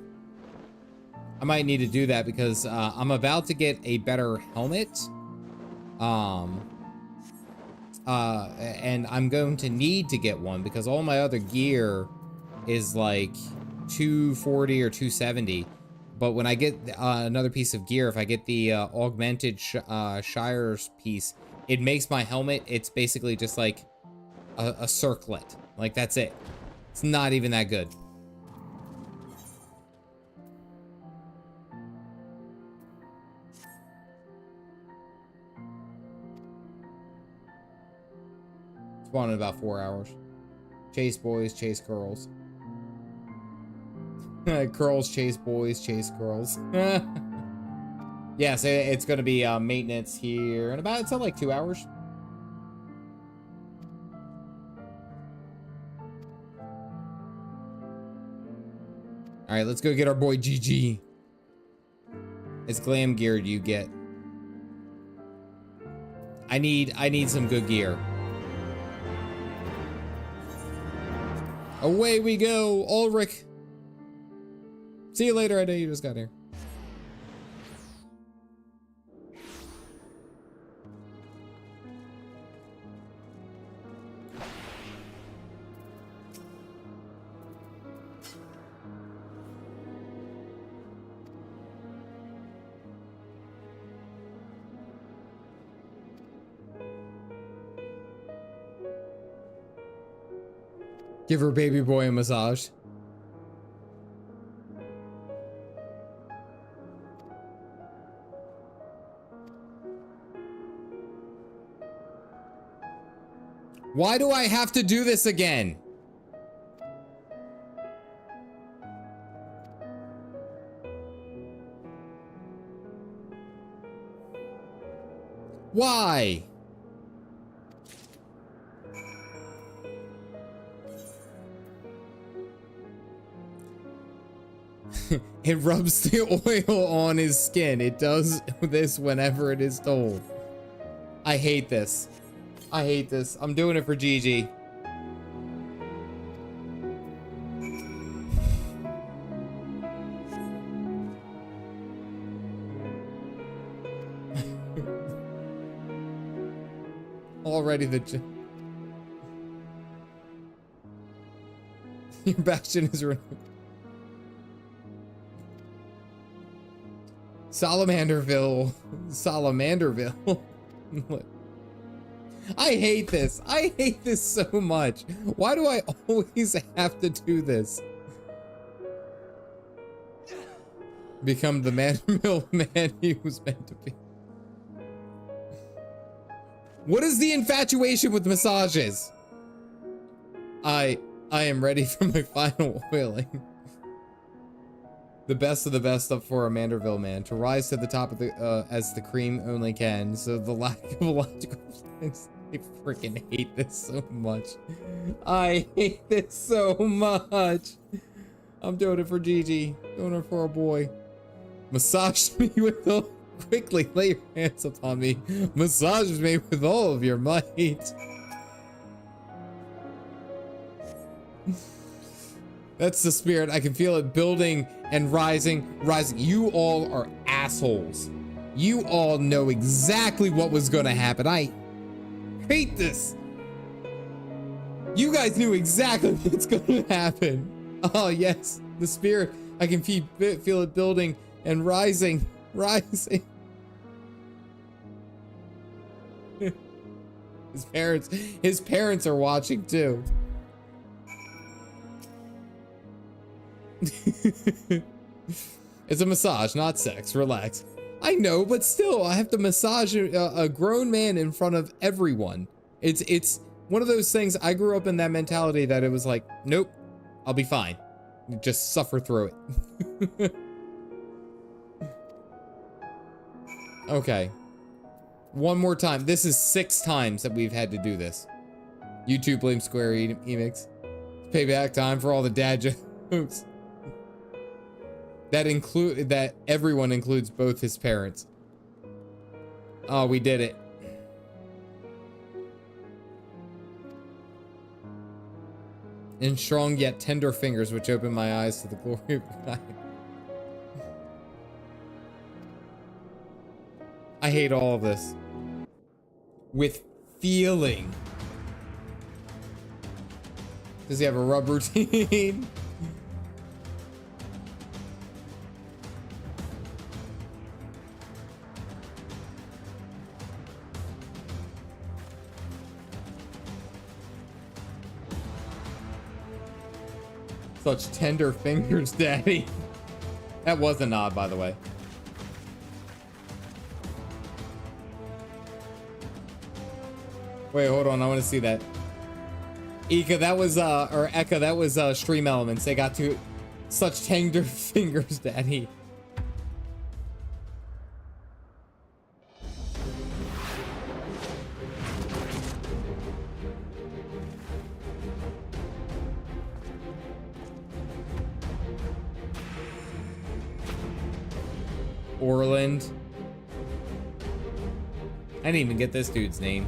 I might need to do that because I'm about to get a better helmet. And I'm going to need to get one because all my other gear is like 240 or 270. But when I get another piece of gear, if I get the augmented Shire's piece, it makes my helmet, it's basically just like a circlet. Like, that's it. It's not even that good. Spawn in about 4 hours. Chase boys, chase girls. Girls chase boys, chase girls. Yeah, so it's gonna be maintenance here in about, it's like 2 hours. All right, let's go get our boy GG. It's glam gear you get. I need some good gear. Away we go, Ulrich. See you later. I know you just got here. Give her baby boy a massage. Why do I have to do this again? Why? It rubs the oil on his skin. It does this whenever it is told. I hate this. I hate this. I'm doing it for Gigi. Already the... Your bastion is ruined. Salamanderville. Salamanderville. I hate this. I hate this so much. Why do I always have to do this? Become the Manderville man he was meant to be. What is the infatuation with massages? I am ready for my final oiling. The best of the best up for a Manderville man to rise to the top of the as the cream only can. So the lack of logical sense. I freaking hate this so much. I hate this so much. I'm doing it for Gigi. Doing it for a boy. Massage me with all. Quickly lay your hands upon me. Massage me with all of your might. That's the spirit. I can feel it building and rising, rising. You all are assholes. You all know exactly what was gonna happen. I hate this. You guys knew exactly what's gonna happen. Oh yes, the spirit. I can feel it building and rising, rising. His parents are watching too. It's a massage, not sex. Relax. I know, but still, I have to massage a grown man in front of everyone. It's one of those things. I grew up in that mentality that it was like, nope, I'll be fine. Just suffer through it. Okay. One more time. This is 6 times that we've had to do this. YouTube blame Square Enix. Payback time for all the dad jokes. That everyone includes both his parents. Oh, we did it. And strong yet tender fingers which open my eyes to the glory of God. I hate all of this. With feeling. Does he have a rub routine? Such tender fingers, Daddy. That was a nod, by the way. Wait, hold on. I want to see that. Eka, that was, or Eka, that was, Stream Elements. They got to such tender fingers, Daddy. Orland. I didn't even get this dude's name.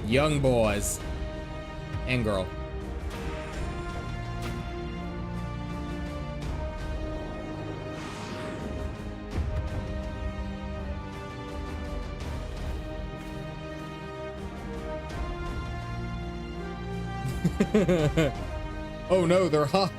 Young boys and girl. Oh no, they're hot.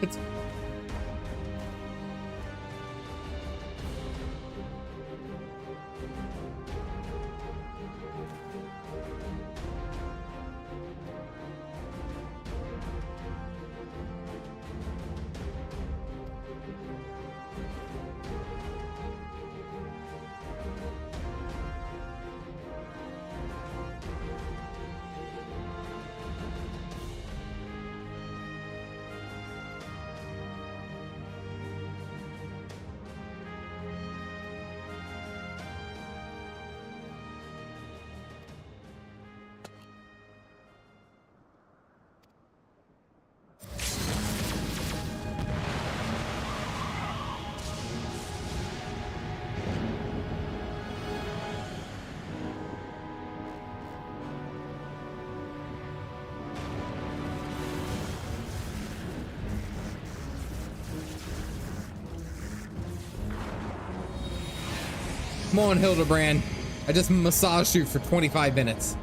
Come on, Hildibrand. I just massaged you for 25 minutes.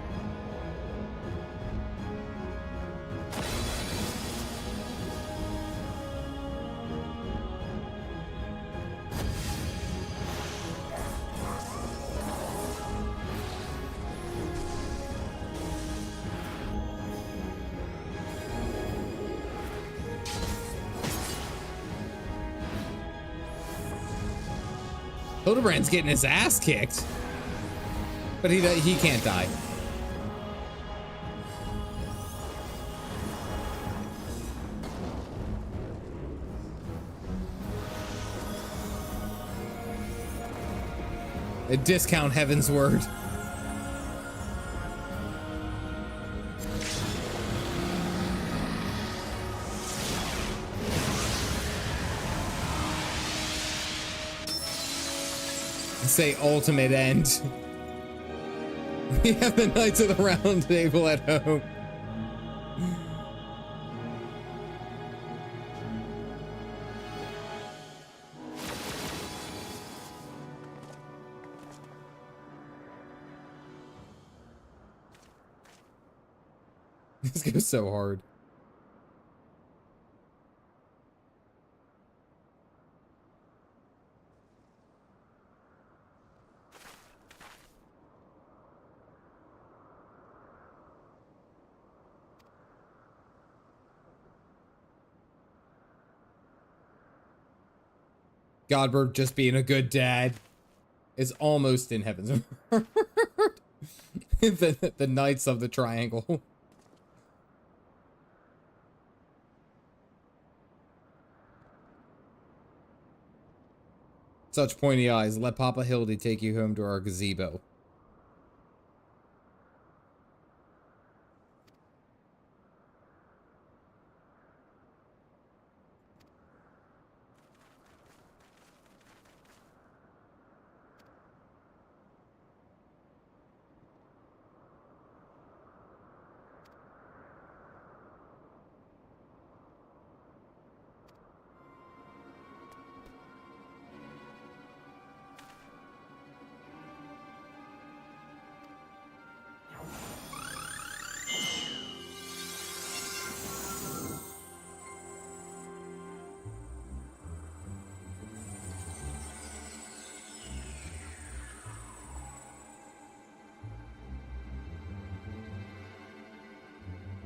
Hildibrand's getting his ass kicked, but he can't die. A discount Heavensward. Say ultimate end. We have the Knights of the Round Table at home. This goes so hard. Godbird just being a good dad is almost in Heavensward. the Knights of the Triangle. Such pointy eyes. Let Papa Hildy take you home to our gazebo.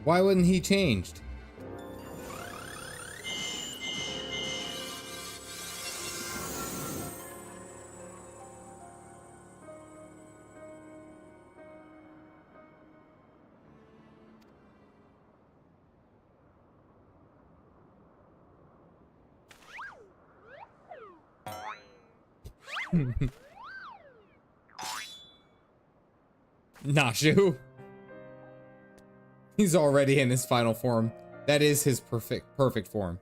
Why wouldn't he changed? Nashu. He's already in his final form. That is his perfect form.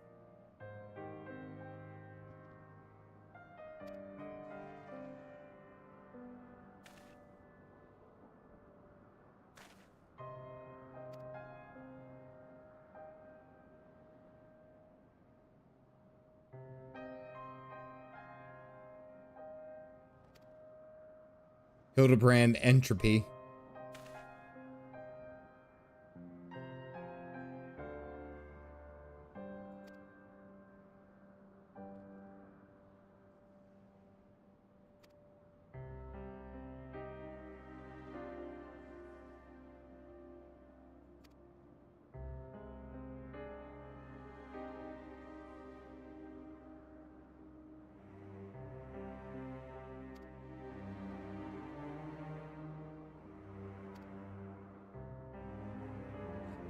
Hildibrand entropy.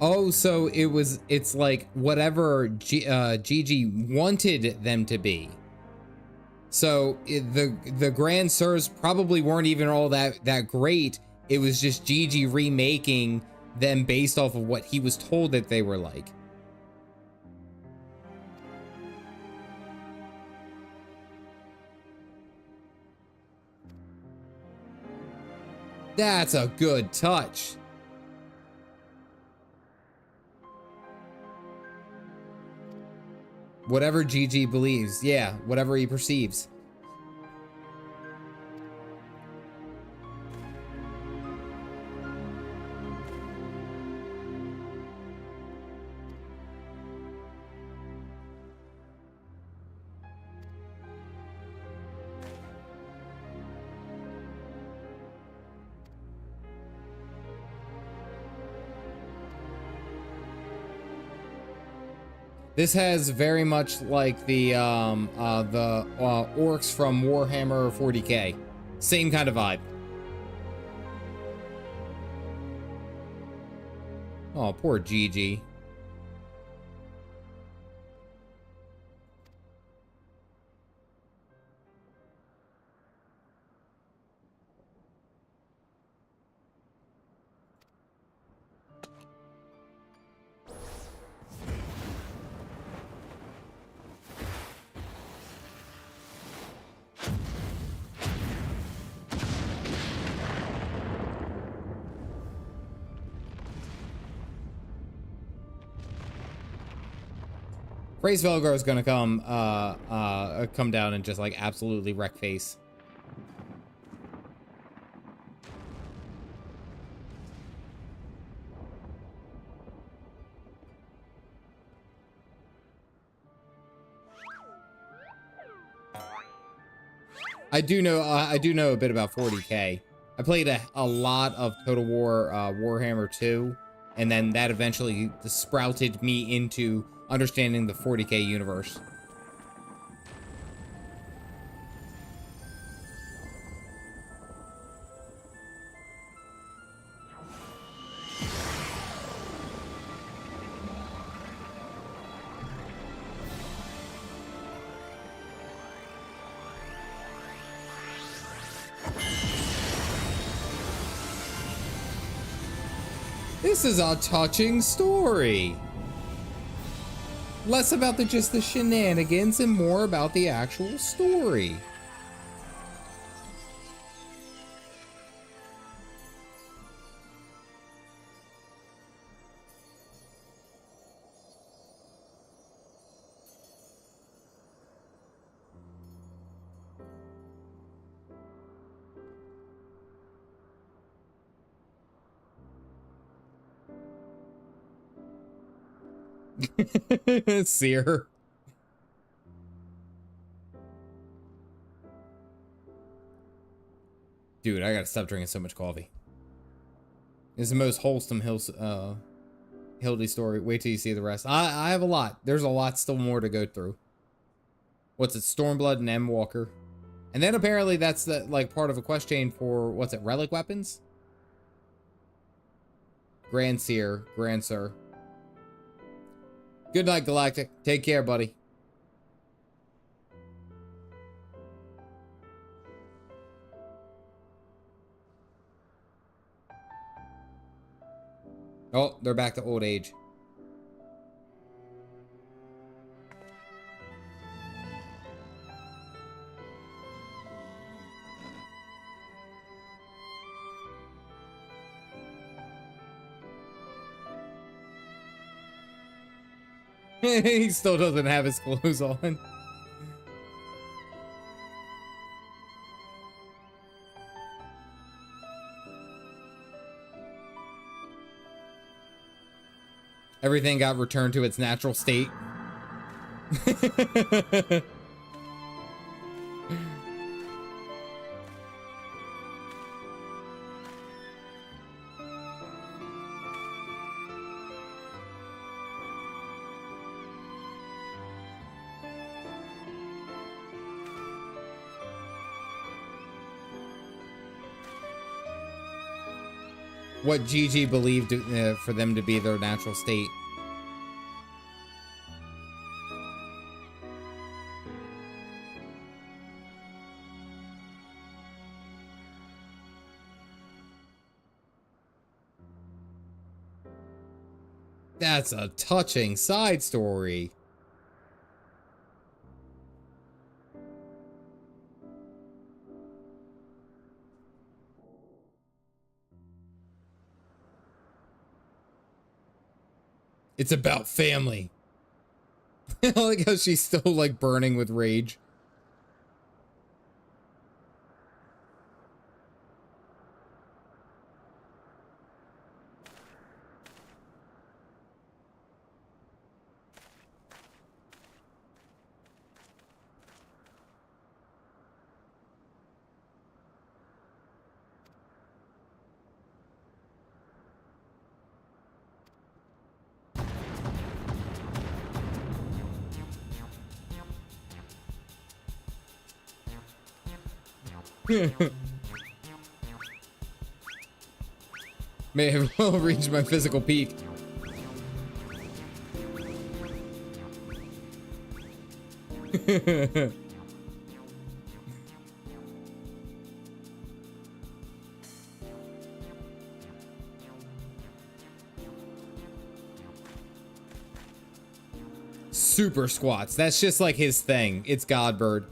Oh, so it's like whatever Gigi wanted them to be. So the Grand Sirs probably weren't even all that great. It was just Gigi remaking them based off of what he was told that they were like. That's a good touch. Whatever Gigi believes, yeah, whatever he perceives. This has very much like the orcs from Warhammer 40k. Same kind of vibe. Oh, poor Gigi. Praise Velgro is gonna come down and just like absolutely wreck face. I do know a bit about 40K. I played a lot of Total War Warhammer 2, and then that eventually sprouted me into understanding the 40K universe. This is a touching story. Less about just the shenanigans and more about the actual story. Sear. Dude, I gotta stop drinking so much coffee. It's the most wholesome Hildy story. Wait till you see the rest. I have a lot. There's a lot still more to go through. What's it? Stormblood and M-Walker. And then apparently that's the like part of a quest chain for, what's it, relic weapons? Grand Seer, Grand Sir. Good night, Galactic. Take care, buddy. Oh, they're back to old age. He still doesn't have his clothes on. Everything got returned to its natural state. What Gigi believed for them to be their natural state. That's a touching side story. It's about family. I like how she's still like burning with rage. May have well reached my physical peak. Super squats. That's just like his thing. It's Godbird.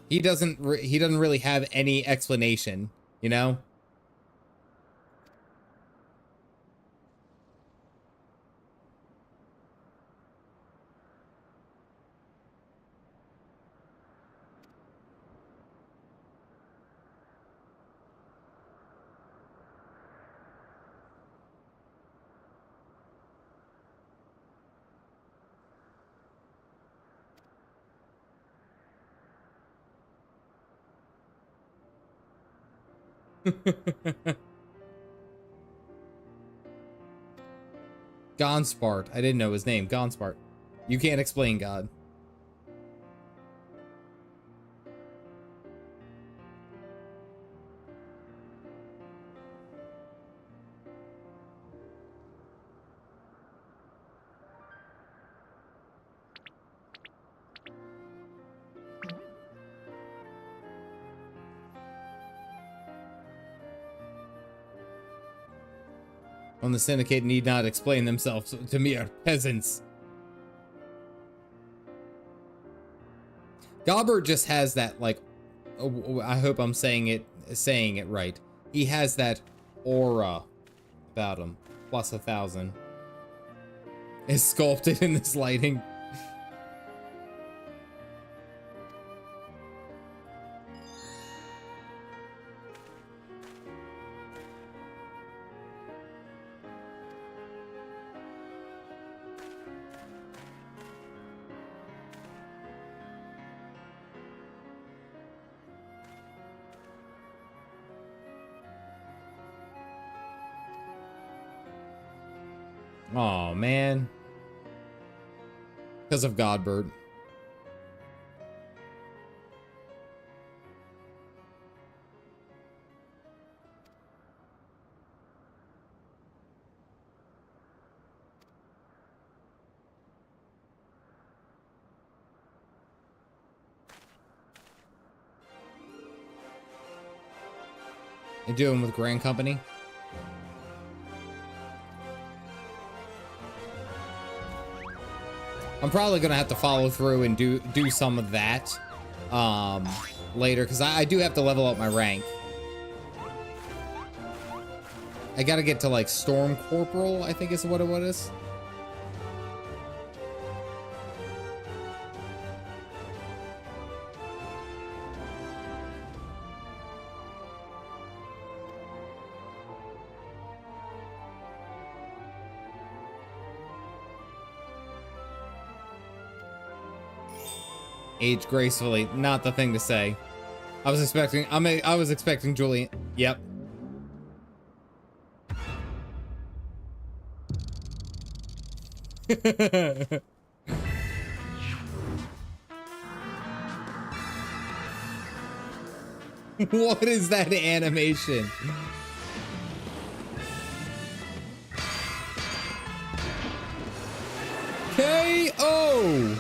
He doesn't really have any explanation, you know? Gonspart. I didn't know his name. Gonspart. You can't explain God. On the Syndicate need not explain themselves to mere peasants. Gobbert just has that, like, I hope I'm saying it right. He has that aura about him. Plus 1,000. Is sculpted in this lighting. Oh man. Because of Godbird. You doing with Grand Company? I'm probably gonna have to follow through and do some of that later, because I do have to level up my rank. I gotta get to like Storm Corporal, I think is what it is. Age gracefully, not the thing to say. I was expecting Julian. Yep. What is that animation? KO!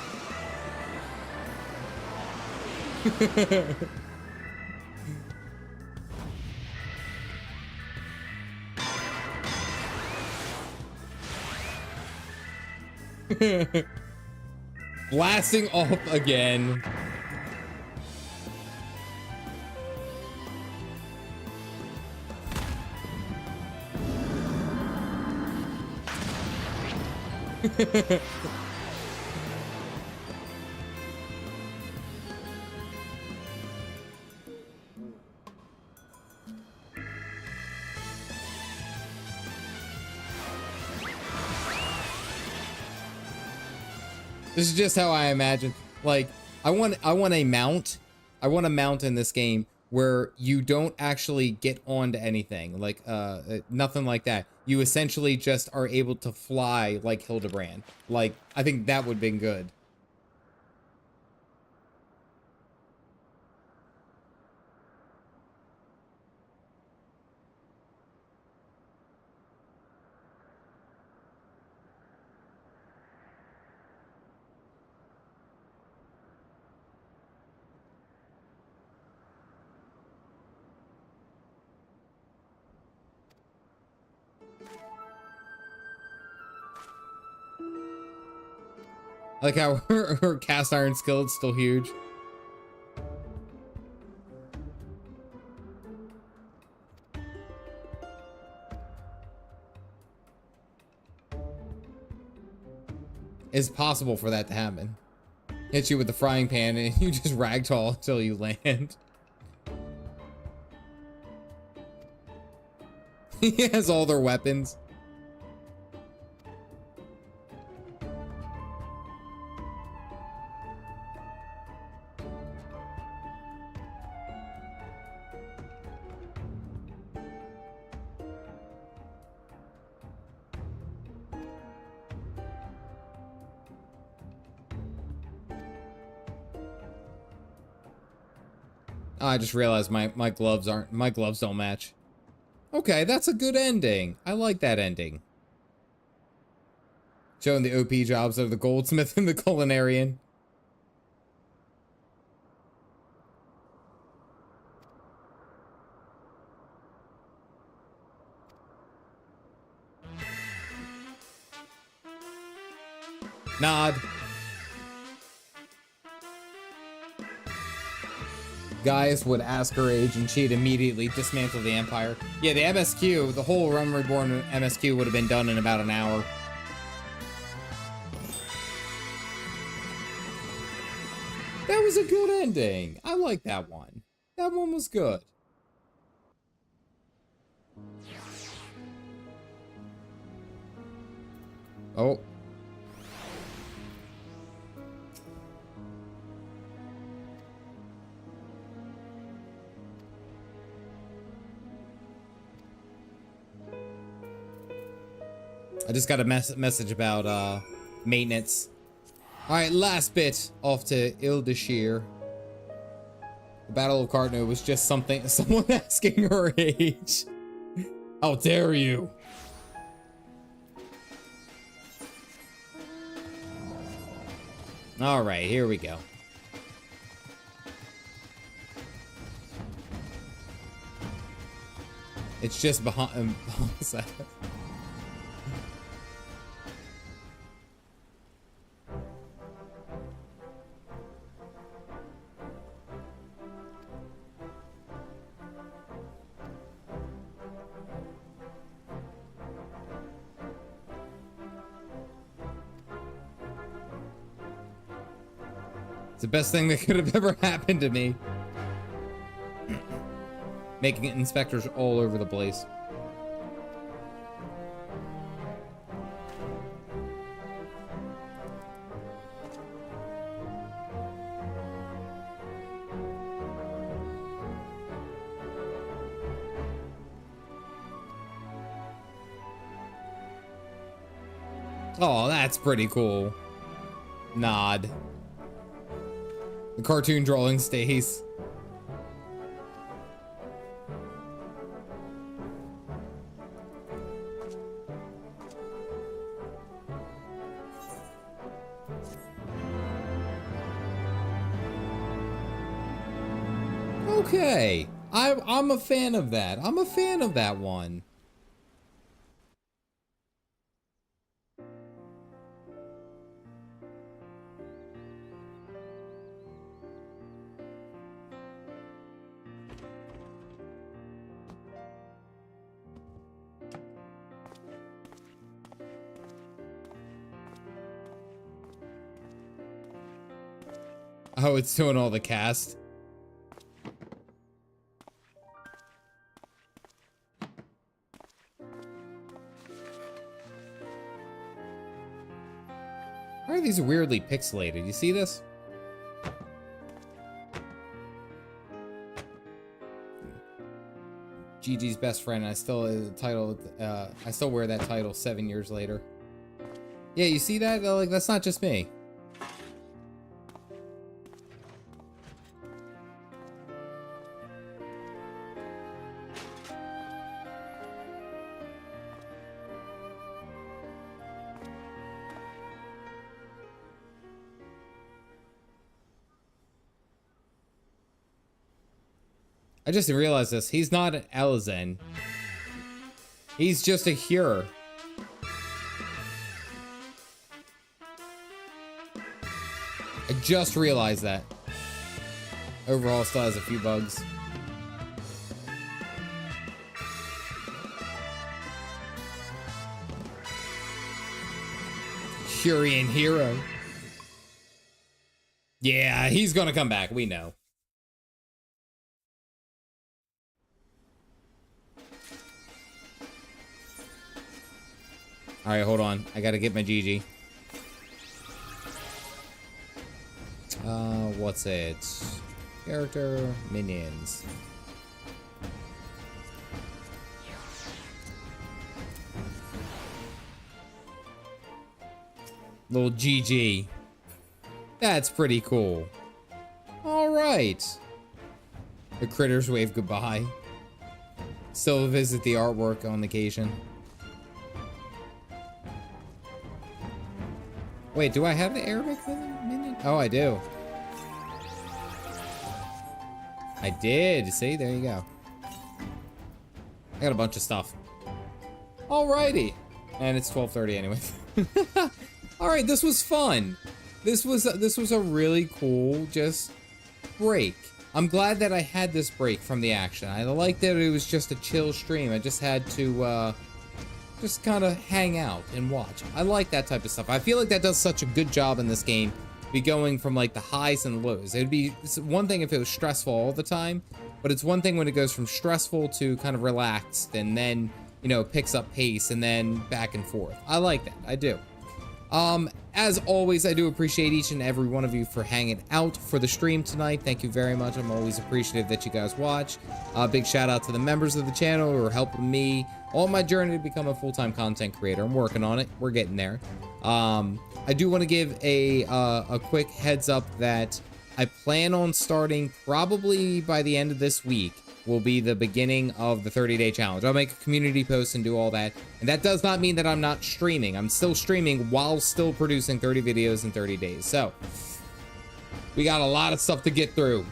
Blasting off again. This is just how I imagine. Like, I want a mount. I want a mount in this game where you don't actually get onto anything. Like, nothing like that. You essentially just are able to fly like Hildibrand. Like, I think that would have been good. Like how her cast iron skillet's still huge. It's possible for that to happen. Hit you with the frying pan and you just ragdoll until you land. He has all their weapons. Oh, I just realized my gloves don't match. Okay, that's a good ending. I like that ending. Showing the OP jobs of the goldsmith and the culinarian. Nod. Gaius would ask her age and she'd immediately dismantle the Empire. Yeah, the MSQ, the whole Realm Reborn MSQ would have been done in about an hour. That was a good ending. I like that one. That one was good. Oh. I just got a message about maintenance. Alright, last bit off to Ildashir. The Battle of Cartno was just someone asking her age. How dare you? Alright, here we go. It's just behind. What's that? It's the best thing that could have ever happened to me. Making inspectors all over the place. Oh, that's pretty cool. Nod. The cartoon drawing stays. Okay, I'm a fan of that. I'm a fan of that one. Oh, it's doing all the cast. Why are these weirdly pixelated? You see this? Gigi's best friend. I still I still wear that title 7 years later. Yeah, you see that? Like, that's not just me. I just realized this. He's not an Elzen. He's just a Hur. I just realized that. Overall, still has a few bugs. Hurian hero. Yeah, he's gonna come back. We know. All right, hold on. I gotta get my GG. What's it? Character, minions. Little GG. That's pretty cool. All right. The critters wave goodbye. Still visit the artwork on occasion. Wait, do I have the Arabic minion? Oh, I do. I did. See, there you go. I got a bunch of stuff. Alrighty. And it's 12:30 anyway. Alright, this was fun. This was a really cool just break. I'm glad that I had this break from the action. I like that it was just a chill stream. I just had to just kind of hang out and watch. I like that type of stuff. I feel like that does such a good job in this game, be going from like the highs and lows. It'd be one thing if it was stressful all the time, but it's one thing when it goes from stressful to kind of relaxed and then, you know, picks up pace and then back and forth. I like that. I do. As always, I do appreciate each and every one of you for hanging out for the stream tonight. Thank you very much. I'm always appreciative that you guys watch. Big shout out to the members of the channel who are helping me on my journey to become a full-time content creator. I'm working on it. We're getting there. I do want to give a quick heads up that I plan on starting probably by the end of this week will be the beginning of the 30-day challenge. I'll make a community post and do all that. And that does not mean that I'm not streaming. I'm still streaming while still producing 30 videos in 30 days. So we got a lot of stuff to get through.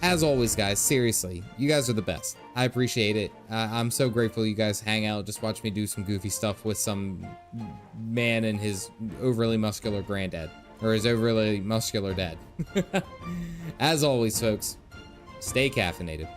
As always, guys, seriously, you guys are the best. I appreciate it. I'm so grateful you guys hang out, just watch me do some goofy stuff with some man and his overly muscular granddad, or his overly muscular dad. As always, folks, stay caffeinated.